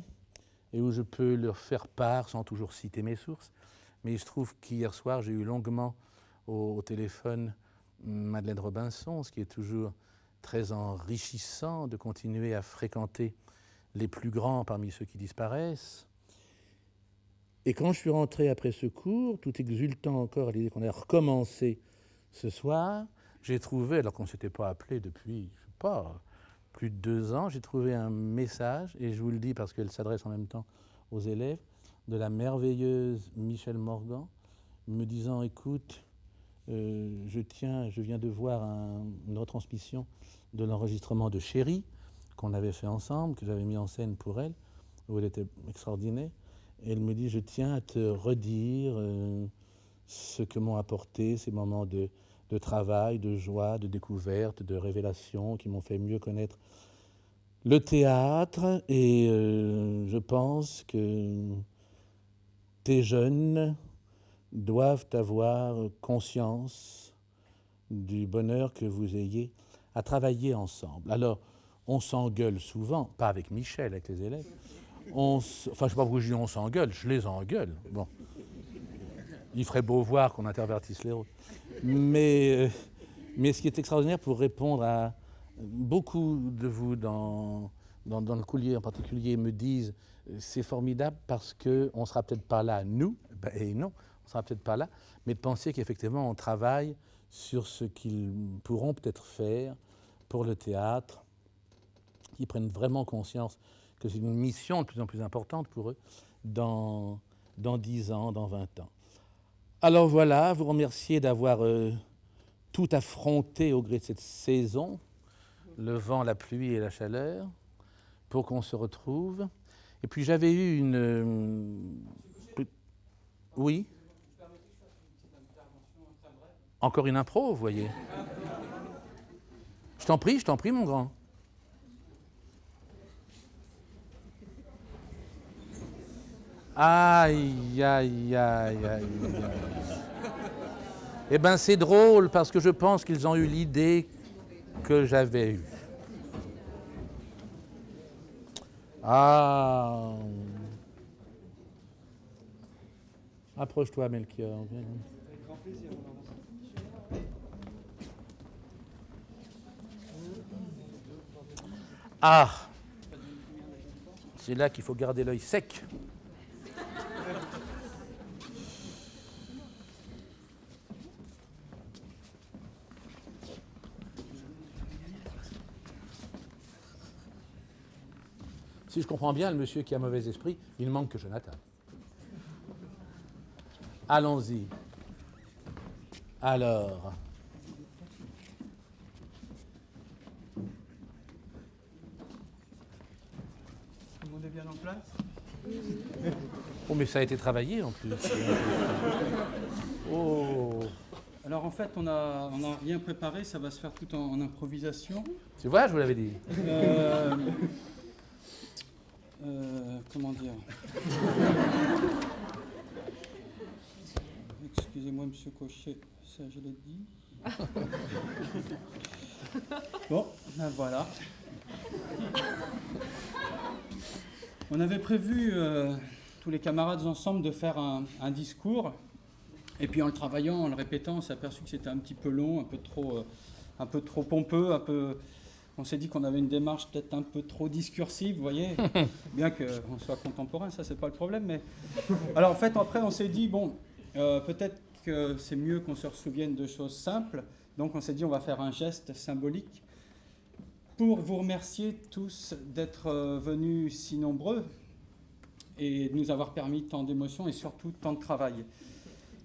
et où je peux leur faire part sans toujours citer mes sources. Mais il se trouve qu'hier soir, j'ai eu longuement au téléphone Madeleine Robinson, ce qui est toujours très enrichissant de continuer à fréquenter les plus grands parmi ceux qui disparaissent. Et quand je suis rentré après ce cours, tout exultant encore à l'idée qu'on allait recommencer ce soir, j'ai trouvé, alors qu'on ne s'était pas appelé depuis, je ne sais pas, plus de 2 ans, j'ai trouvé un message, et je vous le dis parce qu'elle s'adresse en même temps aux élèves, de la merveilleuse Michèle Morgan, me disant, écoute, je viens de voir une retransmission de l'enregistrement de Chérie, qu'on avait fait ensemble, que j'avais mis en scène pour elle, où elle était extraordinaire. Et elle me dit, je tiens à te redire ce que m'ont apporté ces moments de travail, de joie, de découverte, de révélation, qui m'ont fait mieux connaître le théâtre. Et je pense que tes jeunes doivent avoir conscience du bonheur que vous ayez à travailler ensemble. Alors, on s'engueule souvent, pas avec Michel, avec les élèves. Enfin, je ne sais pas pourquoi je dis on s'engueule, je les engueule. Bon. Il ferait beau voir qu'on intervertisse les autres. Mais ce qui est extraordinaire pour répondre à beaucoup de vous dans dans le coulier en particulier, me disent c'est formidable parce qu'on ne sera peut-être pas là, nous, et non, on ne sera peut-être pas là, mais de penser qu'effectivement on travaille sur ce qu'ils pourront peut-être faire pour le théâtre. Ils prennent vraiment conscience que c'est une mission de plus en plus importante pour eux dans 10 ans, dans 20 ans. Alors voilà, vous remercier d'avoir tout affronté au gré de cette saison, le vent, la pluie et la chaleur, pour qu'on se retrouve. Et puis j'avais eu une... Oui? Encore une impro, vous voyez. Je t'en prie, mon grand. Aïe, aïe, aïe, aïe, aïe. Eh bien, c'est drôle parce que je pense qu'ils ont eu l'idée que j'avais eue. Ah. Approche-toi, Melchior. Avec grand plaisir. Ah. C'est là qu'il faut garder l'œil sec. Si je comprends bien, le monsieur qui a mauvais esprit, il ne manque que Jonathan. Allons-y. Alors. Tout le monde est bien en place? Oh, mais ça a été travaillé en plus. Oh. Alors en fait, on a rien préparé, ça va se faire tout en improvisation. Tu vois, je vous l'avais dit. Comment dire? Excusez-moi, monsieur Cochet, ça je l'ai dit. Bon, ben voilà. On avait prévu, tous les camarades ensemble, de faire un discours. Et puis en le travaillant, en le répétant, on s'est aperçu que c'était un petit peu long, un peu trop pompeux, on s'est dit qu'on avait une démarche peut-être un peu trop discursive, vous voyez, bien qu'on soit contemporain, ça c'est pas le problème. Mais alors en fait, après on s'est dit, bon, peut-être que c'est mieux qu'on se souvienne de choses simples. Donc on s'est dit, on va faire un geste symbolique pour vous remercier tous d'être venus si nombreux et de nous avoir permis tant d'émotions et surtout tant de travail.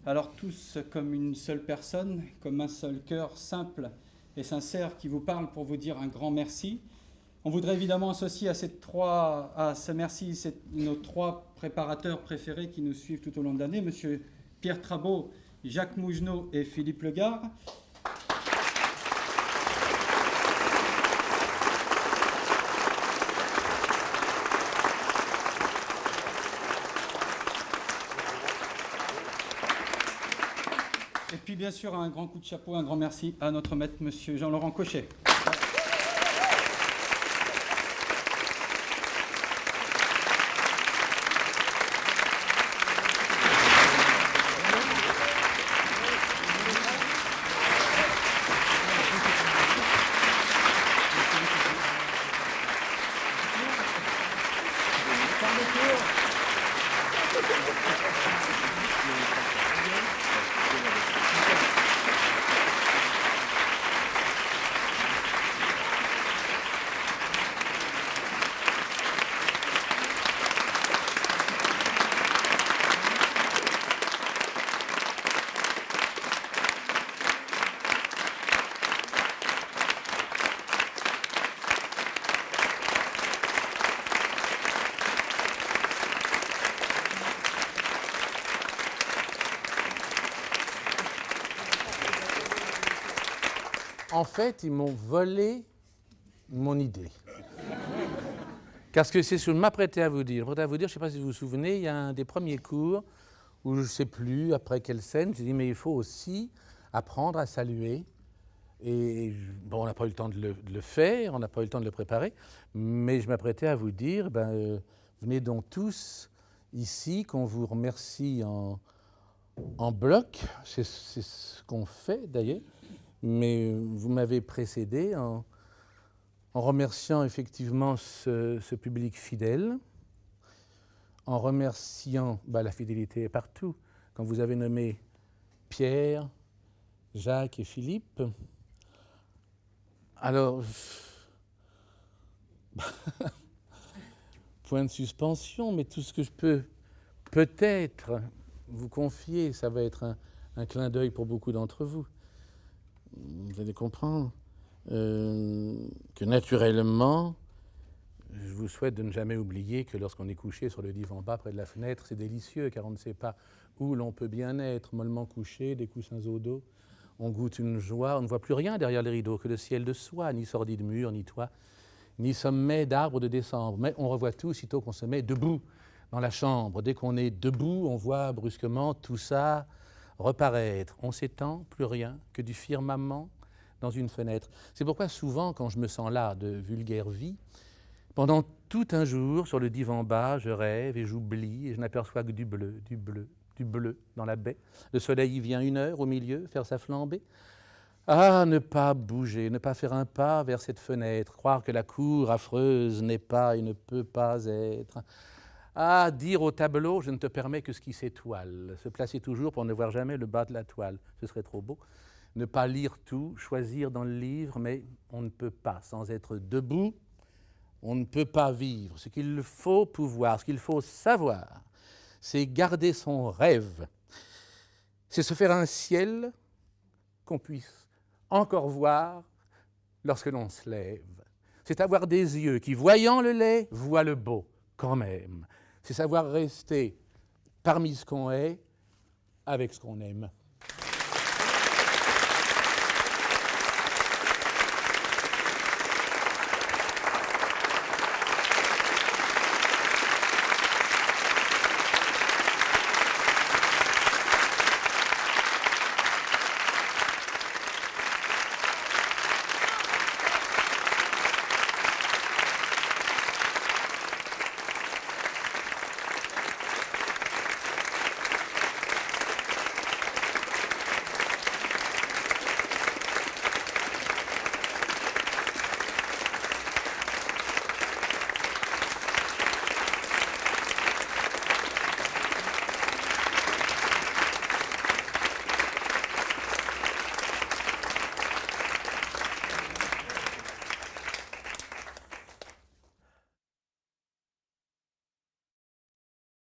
Alors tous comme une seule personne, comme un seul cœur simple et sincère qui vous parle pour vous dire un grand merci. On voudrait évidemment associer à ce merci nos 3 préparateurs préférés qui nous suivent tout au long de l'année, monsieur Pierre Trabeau, Jacques Mougenot et Philippe Legard. Et puis bien sûr un grand coup de chapeau, un grand merci à notre maître, monsieur Jean-Laurent Cochet. En fait, ils m'ont volé mon idée. Parce que c'est ce que je m'apprêtais à vous dire. Je ne sais pas si vous vous souvenez, il y a un des premiers cours où je ne sais plus après quelle scène, j'ai dit mais il faut aussi apprendre à saluer. Et bon, on n'a pas eu le temps de le faire, on n'a pas eu le temps de le préparer, mais je m'apprêtais à vous dire, venez donc tous ici, qu'on vous remercie en bloc. C'est ce qu'on fait d'ailleurs. Mais vous m'avez précédé en remerciant effectivement ce public fidèle, en remerciant, la fidélité est partout. Quand vous avez nommé Pierre, Jacques et Philippe, alors, point de suspension, mais tout ce que je peux peut-être vous confier, ça va être un clin d'œil pour beaucoup d'entre vous. Vous allez comprendre que naturellement, je vous souhaite de ne jamais oublier que lorsqu'on est couché sur le divan bas près de la fenêtre, c'est délicieux car on ne sait pas où l'on peut bien être, mollement couché, des coussins au dos. On goûte une joie, on ne voit plus rien derrière les rideaux que le ciel de soie, ni sordide mur, ni toit, ni sommet d'arbres de décembre. Mais on revoit tout sitôt qu'on se met debout dans la chambre. Dès qu'on est debout, on voit brusquement tout ça reparaître. On s'étend, plus rien que du firmament dans une fenêtre. C'est pourquoi souvent, quand je me sens là de vulgaire vie, pendant tout un jour, sur le divan bas, je rêve et j'oublie et je n'aperçois que du bleu, du bleu, du bleu dans la baie. Le soleil y vient 1 heure au milieu, faire sa flambée. Ah, ne pas bouger, ne pas faire un pas vers cette fenêtre, croire que la cour affreuse n'est pas et ne peut pas être. Ah, dire au tableau, je ne te permets que ce qui s'étoile. Se placer toujours pour ne voir jamais le bas de la toile, ce serait trop beau. Ne pas lire tout, choisir dans le livre, mais on ne peut pas sans être debout. On ne peut pas vivre. Ce qu'il faut pouvoir, ce qu'il faut savoir, c'est garder son rêve. C'est se faire un ciel qu'on puisse encore voir lorsque l'on se lève. C'est avoir des yeux qui, voyant le laid, voient le beau quand même. C'est savoir rester parmi ce qu'on est avec ce qu'on aime.